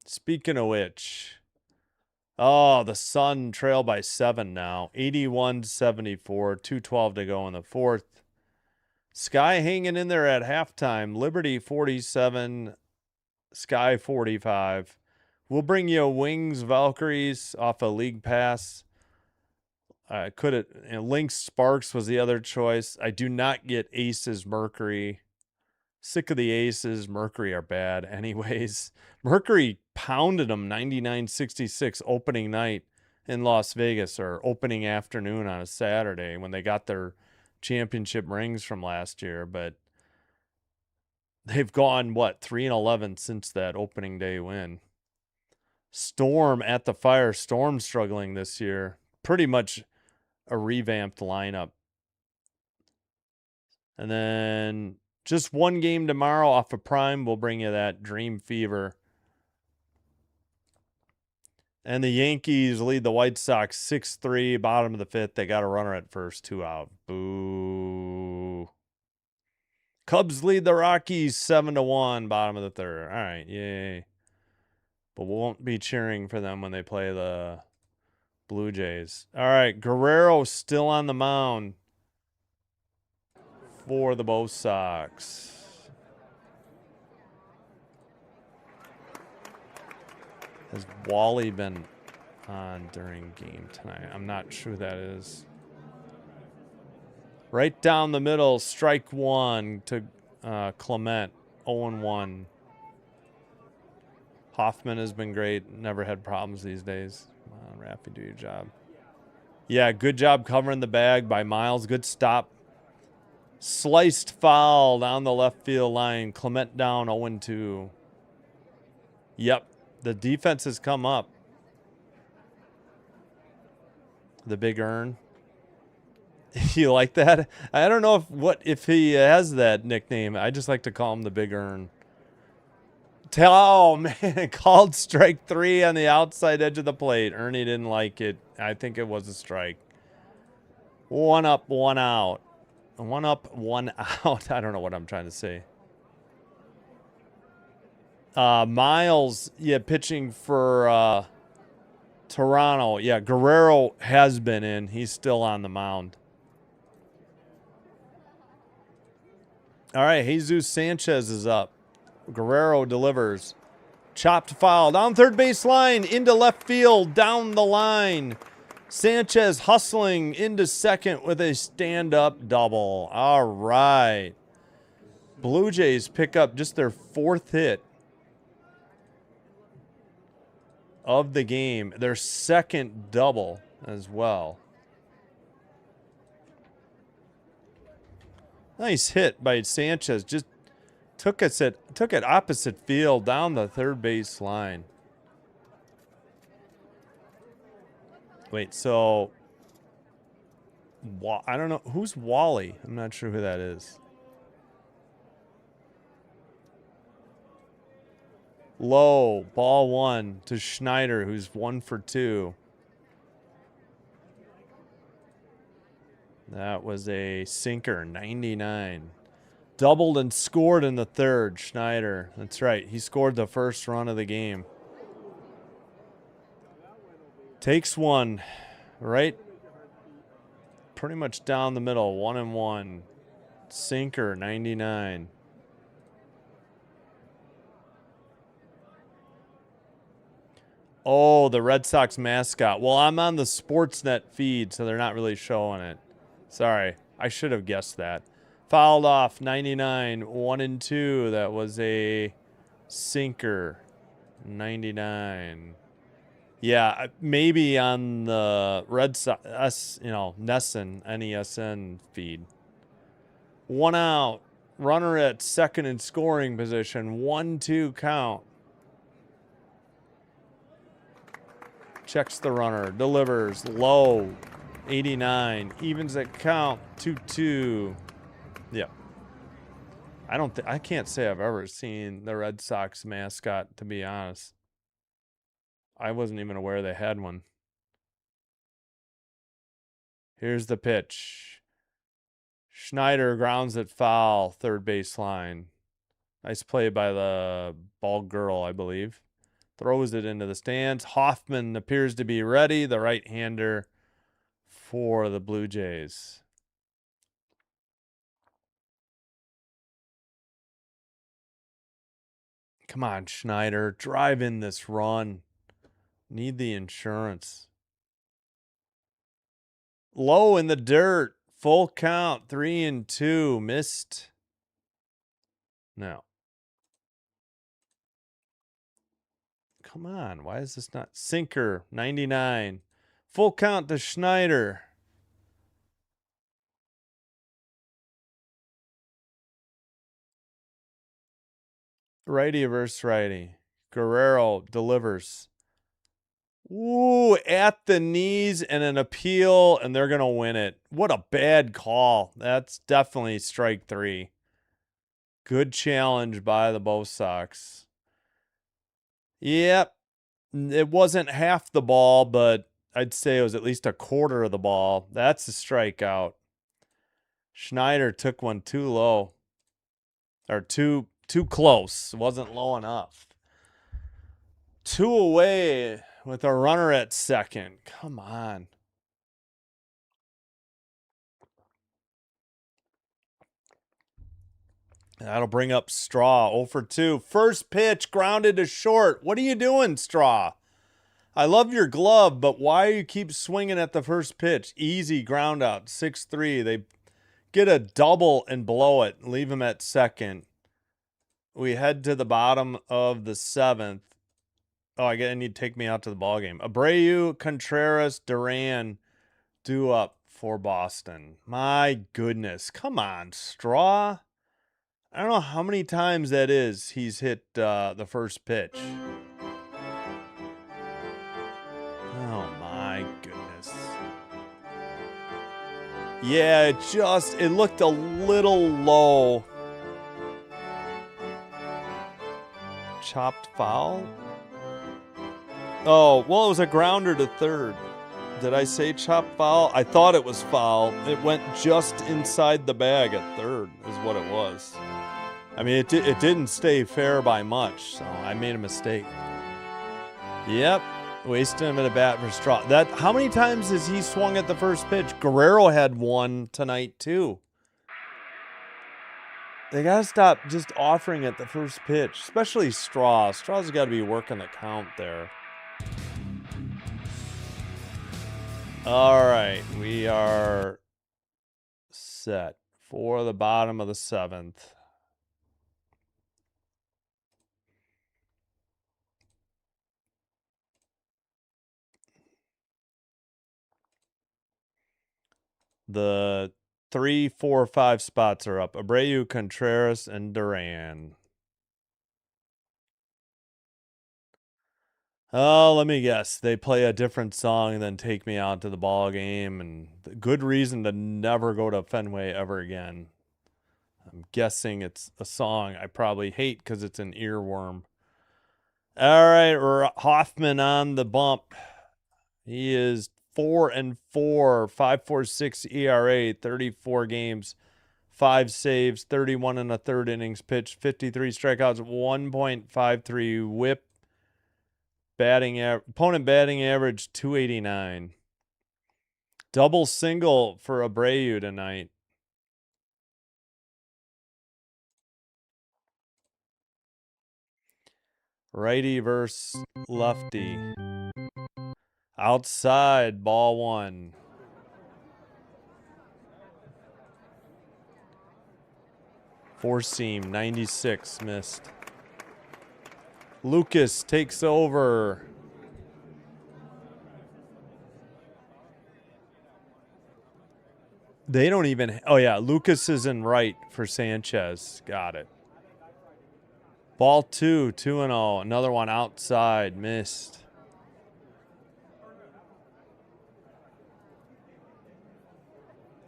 A: Speaking of which... Oh, the Sun trail by 7 now. 81-74, 2:12 to go in the 4th. Sky hanging in there at halftime. Liberty 47, Sky 45. We'll bring you Wings Valkyries off a league pass. Lynx Sparks was the other choice. I do not get Aces Mercury. Sick of the Aces. Mercury are bad anyways. Mercury pounded them 99-66 opening night in Las Vegas, or opening afternoon on a Saturday when they got their championship rings from last year. But they've gone, 3-11 since that opening day win. Storm at the Fire. Storm struggling this year. Pretty much a revamped lineup. And then just one game tomorrow off of Prime. We'll bring you that Dream Fever. And the Yankees lead the White Sox 6-3, bottom of the 5th. They got a runner at first, 2 out. Boo. Cubs lead the Rockies 7-1, bottom of the 3rd. All right, yay. But we won't be cheering for them when they play the Blue Jays. All right, Guerrero still on the mound for the Bo Sox. Has Wally been on during game tonight? I'm not sure who that is. Right down the middle, strike 1 to Clement, 0-1. Hoffman has been great. Never had problems these days. Come on, Raffy, do your job. Yeah, good job covering the bag by Miles. Good stop. Sliced foul down the left field line. Clement down 0-2. Yep. The defense has come up. The Big Earn. You like that? I don't know if he has that nickname. I just like to call him the Big Earn. Oh, man. Called strike 3 on the outside edge of the plate. Ernie didn't like it. I think it was a strike. 1 up, 1 out. 1 up, 1 out. I don't know what I'm trying to say. Miles, pitching for Toronto. Yeah, Guerrero has been in. He's still on the mound. All right, Jesus Sanchez is up. Guerrero delivers. Chopped foul down third base line, into left field, down the line. Sanchez hustling into second with a stand-up double. All right. Blue Jays pick up just their 4th hit of the game. Their 2nd double as well. Nice hit by Sanchez. Just took it opposite field down the third base line. Wait, so I don't know. Who's Wally? I'm not sure who that is. Low, ball one to Schneider, who's 1 for 2. That was a sinker, 99. Doubled and scored in the third, Schneider. That's right. He scored the first run of the game. Takes one, right? Pretty much down the middle, 1-1. Sinker, 99. Oh, the Red Sox mascot. Well, I'm on the Sportsnet feed, so they're not really showing it. Sorry, I should have guessed that. Fouled off, 99, 1-2. That was a sinker, 99. Yeah, maybe on the Red Sox, NESN, NESN feed. 1 out. Runner at second in scoring position. 1-2 count. Checks the runner. Delivers. Low. 89. Evens at count. 2-2. Yep. I can't say I've ever seen the Red Sox mascot, to be honest. I wasn't even aware they had one. Here's the pitch. Schneider grounds it foul, third baseline. Nice play by the ball girl, I believe. Throws it into the stands. Hoffman appears to be ready, the right-hander for the Blue Jays. Come on, Schneider. Drive in this run. Need the insurance. Low in the dirt. Full count. 3-2. Missed. No. Come on. Why is this not? Sinker. 99. Full count to Schneider. Righty versus righty. Guerrero delivers. Ooh, at the knees and an appeal, and they're going to win it. What a bad call. That's definitely strike 3. Good challenge by the Bo Sox. Yep. It wasn't half the ball, but I'd say it was at least a quarter of the ball. That's a strikeout. Schneider took one too low. Or too close. It wasn't low enough. 2 away with a runner at second. Come on. That'll bring up Straw. 0 for 2. First pitch grounded to short. What are you doing, Straw? I love your glove, but why you keep swinging at the first pitch? Easy ground out. 6-3. They get a double and blow it. Leave him at second. We head to the bottom of the 7th. Oh, I need to take me out to the ball game. Abreu, Contreras, Duran due up for Boston. My goodness. Come on, Straw. I don't know how many times that is he's hit the first pitch. Oh, my goodness. Yeah, it looked a little low. Chopped foul? Oh, well, it was a grounder to third. Did I say chopped foul? I thought it was foul. It went just inside the bag at third is what it was. I mean, it didn't stay fair by much, so I made a mistake. Yep, wasting him at a bat for Straw. How many times has he swung at the first pitch? Guerrero had one tonight, too. They got to stop just offering at the first pitch, especially Straw. Straw's got to be working the count there. All right, we are set for the bottom of the 7th. The 3, 4, 5 spots are up. Abreu, Contreras, and Duran. Oh, let me guess. They play a different song and then take me out to the ball game, and good reason to never go to Fenway ever again. I'm guessing it's a song I probably hate because it's an earworm. All right, Hoffman on the bump. He is 4-4, 5.46 ERA, 34 games, 5 saves, 31 and a third innings pitched, 53 strikeouts, 1.53 WHIP. Opponent batting average 289. Double single for Abreu tonight. Righty versus lefty. Outside, ball 1. Four seam, 96, missed. Lucas takes over. They don't even... Oh, yeah, Lucas is in right for Sanchez. Got it. Ball 2, 2-0. Another one outside, missed.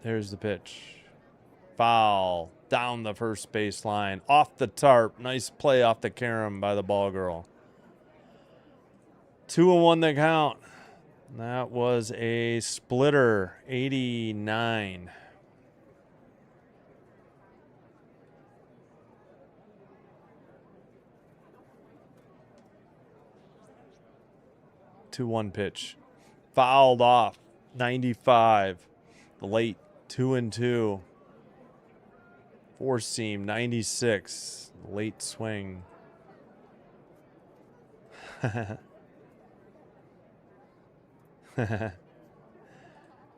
A: There's the pitch. Foul. Down the first baseline. Off the tarp. Nice play off the carom by the ball girl. 2-1 the count. That was a splitter. 89. Two-one pitch. Fouled off. 95. The late 2-2. Four seam. 96. Late swing.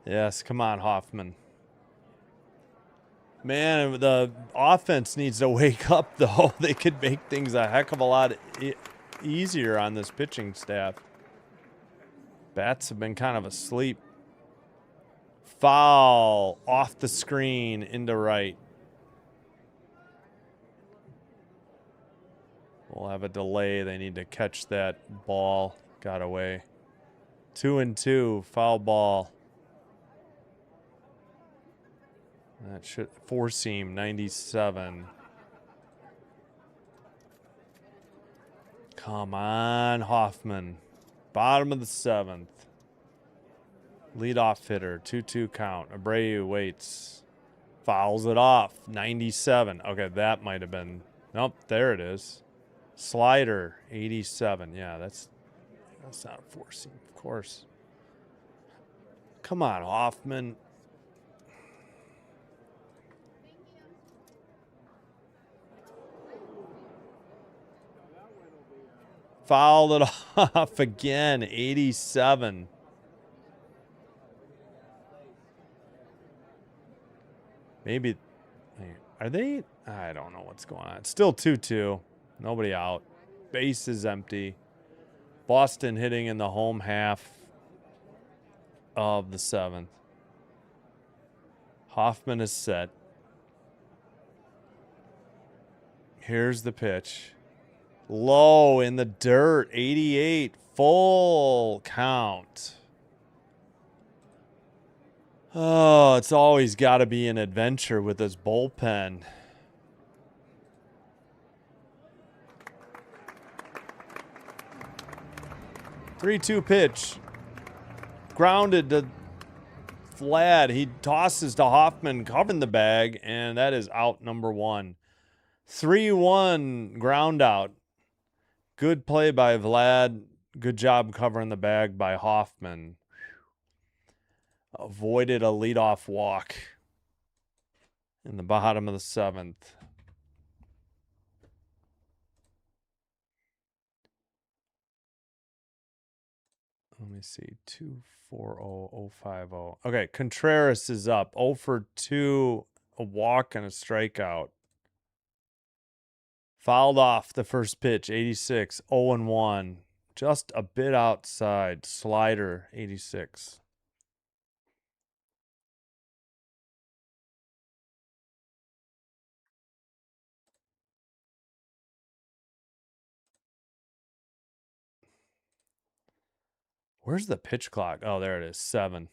A: Yes, come on, Hoffman. Man, the offense needs to wake up, though. They could make things a heck of a lot easier on this pitching staff. Bats have been kind of asleep. Foul off the screen into right. We'll have a delay. They need to catch that ball. Got away. 2-2. Foul ball. That should... Four seam. 97. Come on, Hoffman. Bottom of the 7th. Leadoff hitter. 2-2 count. Abreu waits. Fouls it off. 97. Okay, that might have been... Nope, there it is. Slider, 87. Yeah, that's not a four seam, of course. Come on, Hoffman. Fouled it off again, 87. Maybe, are they? I don't know what's going on. It's still 2-2. Nobody out. Base is empty. Boston hitting in the home half of the 7th. Hoffman is set. Here's the pitch. Low in the dirt. 88. Full count. Oh, it's always got to be an adventure with this bullpen. 3-2 pitch. Grounded to Vlad. He tosses to Hoffman, covering the bag, and that is out number 1. 3-1 ground out. Good play by Vlad. Good job covering the bag by Hoffman. Avoided a leadoff walk in the bottom of the 7th. Let me see. 2-4-0-0-5-0. Okay, Contreras is up. 0 for 2, a walk and a strikeout. Fouled off the first pitch, 86. 0-1. Just a bit outside. Slider, 86. Where's the pitch clock? Oh, there it is. 7.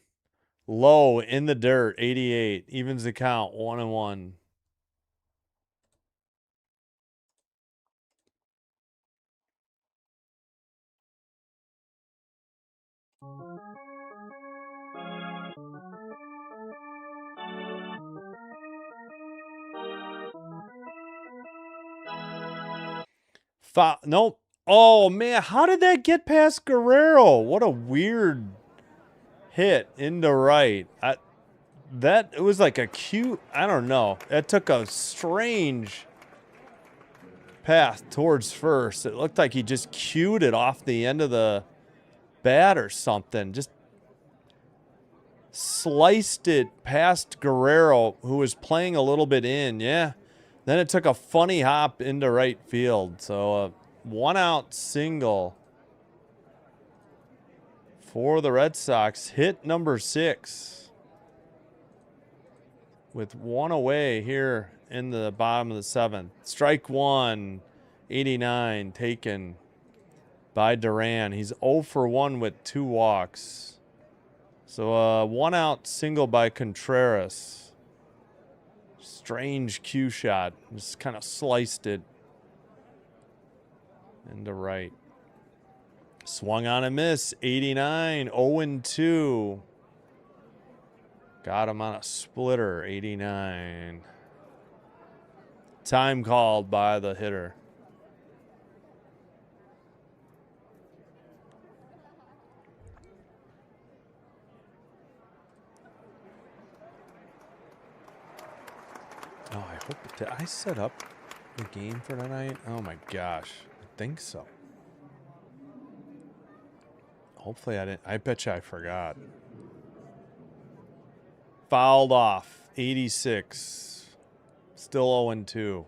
A: Low in the dirt, 88. Evens the count, 1-1. Nope. Oh, man. How did that get past Guerrero? What a weird hit into right. It was like a cute, I don't know. That took a strange path towards first. It looked like he just cued it off the end of the bat or something. Just sliced it past Guerrero, who was playing a little bit in. Yeah. Then it took a funny hop into right field. So, 1-out single for the Red Sox. Hit number 6 with 1 away here in the bottom of the 7th. Strike 1, 89 taken by Duran. He's 0 for 1 with 2 walks. So, 1-out single by Contreras. Strange cue shot. Just kind of sliced it into right. Swung on a miss. 89. 0-2. Got him on a splitter. 89. Time called by the hitter. Oh, I hope. Did I set up the game for tonight? Oh my gosh. I think so. Hopefully I didn't. I bet you I forgot. Fouled off. 86. Still 0-2.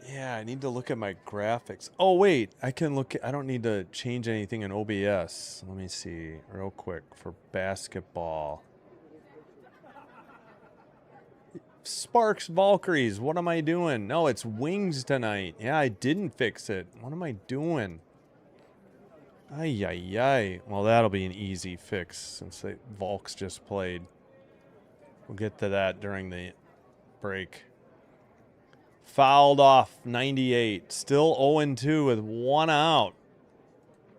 A: Yeah, I need to look at my graphics. Oh, wait. I can look. I don't need to change anything in OBS. Let me see real quick for basketball. Sparks Valkyries. What am I doing? No, it's Wings tonight. Yeah, I didn't fix it. What am I doing? Ay, ay, ay. Well, that'll be an easy fix since the Volks just played. We'll get to that during the break. Fouled off, 98. Still 0-2 with 1 out.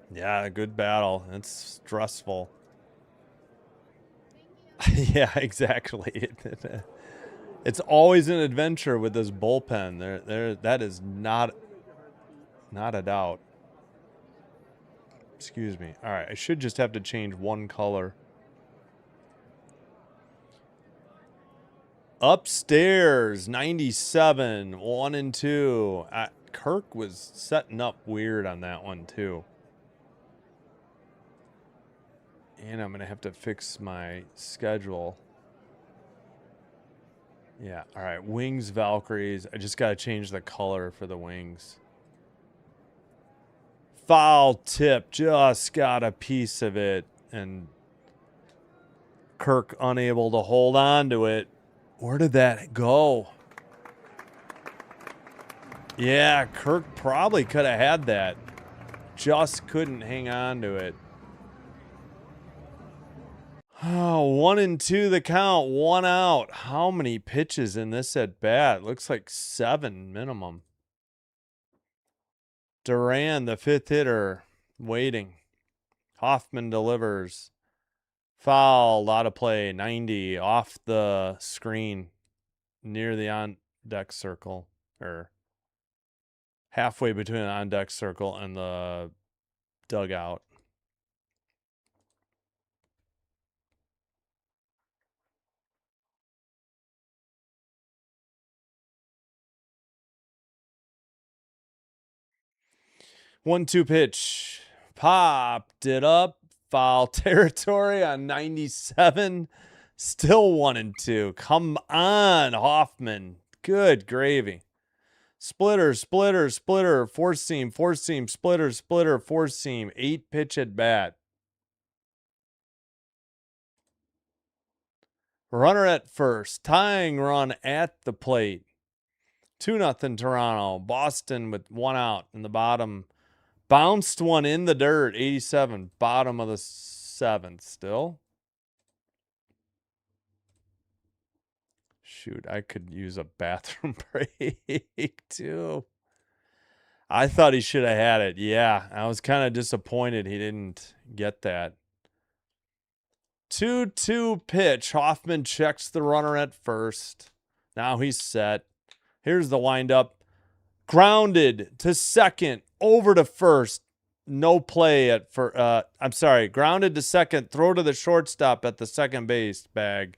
A: Yeah, good battle. It's stressful. Yeah, exactly. It's always an adventure with this bullpen. That is not a doubt. Excuse me. All right, I should just have to change one color. Upstairs, 97, 1-2. Kirk was setting up weird on that one, too. And I'm going to have to fix my schedule. Yeah, all right. Wings, Valkyries. I just got to change the color for the wings. Foul tip. Just got a piece of it. And Kirk unable to hold on to it. Where did that go? Yeah, Kirk probably could have had that. Just couldn't hang on to it. Oh, 1-2 the count. 1 out. How many pitches in this at bat? Looks like 7 minimum. Duran, the 5th hitter, waiting. Hoffman delivers. Foul, lot of play, 90, off the screen, near the on-deck circle, or halfway between the on-deck circle and the dugout. One-two pitch, popped it up, foul territory on 97. Still 1-2. Come on, Hoffman. Good gravy. Splitter, splitter, splitter, four seam, splitter, splitter, four seam. 8 pitch at bat. Runner at first. Tying run at the plate. 2-0 Toronto. Boston with 1 out in the bottom. Bounced one in the dirt. 87. Bottom of the 7th still. Shoot, I could use a bathroom break too. I thought he should have had it. Yeah, I was kind of disappointed he didn't get that. 2-2 pitch. Hoffman checks the runner at first. Now he's set. Here's the windup. Grounded to second, over to first. No play at I'm sorry, grounded to second, throw to the shortstop at the second base bag.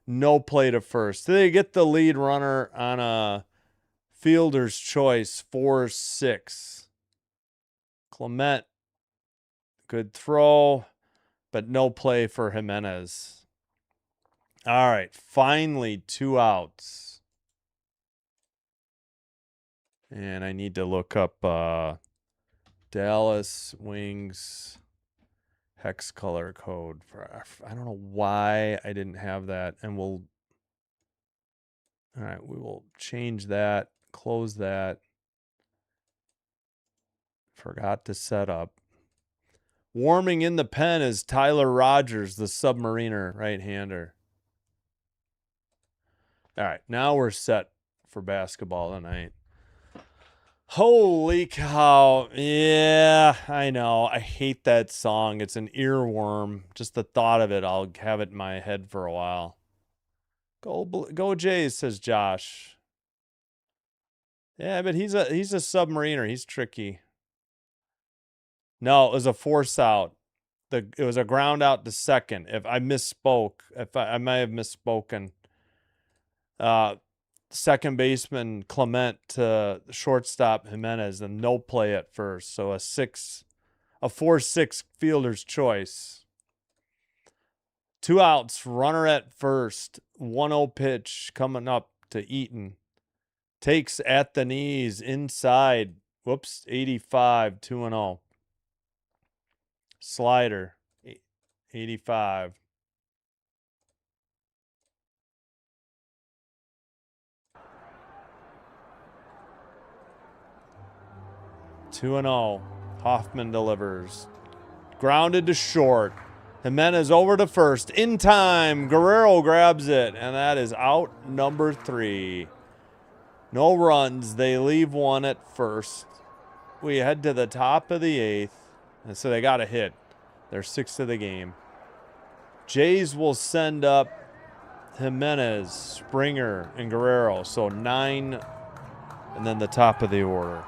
A: No play to first. They get the lead runner on a fielder's choice, 4-6. Clement, good throw, but no play for Jimenez. All right, finally 2 outs. And I need to look up Dallas Wings hex color code. I don't know why I didn't have that. And all right, we will change that, close that. Forgot to set up. Warming in the pen is Tyler Rogers, the submariner right-hander. All right, now we're set for basketball tonight. Holy cow. Yeah, I know. I hate that song. It's an earworm. Just the thought of it, I'll have it in my head for a while. Go Jays, says Josh. Yeah, but he's a submariner. He's tricky. No, it was a force out. It was a ground out to second. If I misspoke, I may have misspoken. Second baseman Clement to shortstop Jimenez, and no play at first. So a 4-6 fielder's choice. 2 outs, runner at first. 1-0 pitch coming up to Eaton. Takes at the knees, inside. Whoops, 85, 2-0. Slider, 85. Two and 0. Hoffman delivers. Grounded to short. Jimenez over to first. In time. Guerrero grabs it. And that is out number 3. No runs. They leave one at first. We head to the top of the 8th. And so they got a hit. They're 6th of the game. Jays will send up Jimenez, Springer, and Guerrero. So 9. And then the top of the order.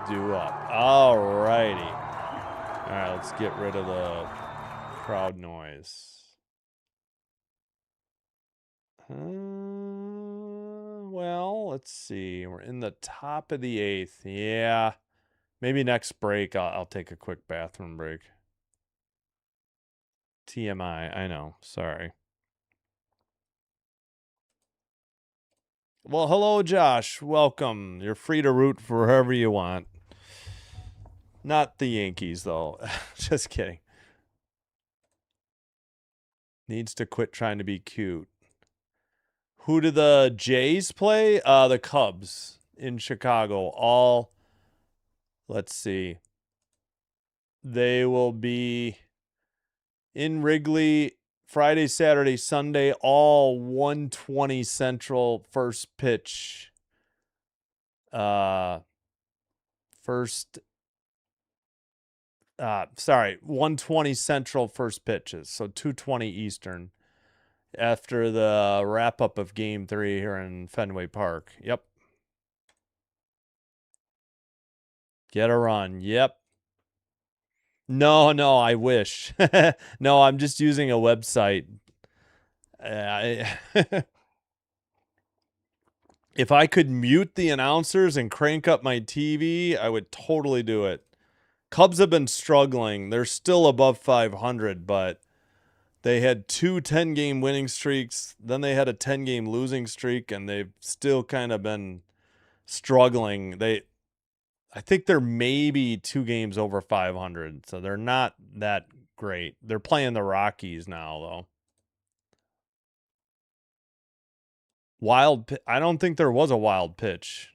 A: Due up. All righty. All right, let's get rid of the crowd noise. Well, let's see. We're in the top of the 8th. Yeah. Maybe next break, I'll take a quick bathroom break. TMI. I know. Sorry. Well, hello, Josh. Welcome. You're free to root for whoever you want. Not the Yankees, though. Just kidding. Needs to quit trying to be cute. Who do the Jays play? The Cubs in Chicago. Let's see. They will be in Wrigley Friday, Saturday, Sunday, all 1:20 Central first pitch. Sorry, 1:20 Central first pitches, so 2:20 Eastern after the wrap-up of Game 3 here in Fenway Park. Yep. Get a run. Yep. No, I wish. No, I'm just using a website. If I could mute the announcers and crank up my TV, I would totally do it. Cubs have been struggling. They're still above 500, but they had 2 10-game winning streaks. Then they had a 10-game losing streak, and they've still kind of been struggling. I think they're maybe 2 games over 500, so they're not that great. They're playing the Rockies now, though. I don't think there was a wild pitch.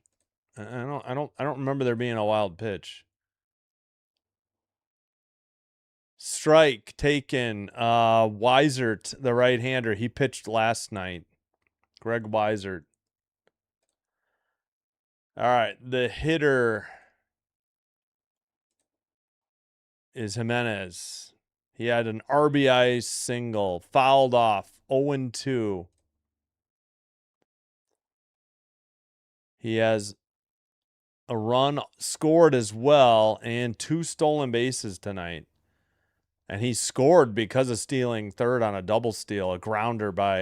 A: I don't remember there being a wild pitch. Strike taken. Weisert, the right-hander, he pitched last night. Greg Weisert. All right, the hitter is Jimenez. He had an RBI single, fouled off, 0-2. He has a run scored as well and 2 stolen bases tonight. And he scored because of stealing third on a double steal, a grounder by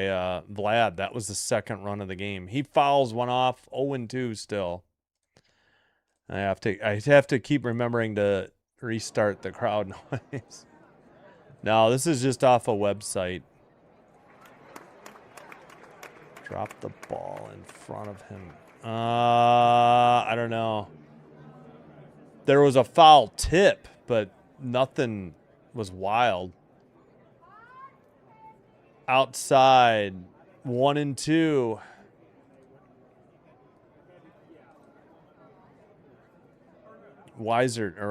A: Vlad. That was the second run of the game. He fouls one off, 0-2 still. I have to keep remembering to restart the crowd noise. No, this is just off a website. Drop the ball in front of him. I don't know. There was a foul tip, but nothing was wild. Outside, 1-2. Weiser, a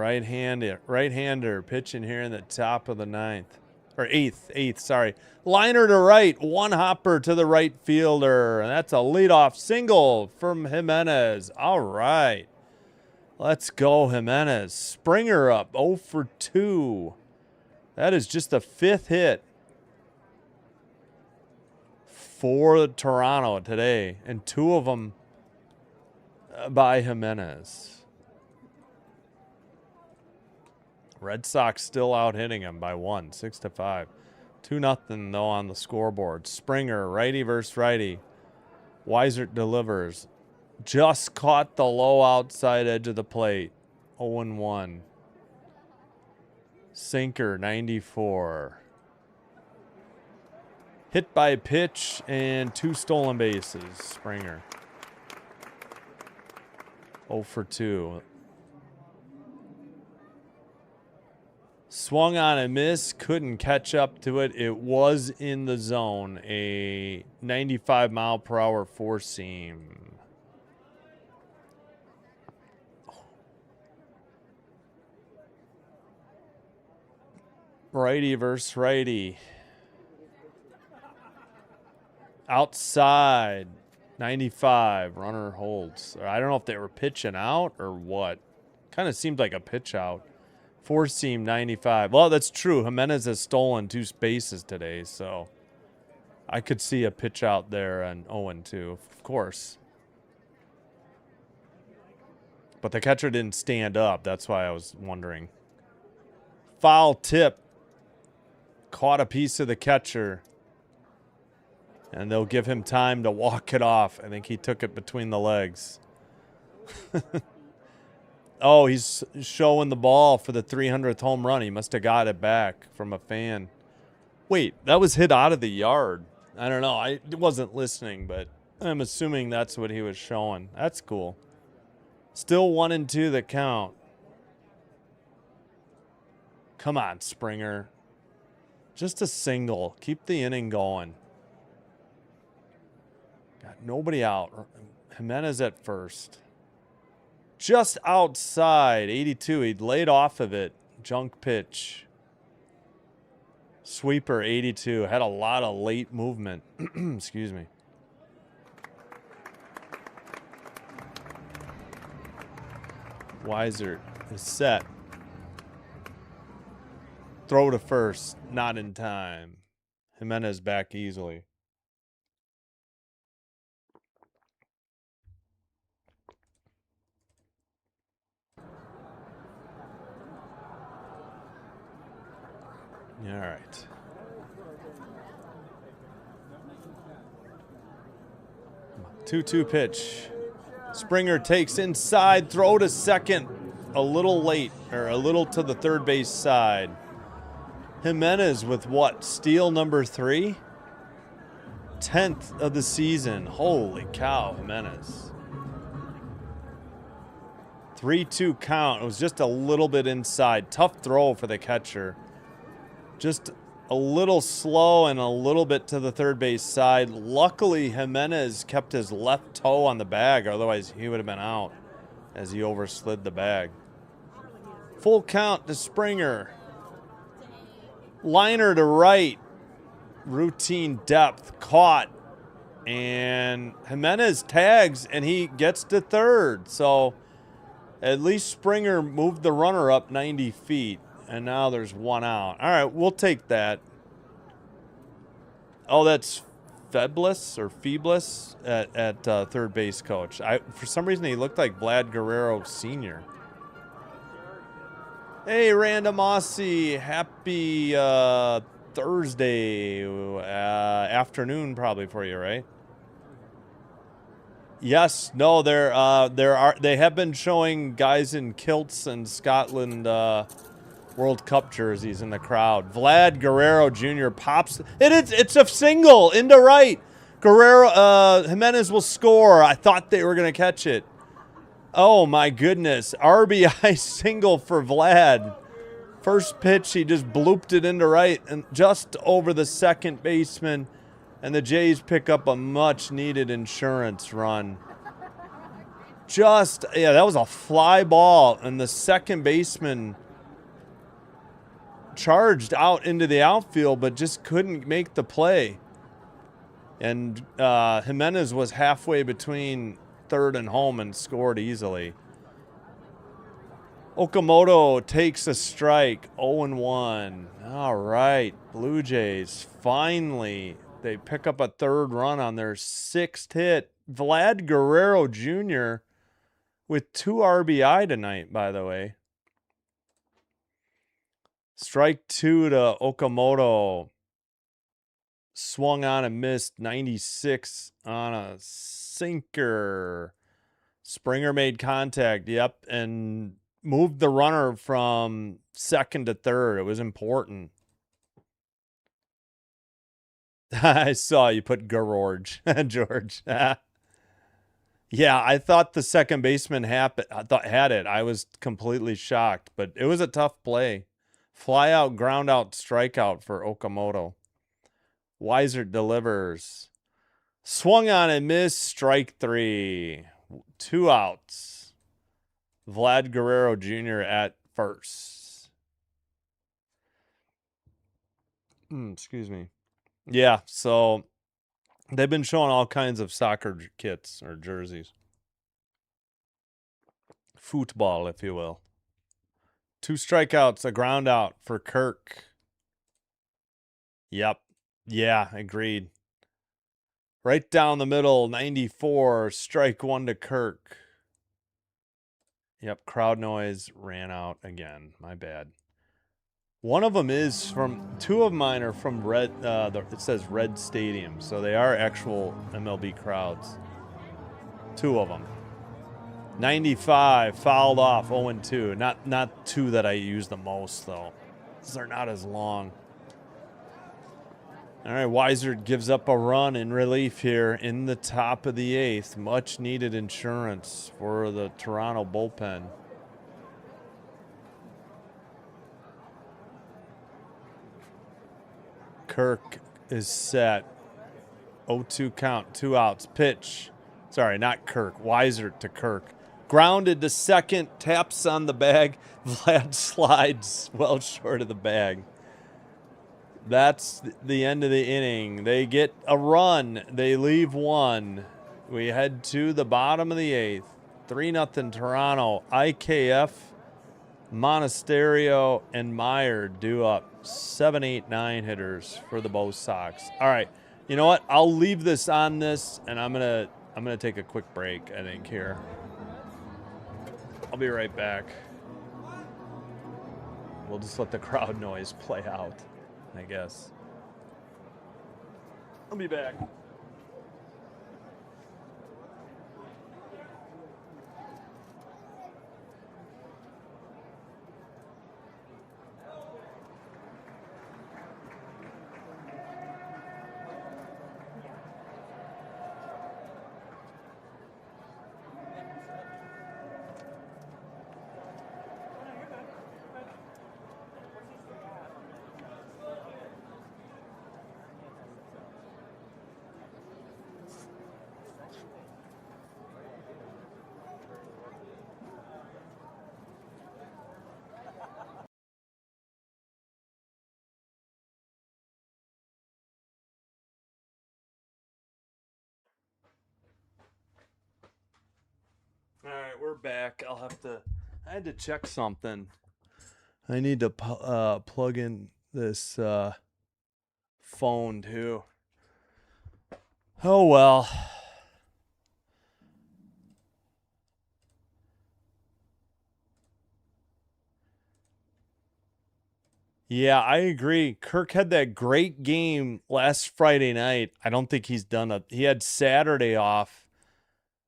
A: right-hander pitching here in the top of the ninth. Or eighth, sorry. Liner to right, one hopper to the right fielder. And that's a leadoff single from Jimenez. All right. Let's go, Jimenez. Springer up, 0 for 2. That is just the 5th hit for Toronto today. And 2 of them by Jimenez. Red Sox still out hitting him by 1, 6-5. 2-0 though on the scoreboard. Springer, righty versus righty. Weiser delivers. Just caught the low outside edge of the plate. 0-1. Sinker, 94. Hit by pitch and 2 stolen bases. Springer. 0 for 2. Swung on a miss, couldn't catch up to it. It was in the zone. A 95-mile-per-hour four-seam. Righty versus righty. Outside, 95. Runner holds. I don't know if they were pitching out or what. Kind of seemed like a pitch out. Four-seam, 95. Well, that's true. Jimenez has stolen 2 bases today, so I could see a pitch out there and 0-2, of course. But the catcher didn't stand up. That's why I was wondering. Foul tip. Caught a piece of the catcher. And they'll give him time to walk it off. I think he took it between the legs. Oh, he's showing the ball for the 300th home run. He must have got it back from a fan. Wait, that was hit out of the yard. I don't know. I wasn't listening, but I'm assuming that's what he was showing. That's cool. Still 1-2 the count. Come on, Springer. Just a single. Keep the inning going. Got nobody out. Jimenez at first. Just outside, 82. He'd laid off of it. Junk pitch. Sweeper, 82. Had a lot of late movement. Excuse me. Weiser is set. Throw to first. Not in time. Jimenez back easily. All right. Two-two pitch. Springer takes inside, throw to second. A little late, or a little to the third base side. Jimenez with what? Steal number 3? 10th of the season. Holy cow, Jimenez. 3-2 count. It was just a little bit inside. Tough throw for the catcher. Just a little slow and a little bit to the third base side. Luckily, Jimenez kept his left toe on the bag. Otherwise, he would have been out as he overslid the bag. Full count to Springer. Liner to right. Routine depth. Caught. And Jimenez tags, and he gets to third. So at least Springer moved the runner up 90 feet. And now there's one out. All right, we'll take that. Oh, that's Febless or Feebless at third base coach. For some reason, he looked like Vlad Guerrero Sr. Hey, Random Aussie. Happy Thursday afternoon probably for you, right? Yes. No, they have been showing guys in kilts and Scotland World Cup jerseys in the crowd. Vlad Guerrero Jr. pops. It's a single into right. Jimenez will score. I thought they were going to catch it. Oh, my goodness. RBI single for Vlad. First pitch, he just blooped it into right and just over the second baseman. And the Jays pick up a much-needed insurance run. That was a fly ball. And the second baseman charged out into the outfield, but just couldn't make the play. And Jimenez was halfway between third and home and scored easily. Okamoto takes a strike, 0-1. All right, Blue Jays, finally, they pick up a third run on their sixth hit. Vlad Guerrero Jr. with 2 RBI tonight, by the way. Strike 2 to Okamoto. Swung on and missed, 96 on a sinker. Springer made contact, yep, and moved the runner from second to third. It was important. I saw you put George. George. Yeah, I thought the second baseman had it. I was completely shocked, but it was a tough play. Fly out, ground out, strikeout for Okamoto. Weiser delivers. Swung on and missed, strike 3. 2 outs. Vlad Guerrero Jr. at first. Excuse me. Yeah, so they've been showing all kinds of soccer kits or jerseys. Football, if you will. 2 strikeouts, a ground out for Kirk. Yep. Yeah, agreed. Right down the middle, 94, strike 1 to Kirk. Yep, crowd noise ran out again. My bad. One of them is from, 2 of mine are from Red, it says Red Stadium, so they are actual MLB crowds. 2 of them. 95, fouled off, 0-2. Not 2 that I use the most, though. They're not as long. All right, Weiser gives up a run in relief here in the top of the 8th. Much needed insurance for the Toronto bullpen. Kirk is set. 0-2 count, 2 outs. Pitch. Sorry, not Kirk. Weiser to Kirk. Grounded to second, taps on the bag. Vlad slides well short of the bag. That's the end of the inning. They get a run. They leave 1. We head to the bottom of the 8th. 3-0 Toronto. IKF, Monasterio, and Meyer do up 7, 8, 9 hitters for the Bo Sox. All right. You know what? I'll leave this on this, and I'm gonna take a quick break, I think, here. I'll be right back. We'll just let the crowd noise play out, I guess. I'll be back. All right, we're back. I had to check something. I need to plug in this phone too. Oh well. Yeah, I agree. Kirk had that great game last Friday night. I don't think he had Saturday off,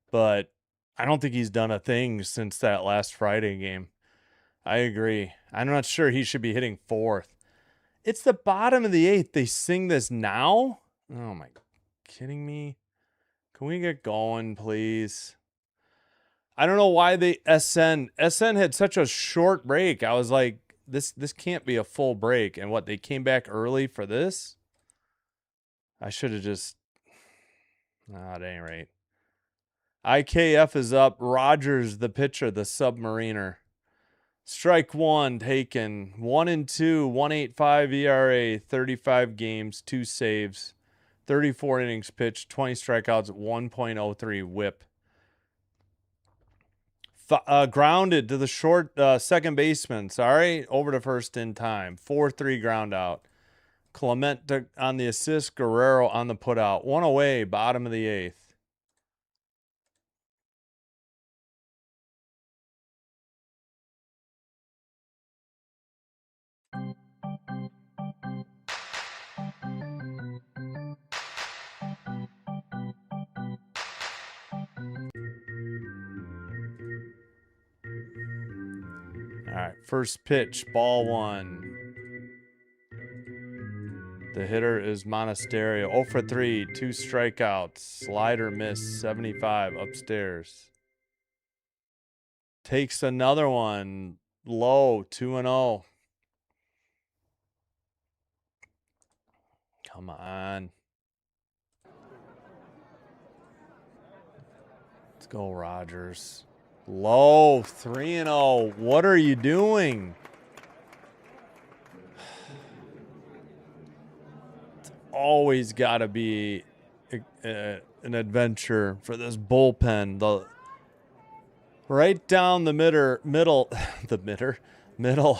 A: but I don't think he's done a thing since that last Friday game. I agree. I'm not sure he should be hitting fourth. It's the bottom of the eighth. They sing this now? Oh my, kidding me? Can we get going, please? I don't know why SN had such a short break. I was like, this can't be a full break. And what, they came back early for this? I should have just, at any rate. IKF is up. Rogers, the pitcher, the submariner. Strike one taken. 1-2, 1.85 ERA, 35 games, 2 saves, 34 innings pitched, 20 strikeouts, 1.03 whip. Grounded to the short second baseman. Sorry, over to first in time. 4-3 ground out. Clement on the assist. Guerrero on the putout. One away, bottom of the eighth. All right, first pitch, ball one. The hitter is Monasterio. 0 for 3, 2 strikeouts. Slider missed, 75 upstairs. Takes another one. Low, 2-0. Come on. Let's go, Rogers. Low, 3-0. What are you doing? It's always got to be an adventure for this bullpen. Right down the middle,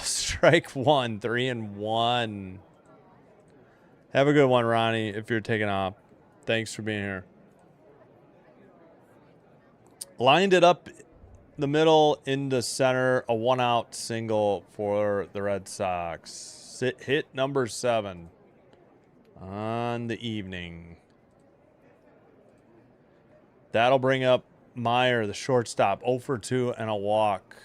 A: strike one, 3-1. Have a good one, Ronnie, if you're taking off. Thanks for being here. Lined it up the middle into center, a 1-out single for the Red Sox. Hit number 7 on the evening. That'll bring up Meyer, the shortstop, 0 for 2 and a walk.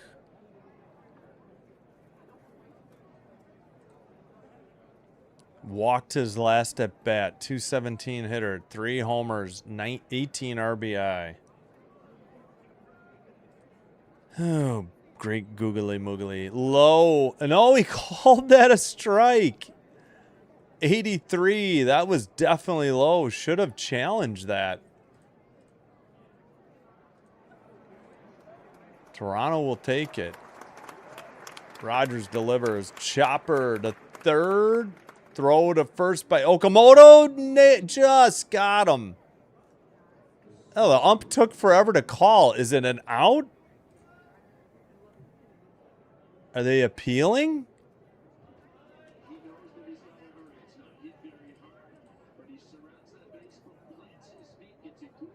A: Walked his last at bat, 217 hitter, 3 homers, 18 RBI. Oh, great googly moogly. Low. No, he called that a strike. 83. That was definitely low. Should have challenged that. Toronto will take it. Rogers delivers. Chopper to third. Throw to first by Okamoto. Just got him. Oh, the ump took forever to call. Is it an out? Are they appealing?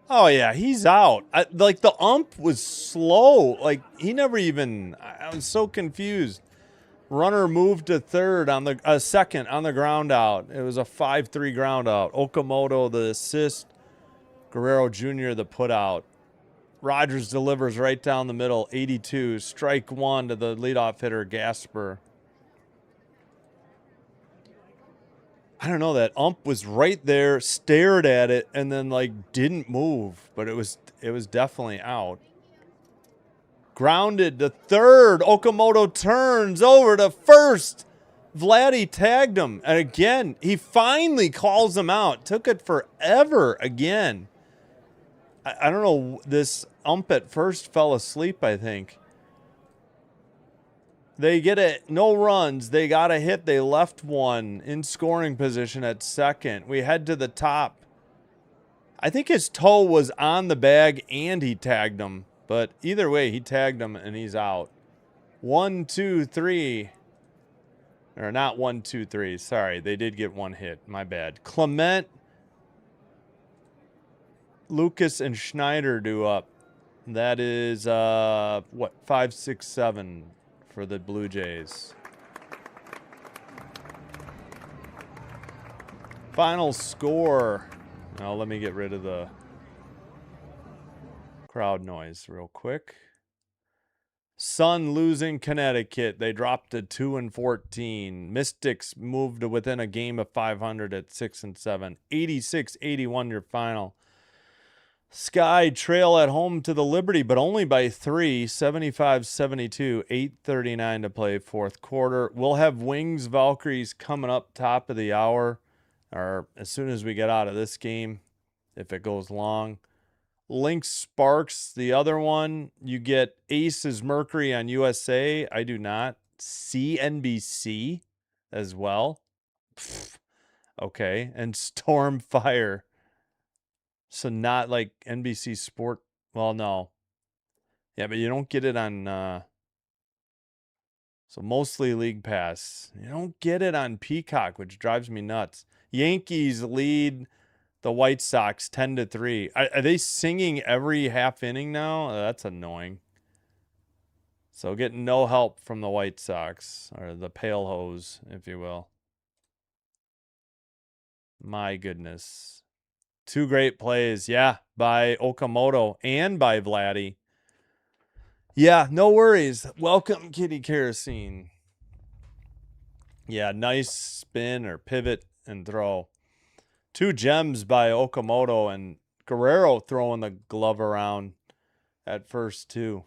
A: Oh, yeah, he's out. Like, the ump was slow. Like, he never even... I was so confused. Runner moved to third on the second on the ground out. It was a 5-3 ground out. Okamoto, the assist. Guerrero Jr., the put out. Rogers delivers right down the middle, 82. Strike one to the leadoff hitter, Gasper. I don't know, that ump was right there, stared at it, and then, like, didn't move. But it was definitely out. Grounded to third. Okamoto turns over to first. Vladdy tagged him. And again, he finally calls him out. Took it forever again. I don't know. This ump at first fell asleep, I think. They get it. No runs. They got a hit. They left one in scoring position at second. We head to the top. I think his toe was on the bag and he tagged him. But either way, he tagged him and he's out. 1, 2, 3. Or not 1, 2, 3. Sorry, they did get one hit. My bad. Clement, Lucas, and Schneider do up. That is, what, 5, 6, 7 for the Blue Jays. Final score. Now, let me get rid of the crowd noise real quick. Sun losing Connecticut. They dropped to 2-14. Mystics moved to within a game of 500 at 6-7. 86-81 your final. Sky trail at home to the Liberty, but only by 3. 75-72. 8:39 to play fourth quarter. We'll have Wings Valkyries coming up top of the hour, or as soon as we get out of this game, if it goes long. Lynx Sparks, the other one. You get Aces Mercury on USA. I do not. CNBC as well. Pfft. Okay. And Storm Fire. So not like NBC Sport. Well, no. Yeah, but you don't get it on... so mostly League Pass. You don't get it on Peacock, which drives me nuts. Yankees lead the White Sox 10-3. Are they singing every half inning now? That's annoying. So getting no help from the White Sox, or the Pale Hose, if you will. My goodness. 2 great plays, yeah, by Okamoto and by Vladdy. Yeah, no worries. Welcome, Kitty Kerosene. Yeah, nice spin or pivot and throw. 2 gems by Okamoto, and Guerrero throwing the glove around at first, too.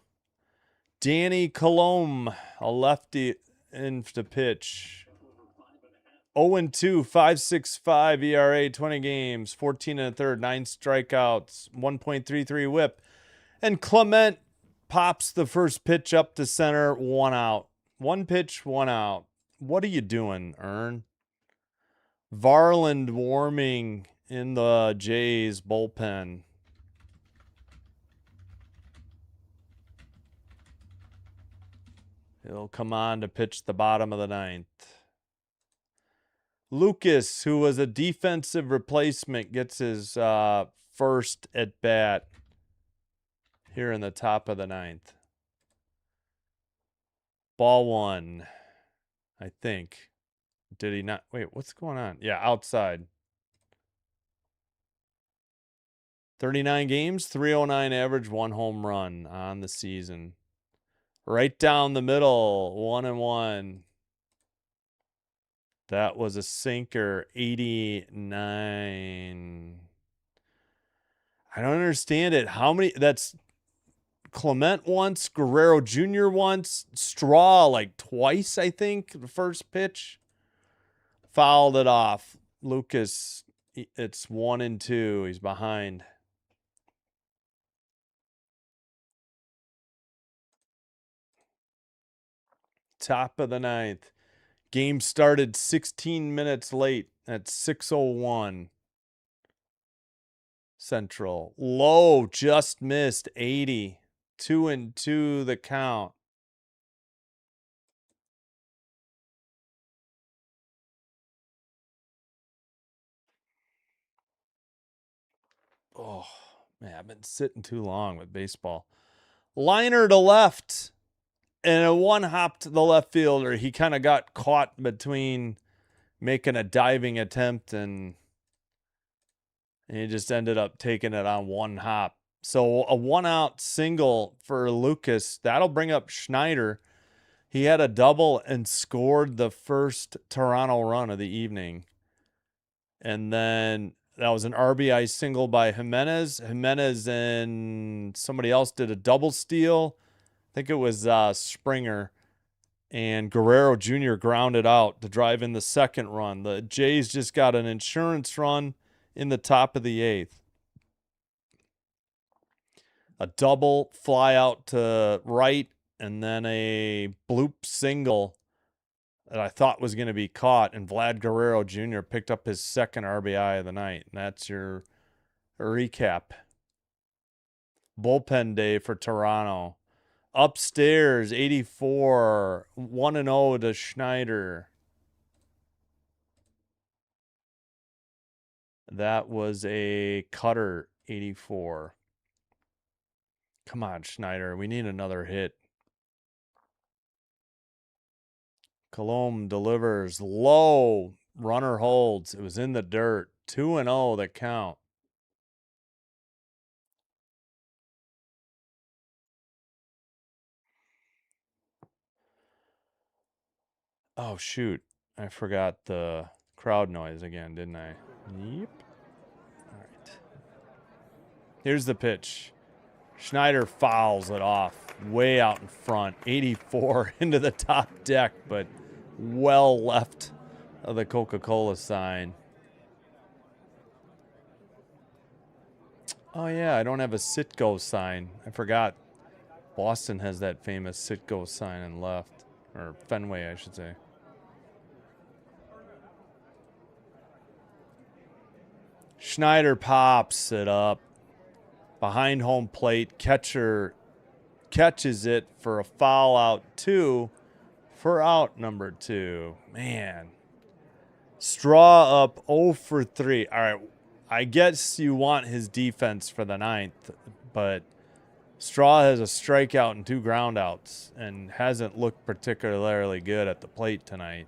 A: Danny Colomb, a lefty in to pitch. 0-2, 5.65 ERA, 20 games, 14 1/3, 9 strikeouts, 1.33 whip. And Clement pops the first pitch up to center, 1 out. 1 pitch, 1 out. What are you doing, Ern? Varland warming in the Jays bullpen. He'll come on to pitch the bottom of the 9th. Lucas, who was a defensive replacement, gets his first at bat here in the top of the 9th. Ball 1, I think. Did he not? Wait, what's going on? Yeah, outside. 39 games, 309 average, 1 home run on the season. Right down the middle, 1-1. That was a sinker, 89. I don't understand it. How many? That's Clement once, Guerrero Jr. once, Straw like twice, I think, the first pitch. Fouled it off. Lucas, it's 1-2. He's behind. Top of the 9th. Game started 16 minutes late at 6:01 Central. Low, just missed, 80. 2-2 the count. Oh, man, I've been sitting too long with baseball. Liner to left. And a one hop to the left fielder. He kind of got caught between making a diving attempt and he just ended up taking it on one hop. So a 1-out single for Lucas. That'll bring up Schneider. He had a double and scored the first Toronto run of the evening. And then that was an RBI single by Jimenez. Jimenez and somebody else did a double steal. I think it was Springer, and Guerrero Jr. grounded out to drive in the second run. The Jays just got an insurance run in the top of the 8th. A double fly out to right, and then a bloop single that I thought was going to be caught, and Vlad Guerrero Jr. picked up his second RBI of the night. And that's your recap. Bullpen day for Toronto. Upstairs, 84. 1-0 to Schneider. That was a cutter, 84. Come on, Schneider. We need another hit. Colomb delivers low. Runner holds. It was in the dirt. 2-0 that count. Oh, shoot. I forgot the crowd noise again, didn't I? Yep. All right. Here's the pitch. Schneider fouls it off way out in front. 84 into the top deck, but well left of the Coca-Cola sign. Oh, yeah, I don't have a sit-go sign. I forgot. Boston has that famous sit-go sign in left. Or Fenway, I should say. Schneider pops it up. Behind home plate. Catcher catches it for a foul out 2 for out number 2. Man. Straw up 0 for 3. All right. I guess you want his defense for the 9th, but Straw has a strikeout and 2 groundouts and hasn't looked particularly good at the plate tonight.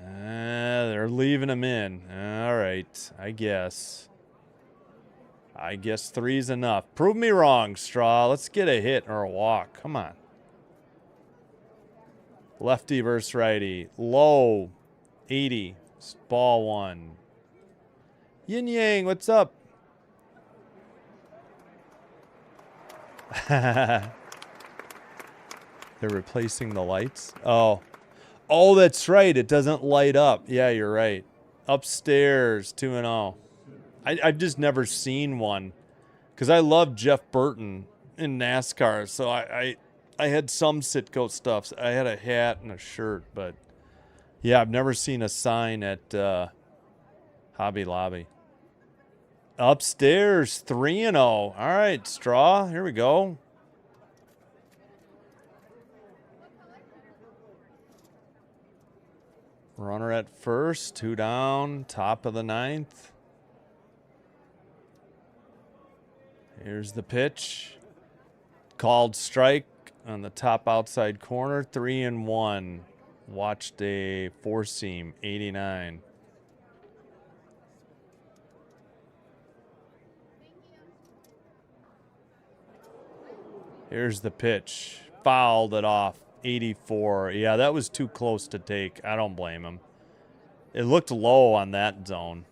A: They're leaving him in. All right, I guess 3's enough. Prove me wrong, Straw. Let's get a hit or a walk. Come on. Lefty versus righty. Low, 80. Ball 1. Yin Yang, what's up? They're replacing the lights. Oh, that's right. It doesn't light up. Yeah, you're right. Upstairs, 2-0. I've just never seen one because I love Jeff Burton in NASCAR. So I had some Sitco stuff. I had a hat and a shirt, but yeah, I've never seen a sign at Hobby Lobby. Upstairs, 3-0. All right, Straw. Here we go. Runner at first, 2 down, top of the 9th. Here's the pitch. Called strike on the top outside corner, 3-1. Watched a 4-seam, 89. Here's the pitch. Fouled it off. 84. Yeah, that was too close to take. I don't blame him. It looked low on that zone.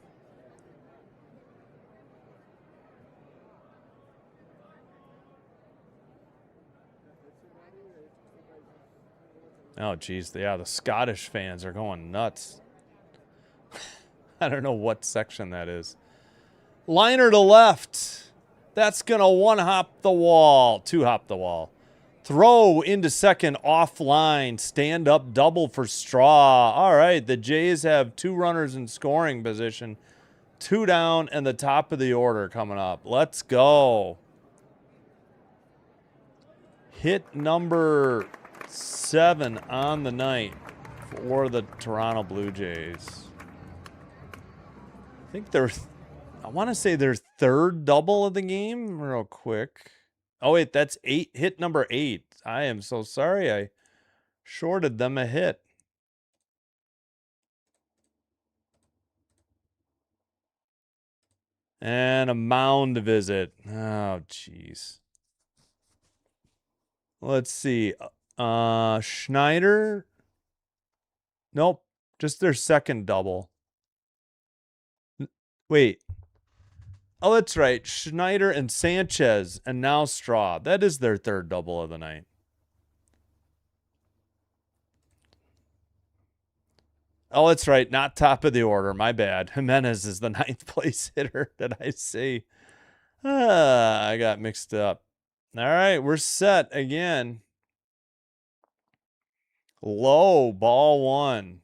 A: Oh, geez. Yeah, the Scottish fans are going nuts. I don't know what section that is. Liner to left. That's going to 1-hop the wall. 2-hop the wall. Throw into second offline. Stand up double for Straw. All right, the Jays have 2 runners in scoring position. 2 down and the top of the order coming up. Let's go. Hit number 7 on the night for the Toronto Blue Jays. I think I want to say their 3rd double of the game real quick. Oh, wait, that's 8. Hit number 8. I am so sorry. I shorted them a hit. And a mound visit. Oh, jeez. Let's see. Schneider. Nope. Just their 2nd double. Wait. Oh, that's right. Schneider and Sanchez, and now Straw. That is their 3rd double of the night. Oh, that's right. Not top of the order. My bad. Jimenez is the 9th place hitter. Did I say? I got mixed up. All right, we're set again. Low, ball 1.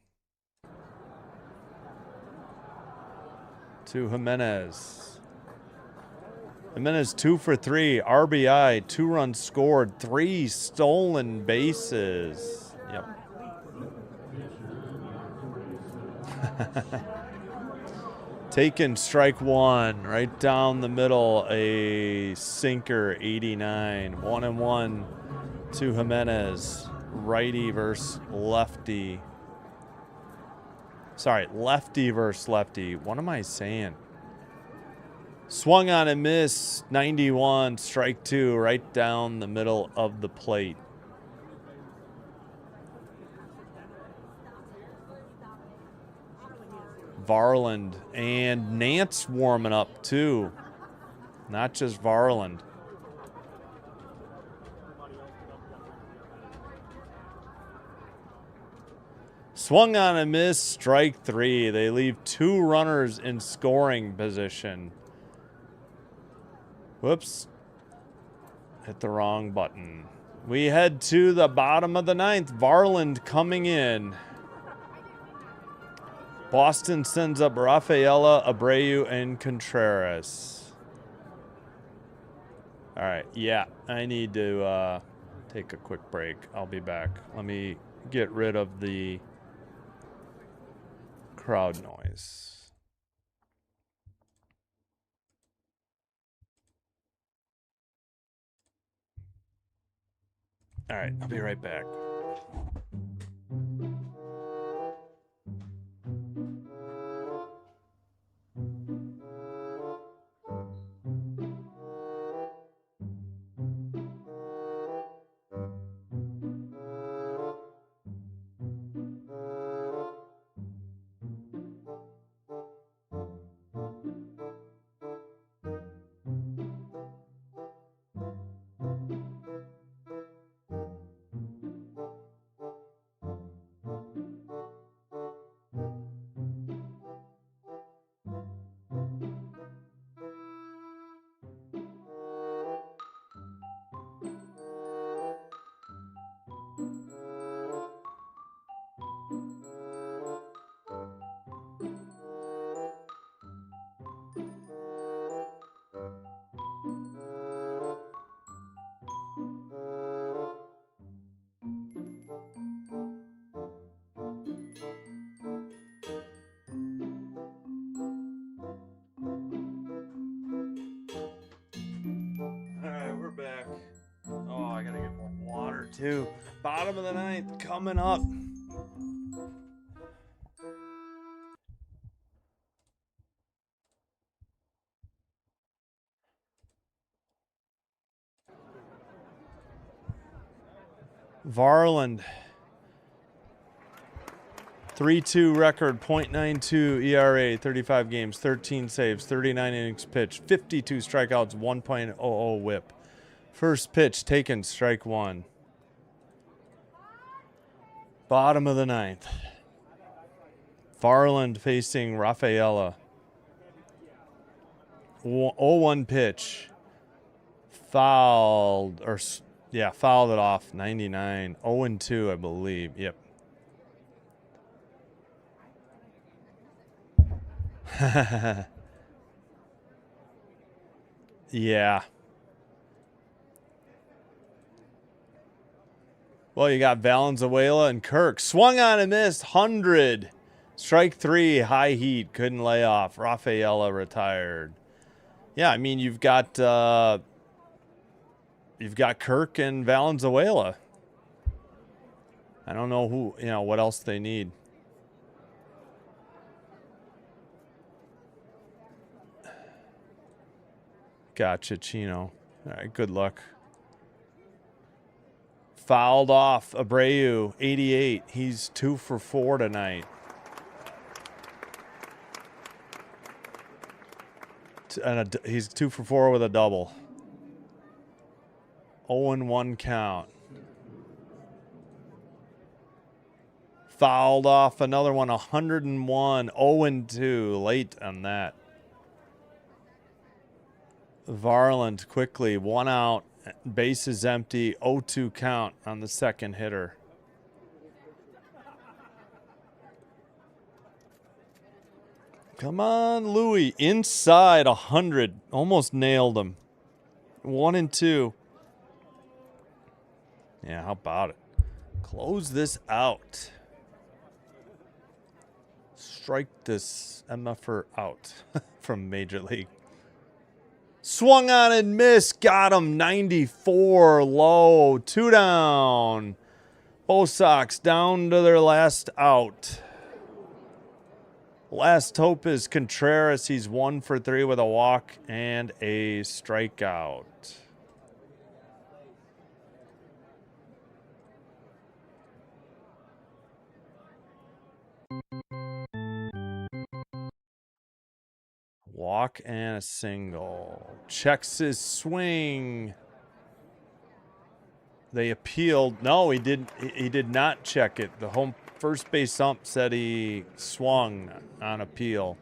A: To Jimenez. Jimenez 2 for 3, RBI, 2 runs scored, 3 stolen bases. Yep. Taken strike 1, right down the middle, a sinker, 89. 1-1 to Jimenez, righty versus lefty. Sorry, lefty versus lefty. What am I saying? Swung on and missed, 91, strike 2, right down the middle of the plate. Varland and Nance warming up too. Not just Varland. Swung on and missed, strike 3. They leave 2 runners in scoring position. Whoops. Hit the wrong button. We head to the bottom of the 9th. Varland coming in. Boston sends up Rafaela, Abreu, and Contreras. All right, yeah, I need to take a quick break. I'll be back. Let me get rid of the crowd noise. All right, I'll be right back. Back. Oh, I gotta get more water too. Bottom of the 9th coming up. Varland, 3.2 record, .92 ERA, 35 games, 13 saves, 39 innings pitched, 52 strikeouts, 1.00 whip. First pitch taken, strike 1. Bottom of the 9th. Varland facing Rafaela. 0-1 pitch. Fouled, or yeah, fouled it off, 99. 0-2, I believe. Yep. Yeah. Well, you got Valenzuela and Kirk. Swung on and missed, 100. Strike 3, high heat, couldn't lay off. Rafaela retired. Yeah, I mean, you've got Kirk and Valenzuela. I don't know who, what else they need. Gotcha, Chino. All right, good luck. Fouled off, Abreu, 88. He's 2 for 4 tonight. And he's 2 for 4 with a double. 0-1 count. Fouled off another one, 101. 0-2, late on that. Varland quickly, 1 out. Base is empty. 0-2 count on the second hitter. Come on, Louis. Inside 100. Almost nailed him. 1 and 2. Yeah, how about it? Close this out. Strike this MFer out from Major League. Swung on and missed. Got him. 94 low. 2 down. Bo Sox down to their last out. Last hope is Contreras. He's 1 for 3 with a walk and a strikeout. Walk and a single. Checks his swing. They appealed. No, he did not check it. The home first base ump said he swung on appeal.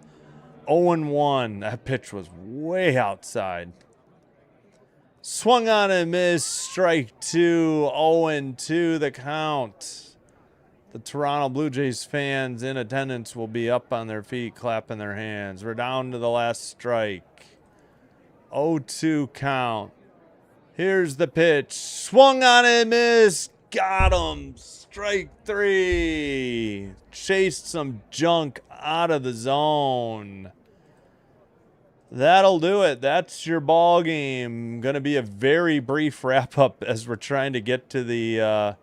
A: 0-1. That pitch was way outside. Swung on and missed. Strike 2. 0-2 the count. The Toronto Blue Jays fans in attendance will be up on their feet, clapping their hands. We're down to the last strike. 0-2 count. Here's the pitch. Swung on and missed. Got him. Strike 3. Chased some junk out of the zone. That'll do it. That's your ball game. Going to be a very brief wrap up as we're trying to get to the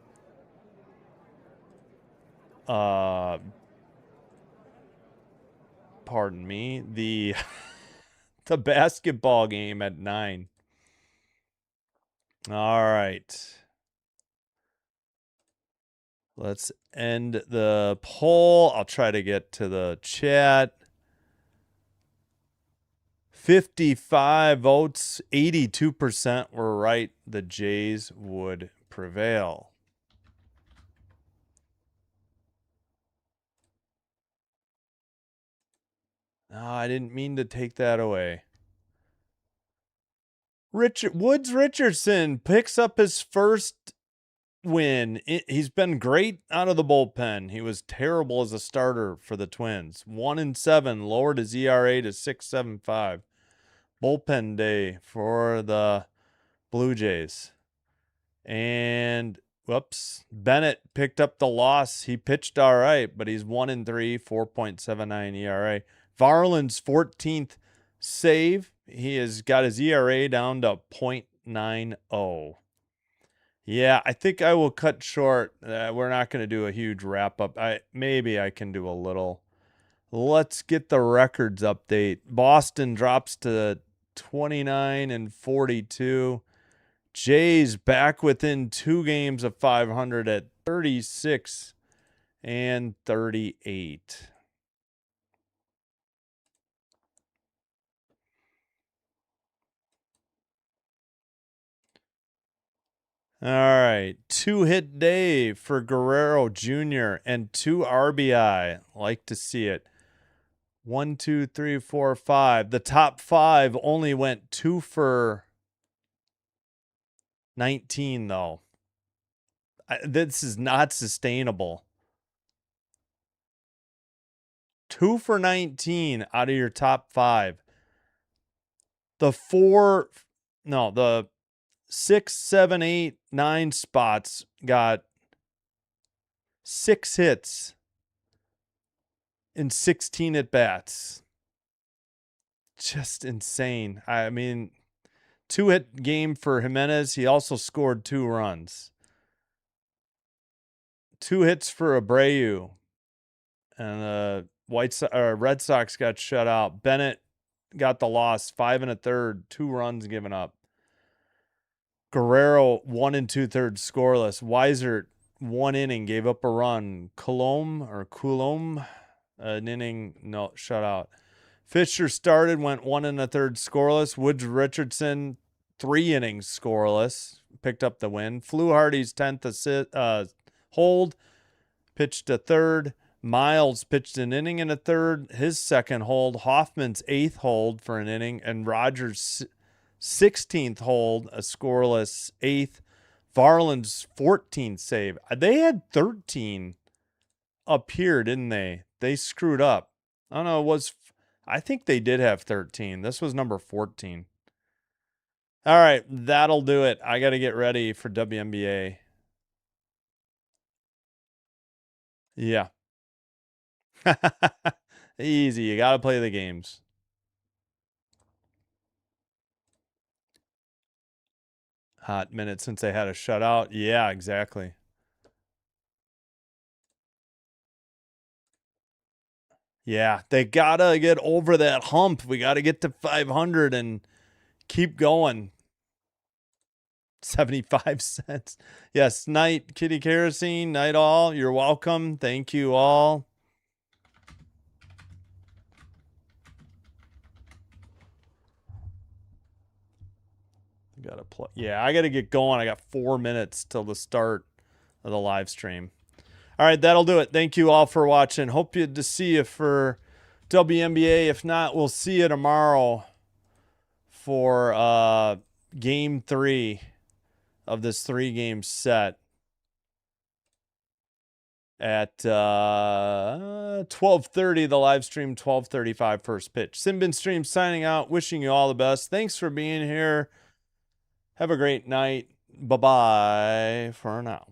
A: pardon me, the the basketball game at 9. All right. Let's end the poll. I'll try to get to the chat. 55 votes, 82% were right. The Jays would prevail. No, I didn't mean to take that away. Woods Richardson picks up his first win. He's been great out of the bullpen. He was terrible as a starter for the Twins. 1-7, lowered his ERA to 6.75. Bullpen day for the Blue Jays. And whoops, Bennett picked up the loss. He pitched all right, but he's 1-3, 4.79 ERA. Varland's 14th save. He has got his ERA down to 0.90. Yeah, I think I will cut short. We're not going to do a huge wrap up. Maybe I can do a little. Let's get the records update. Boston drops to 29-42. Jays back within 2 games of 500 at 36-38. All right, 2-hit day for Guerrero Jr. and 2 RBI. Like to see it. 1, 2, 3, 4, 5. The top 5 only went 2 for 19, though. This is not sustainable. 2 for 19 out of your top 5. The 6, 7, 8, 9 spots got 6 hits in 16 at bats. Just insane. I mean, 2-hit game for Jimenez. He also scored 2 runs. 2 hits for Abreu. And the Red Sox got shut out. Bennett got the loss, 5 1/3, 2 runs given up. Guerrero 1 2/3 scoreless. Weiser 1 inning, gave up a run. Coulomb, an inning, no, shutout. Fisher started, went 1 1/3 scoreless. Woods Richardson 3 innings scoreless, picked up the win. Fluharty's 10th hold, pitched a third. Miles pitched an inning and a third, his second hold. Hoffman's 8th hold for an inning, and Rogers' 16th hold, a scoreless 8th. Varland's 14th save. They had 13 up here, didn't they? They screwed up. I don't know. I think they did have 13. This was number 14. All right, that'll do it. I got to get ready for WNBA. Yeah. Easy. You got to play the games. Hot minute since they had a shutout. Yeah, exactly. Yeah, they got to get over that hump. We got to get to 500 and keep going. 75 cents. Yes, night, Kitty Kerosene, night all. You're welcome. Thank you all. Gotta play. Yeah, I gotta get going. I got 4 minutes till the start of the live stream. All right, that'll do it. Thank you all for watching. Hope to see you for WNBA. If not, we'll see you tomorrow for game 3 of this 3-game set at 12:30. The live stream 12:35 first pitch. Simbin Stream signing out. Wishing you all the best. Thanks for being here. Have a great night. Bye-bye for now.